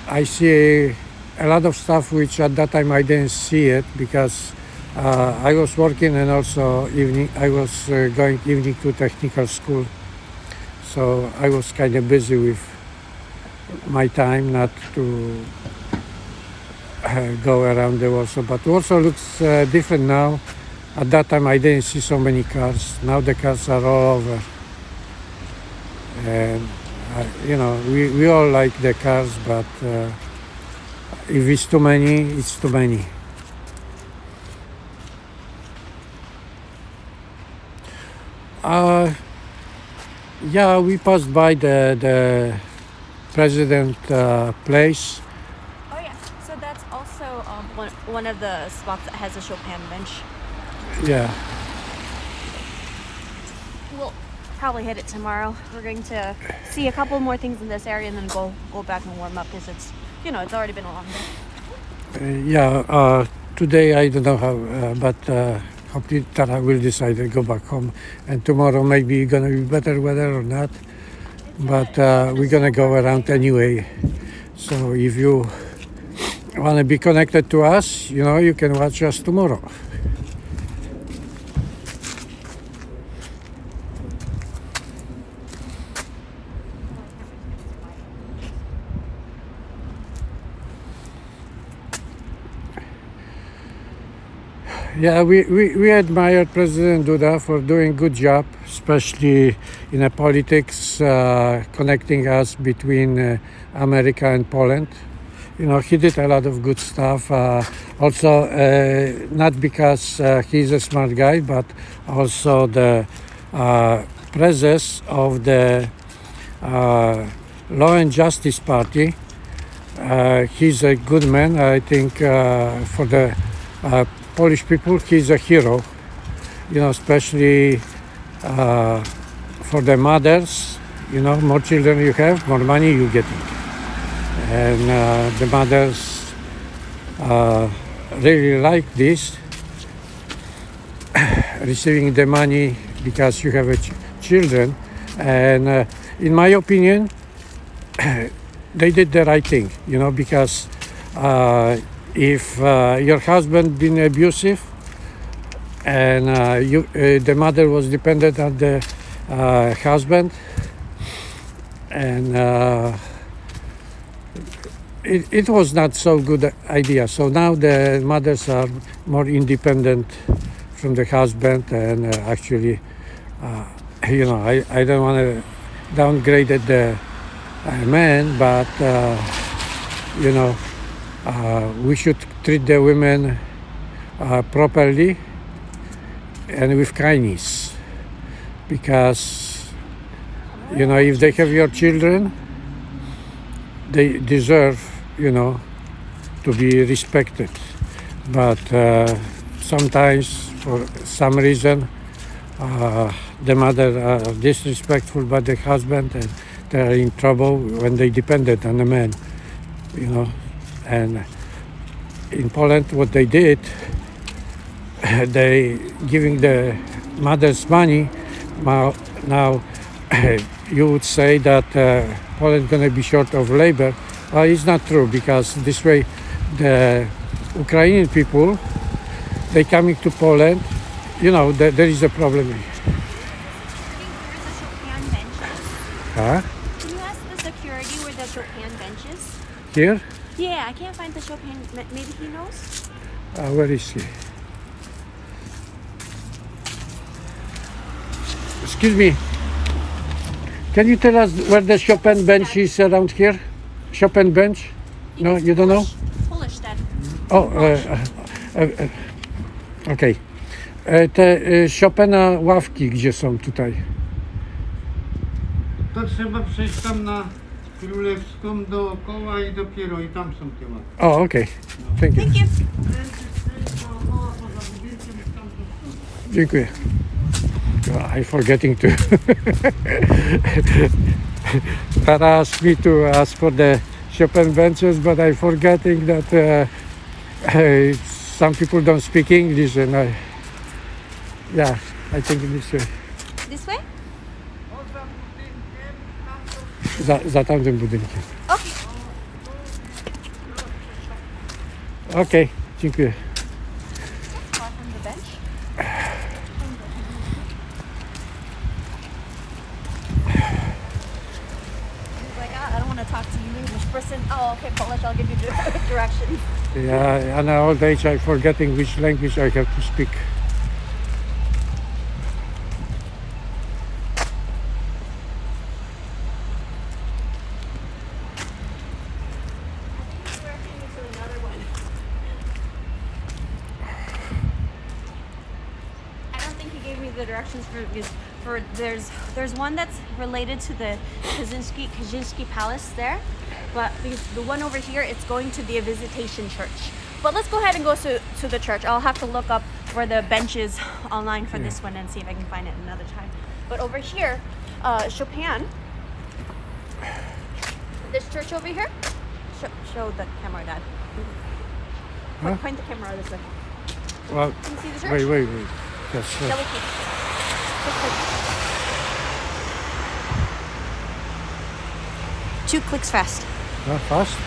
I see a lot of stuff which at that time I didn't see it, because I was working, and also I was going evening to technical school. So I was kind of busy with my time not to go around the Warsaw. But Warsaw looks different now. At that time I didn't see so many cars. Now the cars are all over. And you know, we all like the cars, but if it's too many, it's too many. Yeah, we passed by the president place.
Oh yeah, so that's also one of the spots that has a Chopin bench.
Yeah.
We'll probably hit it tomorrow. We're going to see a couple more things in this area and then go back and warm up, because it's, you know, it's already been a long day.
Today I don't know how, but hopefully Tara will decide to go back home, and tomorrow maybe gonna be better weather or not. But we're gonna go around anyway. So if you wanna be connected to us, you know, you can watch us tomorrow. Yeah, we admire President Duda for doing good job, especially in the politics, connecting us between America and Poland. You know, he did a lot of good stuff. Also, not because he's a smart guy, but also the presence of the Law and Justice Party. He's a good man, I think, for the Polish people. He's a hero, you know, especially for the mothers. You know, more children you have, more money you get. And the mothers really like this, receiving the money because you have children. And in my opinion, they did the right thing, you know, because if your husband been abusive and the mother was dependent on the husband, and it was not so good idea. So now the mothers are more independent from the husband, and actually, you know, I don't want to downgrade the man, but you know, we should treat the women properly and with kindness, because, you know, if they have your children, they deserve, you know, to be respected. But sometimes, for some reason, the mother are disrespectful by the husband, and they are in trouble when they depended on the man, you know. And in Poland, what they did, they giving the mothers money. Now you would say that Poland gonna be short of labor, Well, it's not true because this way the Ukrainian people, they coming to Poland, there is a problem.
Where's the Chopin benches?
Huh?
Can you ask the security where the Chopin benches?
Here?
Yeah, I can't find the Chopin. Maybe he knows.
Where is he? Excuse me. Can you tell us where the Chopin bench is around here? Chopin bench? No, you don't know?
Polish, Dad.
O, okej. Te Chopina ławki, gdzie są tutaj?
To trzeba przejść tam na Królewską dookoła i dopiero i tam są te łapy.
O, okej. Thank you.
Thank you.
Dziękuję. I forgetting to Tara asked me to ask for the Chopin benches, but I forgetting that some people don't speak English, and I think this way.
This way?
Za tamtym budynkiem.
Okay.
Okej, dziękuję.
Far from the bench. He's like, I don't want to talk to you, English person. Oh, okay, Polish. I'll give you directions.
Yeah, at an old age, I'm forgetting which language I have to speak.
I don't think he gave me the directions for there's one that's related to the Kaczynski Palace there, but the one over here, it's going to the Visitation Church. But let's go ahead and go to the church. I'll have to look up where the bench is online for this one and see if I can find it another time. But over here, Chopin, this church over here, show the camera, Dad.
Huh?
Point the camera this way.
Well,
Can you see the church?
wait. Yes,
Double click. Just click. 2 clicks fast.
fast?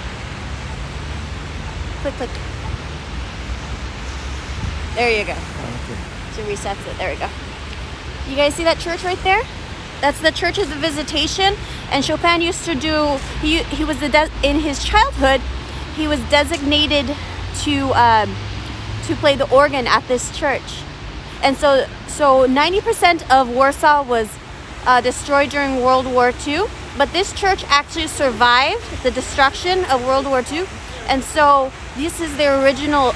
Click. There you go.
Okay.
So resets it. There we go. You guys see that church right there? That's the Church of the Visitation. And Chopin used to do. He was in his childhood. He was designated to play the organ at this church. And so 90% of Warsaw was destroyed during World War II. But this church actually survived the destruction of World War II. And so this is the original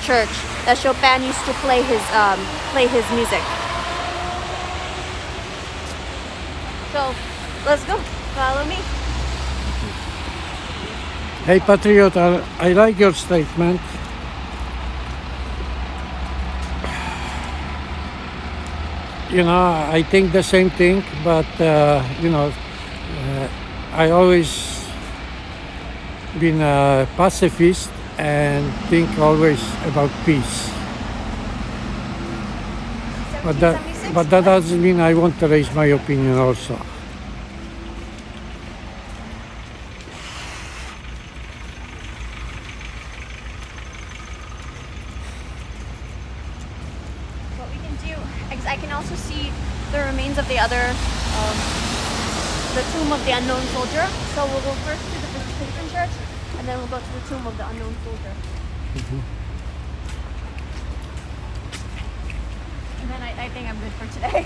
church that Chopin used to play his music. So let's go. Follow me.
Hey, Patriot, I like your statement. I think the same thing, but I always been a pacifist and think always about peace. But that doesn't mean I want to raise my opinion also.
What we can do, I can also see the remains of the other, the tomb of the unknown soldier. So we'll go first to the Visitation Church, and then we'll go to the tomb of the unknown soldier. And then I think I'm good for today.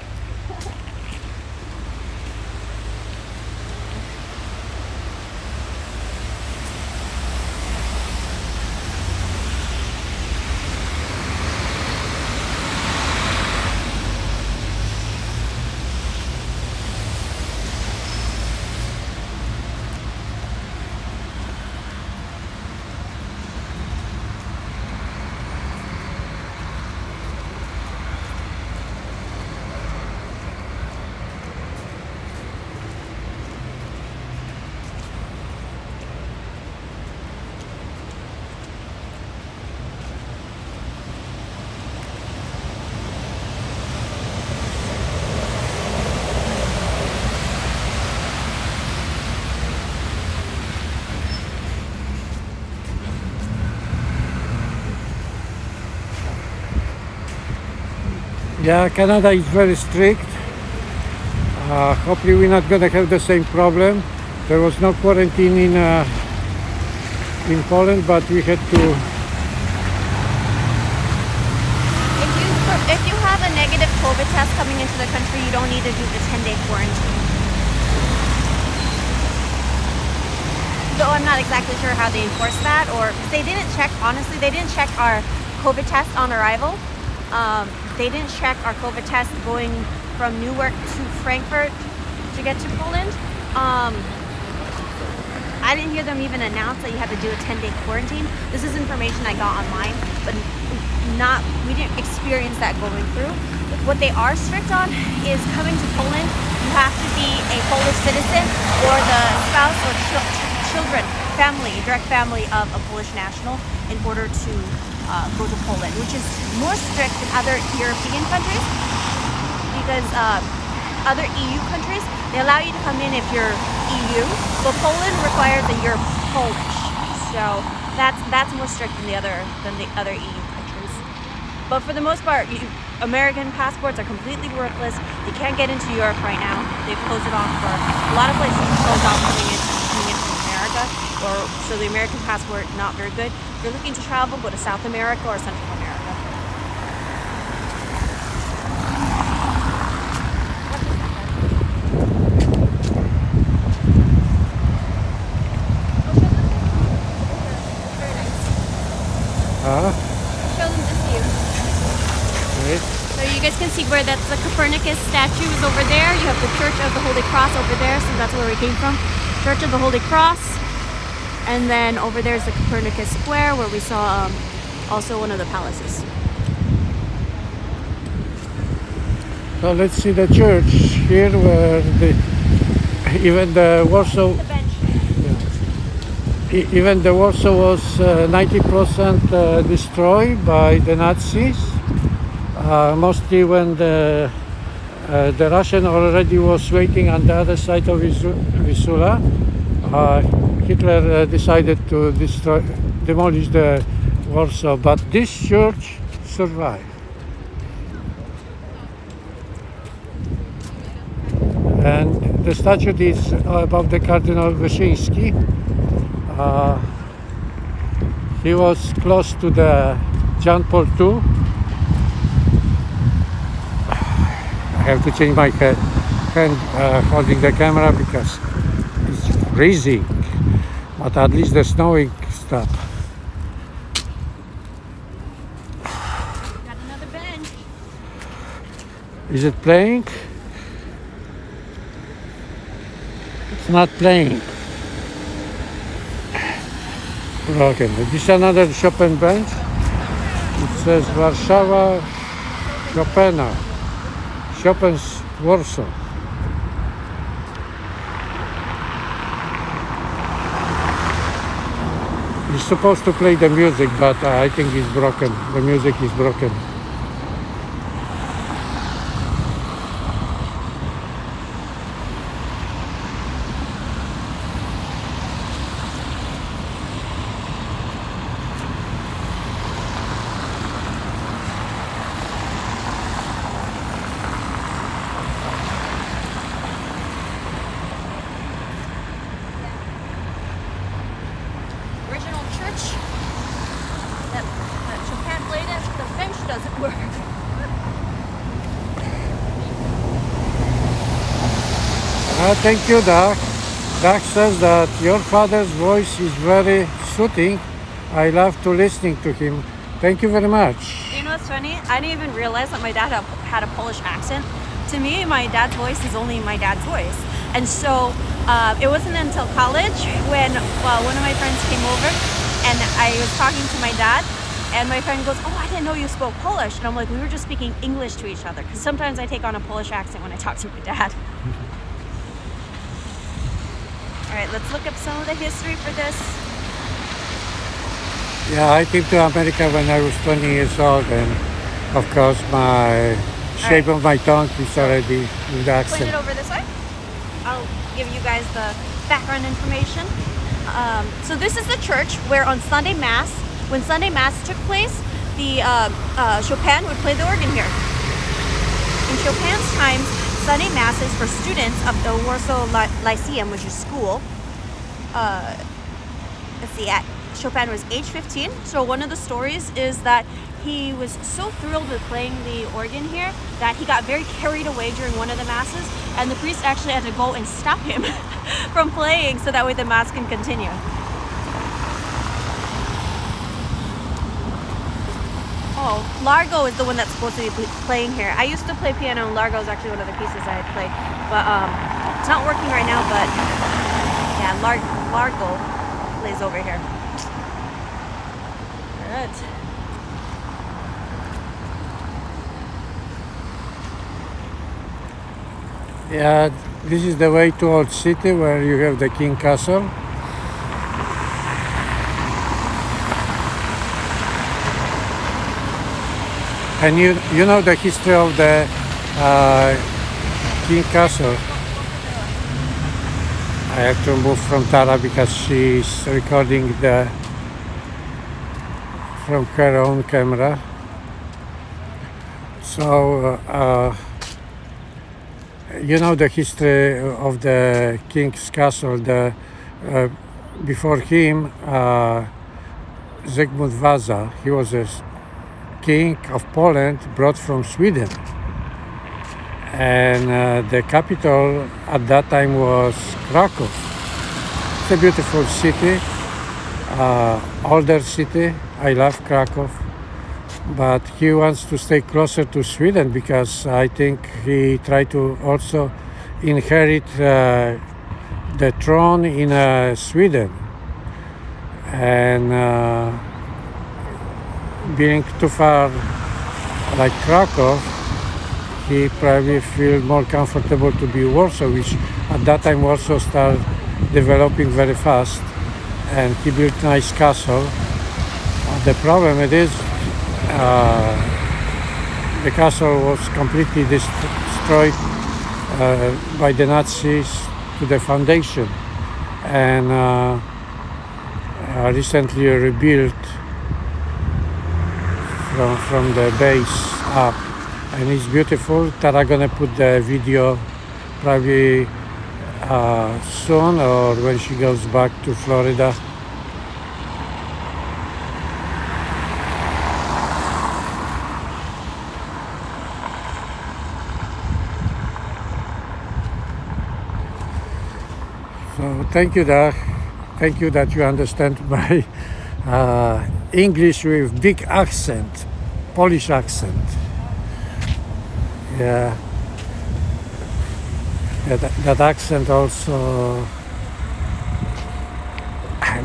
Yeah, Canada is very strict. Hopefully we're not gonna have the same problem. There was no quarantine in Poland, but we had to.
If you have a negative COVID test coming into the country, you don't need to do the 10-day quarantine. Though I'm not exactly sure how they enforce that, or they didn't check. Honestly, they didn't check our COVID test on arrival. They didn't check our COVID test going from Newark to Frankfurt to get to Poland. I didn't hear them even announce that you had to do a 10-day quarantine. This is information I got online, but we didn't experience that going through. What they are strict on is coming to Poland, you have to be a Polish citizen or the spouse or children, direct family of a Polish national in order to go to Poland, which is more strict than other European countries, because other EU countries, they allow you to come in if you're EU, but Poland requires that you're Polish. So that's more strict than the other EU countries. But for the most part, American passports are completely worthless. You can't get into Europe right now. They've closed it off for a lot of places. Closed off coming in from America, so the American passport not very good. If you're looking to travel, go to South America or Central America. Show them this view.
Wait.
So you guys can see where that's the Copernicus statue is over there. You have the Church of the Holy Cross over there, so that's where we came from. Church of the Holy Cross. And then over there's the Copernicus Square where we saw also one of the palaces.
So let's see the church here where even the Warsaw.
The bench.
Even the Warsaw was 90% destroyed by the Nazis. Mostly when the Russian already was waiting on the other side of Vistula. Hitler decided to demolish the Warsaw, but this church survived. And the statue is above the Cardinal Wyszyński. He was close to the John Paul II. I have to change my hand holding the camera because it's freezing, but at least the snowing stopped.
Got another bench.
Is it playing? It's not playing. Okay, this is another Chopin bench. It says Warsaw Chopina. Chopin's Warsaw. He's supposed to play the music, but I think it's broken. The music is broken.
Original church that Chopin played at. The bench doesn't work.
Thank you, Doc. Doc says that your father's voice is very soothing. I love to listening to him. Thank you very much.
You know what's funny? I didn't even realize that my dad had a Polish accent. To me, my dad's voice is only my dad's voice. And so it wasn't until college when one of my friends came over and I was talking to my dad, and my friend goes, "Oh, I didn't know you spoke Polish." And I'm like, we were just speaking English to each other, because sometimes I take on a Polish accent when I talk to my dad. All right, let's look up some of the history for this.
Yeah, I came to America when I was 20 years old, and of course my shape of my tongue is already with the
Point
accent.
it over this way. I'll give you guys the background information. So this is the church where on Sunday Mass, when Sunday Mass took place, the Chopin would play the organ here. Chopin's times, Sunday masses for students of the Warsaw Lyceum, which is school. Let's see, Chopin was age 15. So one of the stories is that he was so thrilled with playing the organ here that he got very carried away during one of the masses, and the priest actually had to go and stop him from playing so that way the mass can continue. Oh, Largo is the one that's supposed to be playing here. I used to play piano, and Largo is actually one of the pieces I had played, but it's not working right now. But yeah, Largo plays over here. Good.
Yeah, this is the way to Old City where you have the King Castle. And you know the history of the King Castle. I have to move from Tara because she's recording from her own camera. So you know the history of the King's Castle. Before him, Zygmunt Waza, he was a king of Poland, brought from Sweden. And the capital at that time was Krakow. It's a beautiful city, older city. I love Krakow. But he wants to stay closer to Sweden because I think he tried to also inherit the throne in Sweden. And being too far like Krakow, he probably feels more comfortable to be Warsaw, which at that time Warsaw started developing very fast, and he built nice castle. The problem it is, the castle was completely destroyed by the Nazis to the foundation, and recently rebuilt from the base up, and it's beautiful. Tara gonna put the video probably soon or when she goes back to Florida. So thank you, Dach. Thank you that you understand my English with big accent, Polish accent. Yeah, that accent also.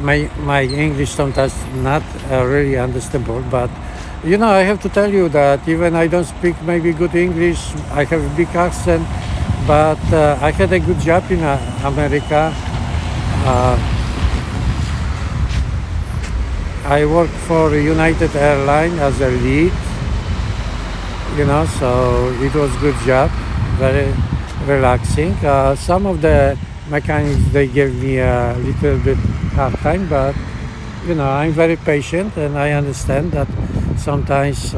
My English sometimes not really understandable, but you know, I have to tell you that even I don't speak maybe good English, I have a big accent, but I had a good job in America. I worked for United Airlines as a lead, you know, so it was a good job, very relaxing. Some of the mechanics, they gave me a little bit hard time, but you know, I'm very patient and I understand that sometimes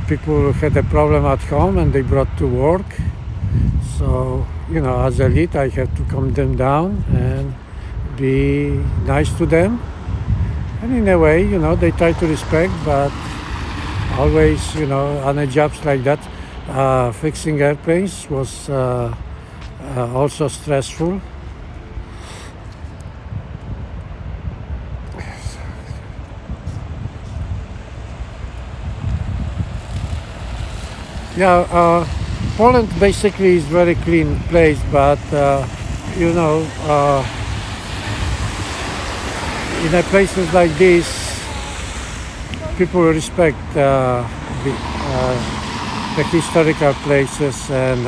people had a problem at home and they brought to work. So, you know, as a lead, I have to calm them down and be nice to them. And in a way, you know, they try to respect, but always, you know, on a jobs like that, fixing airplanes was also stressful. Yeah, Poland basically is very clean place, but you know, in places like this, people respect the historical places, and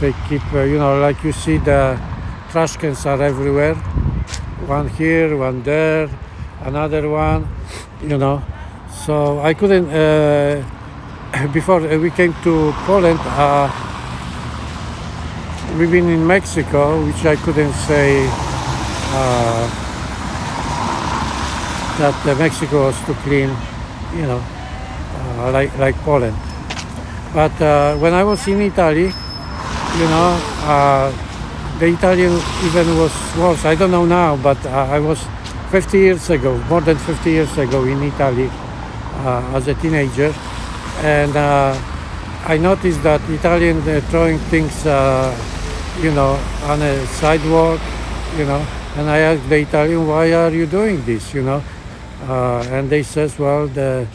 they keep, you know, like you see the trash cans are everywhere, one here, one there, another one, you know. So I couldn't, before we came to Poland, we've been in Mexico, which I couldn't say that Mexico was too clean, you know, like Poland. But when I was in Italy, you know, the Italian even was worse. I don't know now, but I was 50 years ago, more than 50 years ago in Italy as a teenager, and I noticed that Italian throwing things, you know, on a sidewalk, you know, and I asked the Italian, why are you doing this, you know, and they says, well, the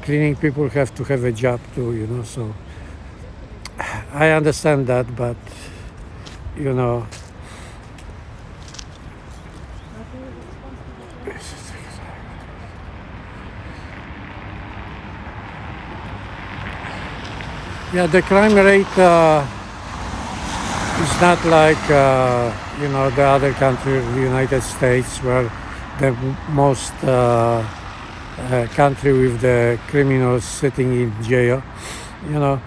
cleaning people have to have a job too, you know, so I understand that, but, you know, yeah, the crime rate is not like, you know, the other countries, the United States, where the most country with the criminals sitting in jail, you know.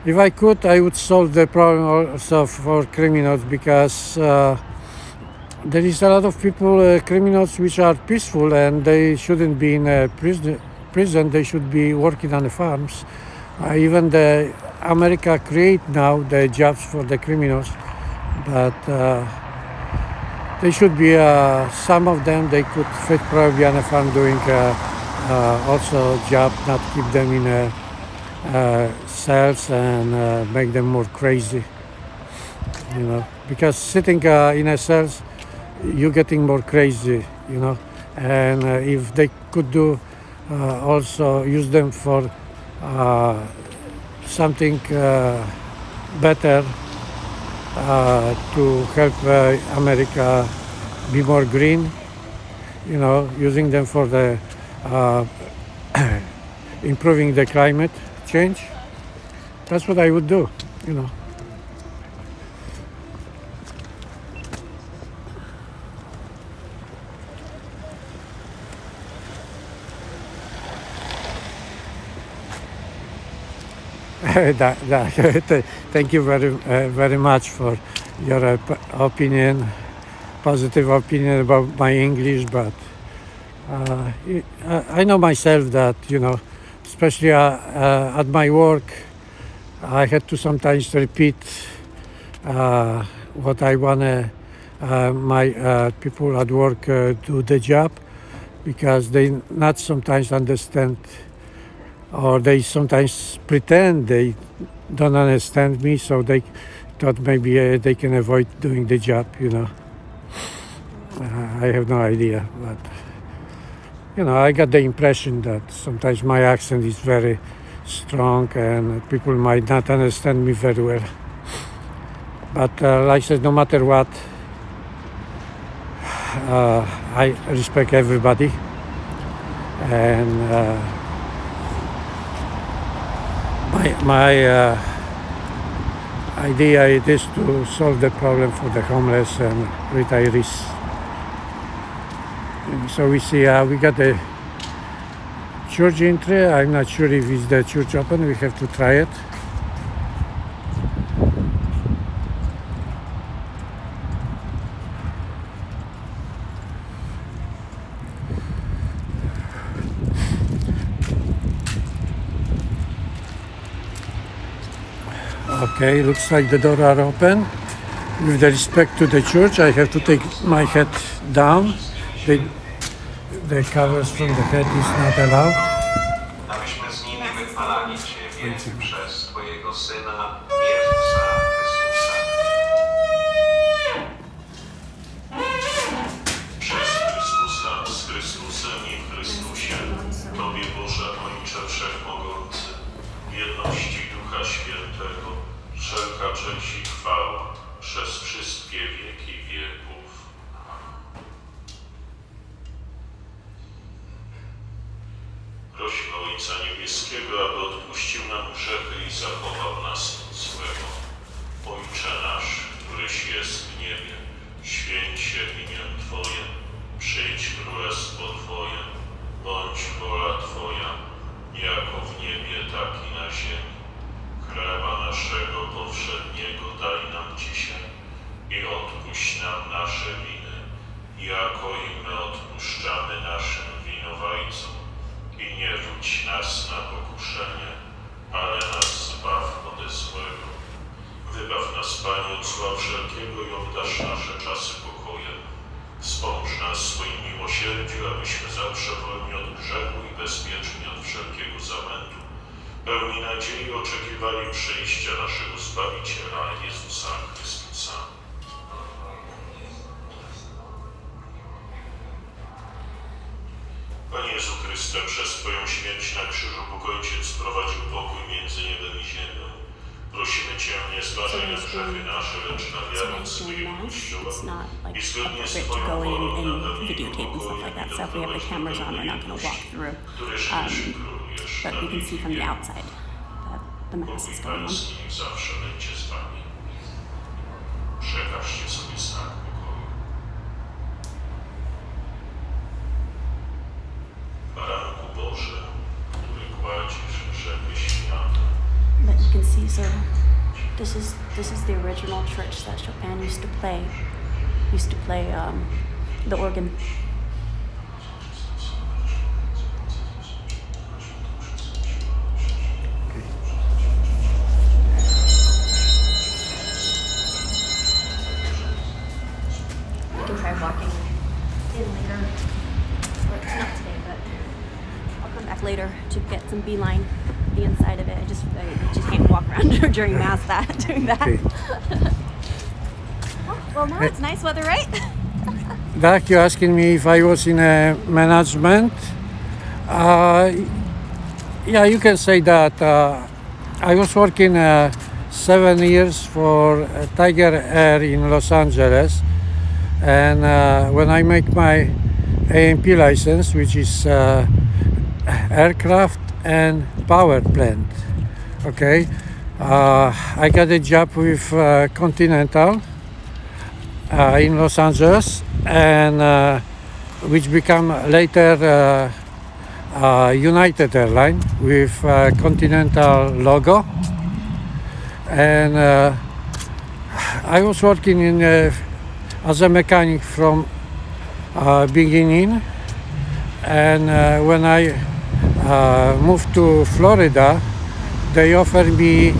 If I could, I would solve the problem also for criminals, because there is a lot of people, criminals, which are peaceful, and they shouldn't be in a prison. They should be working on the farms. Even the America create now the jobs for the criminals, but they should be, some of them, they could fit probably on a farm doing also job, not keep them in cells and make them more crazy, you know, because sitting in a cells, you're getting more crazy, you know, and if they could do also use them for something better to help America be more green, you know, using them for the improving the climate change. That's what I would do, you know. Thank you very much for your opinion, positive opinion about my English, but I know myself that, you know, especially at my work, I had to sometimes repeat what I want my people at work do the job, because they not sometimes understand, or they sometimes pretend they don't understand me, so they thought maybe they can avoid doing the job, you know. I have no idea, but, you know, I got the impression that sometimes my accent is very strong and people might not understand me very well. But like I said, no matter what, I respect everybody, and my idea it is to solve the problem for the homeless and retirees. And so we see we got the church entry. I'm not sure if it's the church open. We have to try it. Okay, looks like the doors are open. With the respect to the church, I have to take my head down. The covers from the head is not allowed.
Abyśmy z nimi wychwalali Ciebie przez Twojego Syna, Jezusa Chrystusa. Przez Chrystusa, z Chrystusem i w Chrystusie, Tobie Boże Ojcze Wszechmogący, w jedności Ducha Świętego, wszelka cześć i chwała przez wszystkie wieki wieków. Prosimy Ojca Niebieskiego, aby odpuścił nam grzechy i zachował nas od złego. Ojcze nasz, któryś jest w niebie, święć się imię Twoje, przyjdź królestwo Twoje, bądź wola Twoja, jako w niebie, tak i na ziemi. Chleba naszego powszedniego daj nam dzisiaj i odpuść nam nasze winy, jako i my odpuszczamy naszym winowajcom. I nie wódź nas na pokuszenie, obdarz nasze czasy pokojem. Wspomóż nas w swoim miłosierdziu, abyśmy zawsze wolni od grzechu i bezpieczni od wszelkiego zamętu, pełni nadziei oczekiwali przyjścia naszego Zbawiciela Jezusa Chrystusa. Panie Jezu Chryste, przez Twoją śmierć na krzyżu Bóg Ojciec wprowadził pokój między niebem i ziemią. Prosimy Cię nie zbaczaj na grzechy nasze, lecz na wiarę swojego Kościoła i zgodnie z Twoją wolą napełnij
videotape and stuff like that. So if we have the cameras on, we're not going to walk through.
który żyjesz i królujesz
But
na
we can see from the
wieki.
outside that the mass
Pokój
is going on.
Pański niech zawsze będzie z Wami. Przekażcie sobie znak pokoju. Baranku Boże, który kładziesz grzechy świata.
But you can see, so this is the original church that Chopin used to play the organ.
We can try walking in later. Or not today, but I'll come back later to get some beeline the inside of it. I just can't walk around during mass doing that.
Okay.
Well, now it's nice weather, right?
Doug, you're asking me if I was in a management. Yeah, you can say that. I was working 7 years for Tiger Air in Los Angeles, and when I make my AMP license, which is aircraft and power plant, okay, I got a job with Continental in Los Angeles, and which become later United Airlines with Continental logo. And I was working in as a mechanic from beginning, and when I moved to Florida, they offered me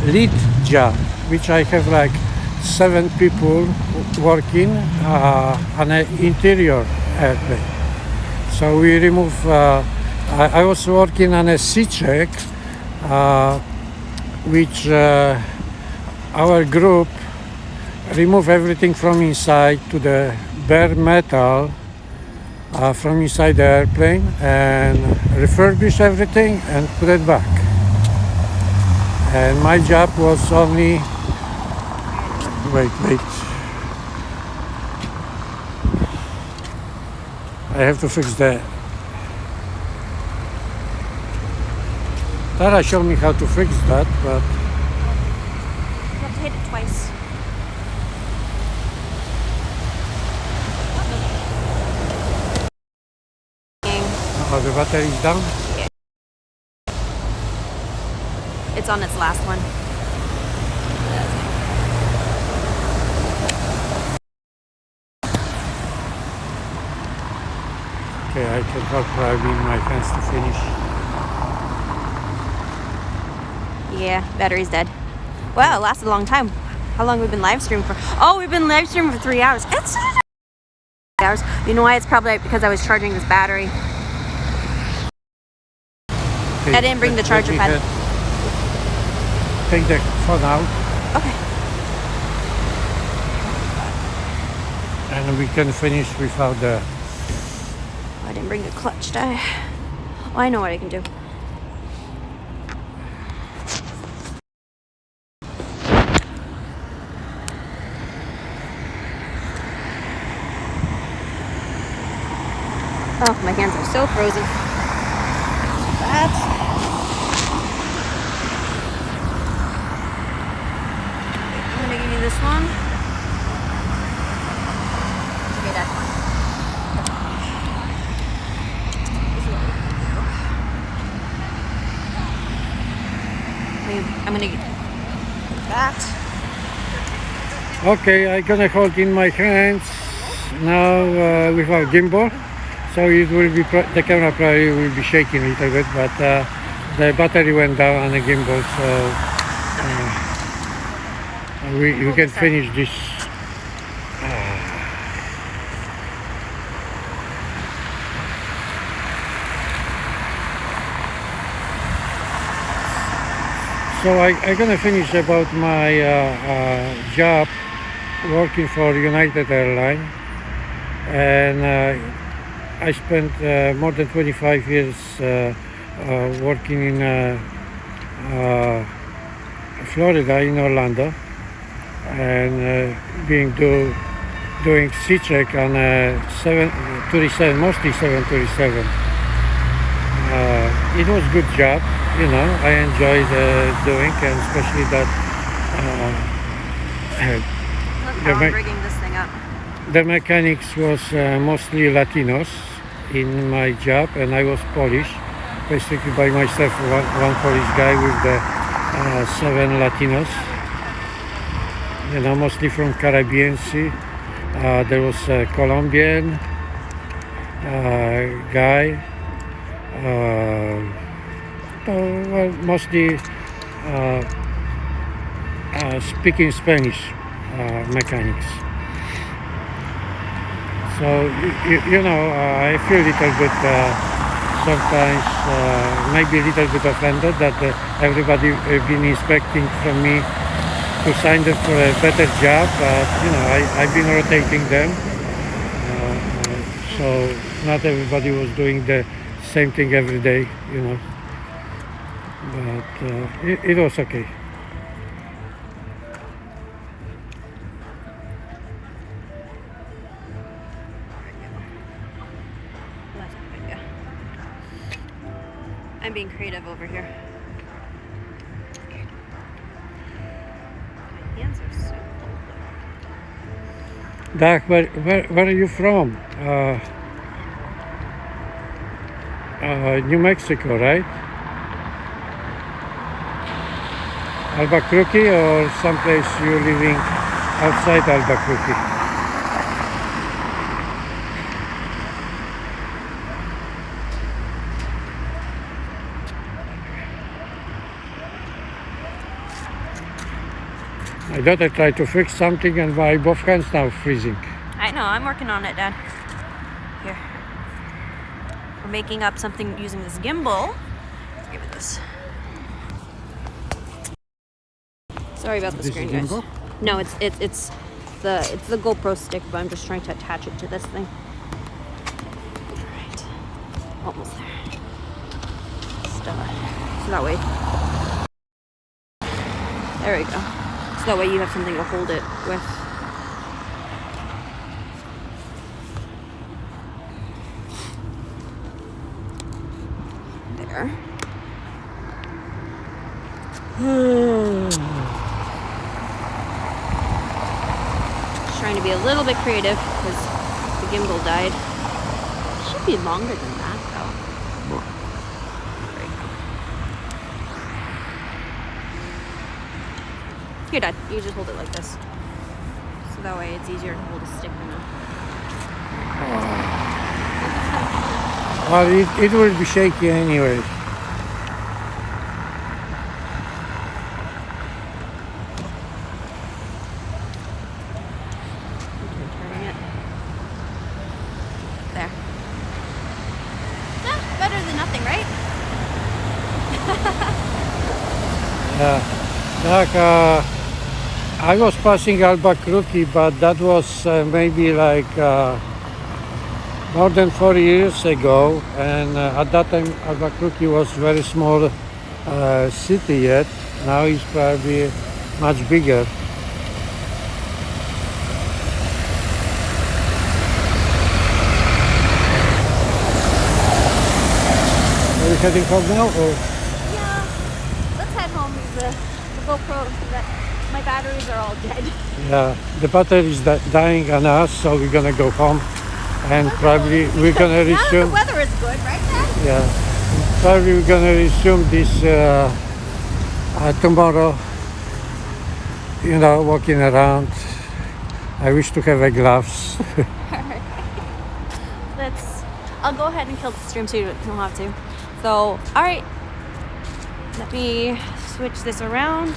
lead job, which I have like 7 people working on an interior airplane. So we remove. I was working on a C-check, which our group remove everything from inside to the bare metal from inside the airplane and refurbish everything and put it back. And my job was only wait. I have to fix that. Tara showed me how to fix that, but
You have to hit it twice.
oh, the battery is down.
It's on its last one.
Okay, I can help probably in my hands to finish.
Yeah, battery's dead. Wow, it lasted a long time. How long have we been live streaming for? Oh, we've been live streaming for 3 hours. It's hours. You know why? It's probably because I was charging this battery.
Okay,
I didn't bring the
let
charger
me
pad.
Take the phone out,
Okay.
and we can finish without the.
Oh, I didn't bring the clutch, did I? Oh, I know what I can do. Oh, my hands are so frozen. That. I'm gonna give you this one. Okay, that's fine. I'm gonna get that.
Okay, I'm gonna hold in my hands now without gimbal, so it will be the camera probably will be shaking a little bit, but the battery went down on the gimbal, so You can finish this. So I'm gonna finish about my job working for United Airlines, and I spent more than 25 years working in Florida, in Orlando, and doing C-check on 737, mostly 737. It was a good job, you know. I enjoyed doing, and especially that
Look how I'm rigging this thing up.
the mechanics was mostly Latinos in my job, and I was Polish, basically by myself, one Polish guy with the 7 Latinos, you know, mostly from Caribbean Sea. There was a Colombian guy, well, mostly speaking Spanish mechanics. So you know, I feel a little bit sometimes maybe a little bit offended that everybody been expecting from me to sign them for a better job, but you know, I've been rotating them, so not everybody was doing the same thing every day, you know, but it was okay.
That's a good idea. I'm being creative over here. My hands are so cold though.
Doc, where are you from? New Mexico, right? Albuquerque, or someplace you're living outside Albuquerque? My daughter tried to fix something, and my both hands now freezing.
I know, I'm working on it, Dad. Here. We're making up something using this gimbal. Let's give it this. Sorry about the
This
screen,
is
guys.
gimbal?
No, it's the GoPro stick, but I'm just trying to attach it to this thing. Alright. Almost there. So that way. There we go. So that way you have something to hold it with. There. Just trying to be a little bit creative because the gimbal died. It should be longer than that though. There we go. Here, Dad, you just hold it like this. So that way it's easier to hold a stick than a...
Well, it will be shaky anyway.
Turning it. There. Better than nothing, right?
Doc, I was passing Albuquerque, but that was maybe like more than 4 years ago, and at that time Albuquerque was very small city yet. Now it's probably much bigger. Are you heading home now, or?
Yeah. Let's head home because the GoPro, my batteries are all dead.
Yeah, the battery is dying on us, so we're gonna go home, and probably we're gonna
Now
resume.
the weather is good, right, Dad?
Yeah, probably we're gonna resume this tomorrow. You know, walking around. I wish to have a gloves.
Alright. I'll go ahead and kill the stream so you don't have to. So, alright. Let me switch this around.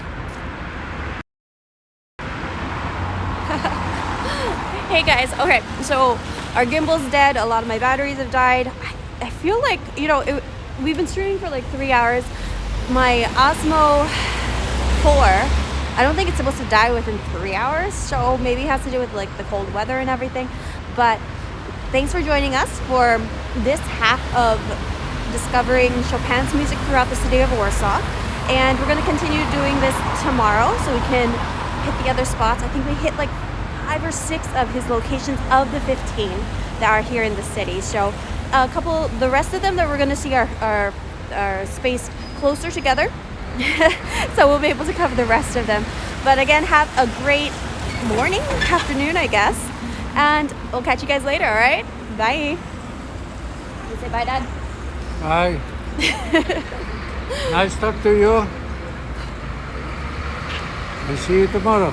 Hey guys, okay, so our gimbal's dead, a lot of my batteries have died. I feel like, you know, we've been streaming for like 3 hours. My Osmo 4, I don't think it's supposed to die within 3 hours, so maybe it has to do with like the cold weather and everything. But thanks for joining us for this half of discovering Chopin's music throughout the city of Warsaw. And we're gonna continue doing this tomorrow so we can hit the other spots. I think we hit like 5 or 6 of his locations of the 15 that are here in the city. So the rest of them that we're gonna see are spaced closer together. So we'll be able to cover the rest of them. But again, have a great morning, afternoon, I guess. And we'll catch you guys later, all right? Bye. You say bye, Dad?
Bye. Nice talk to you. I'll see you tomorrow.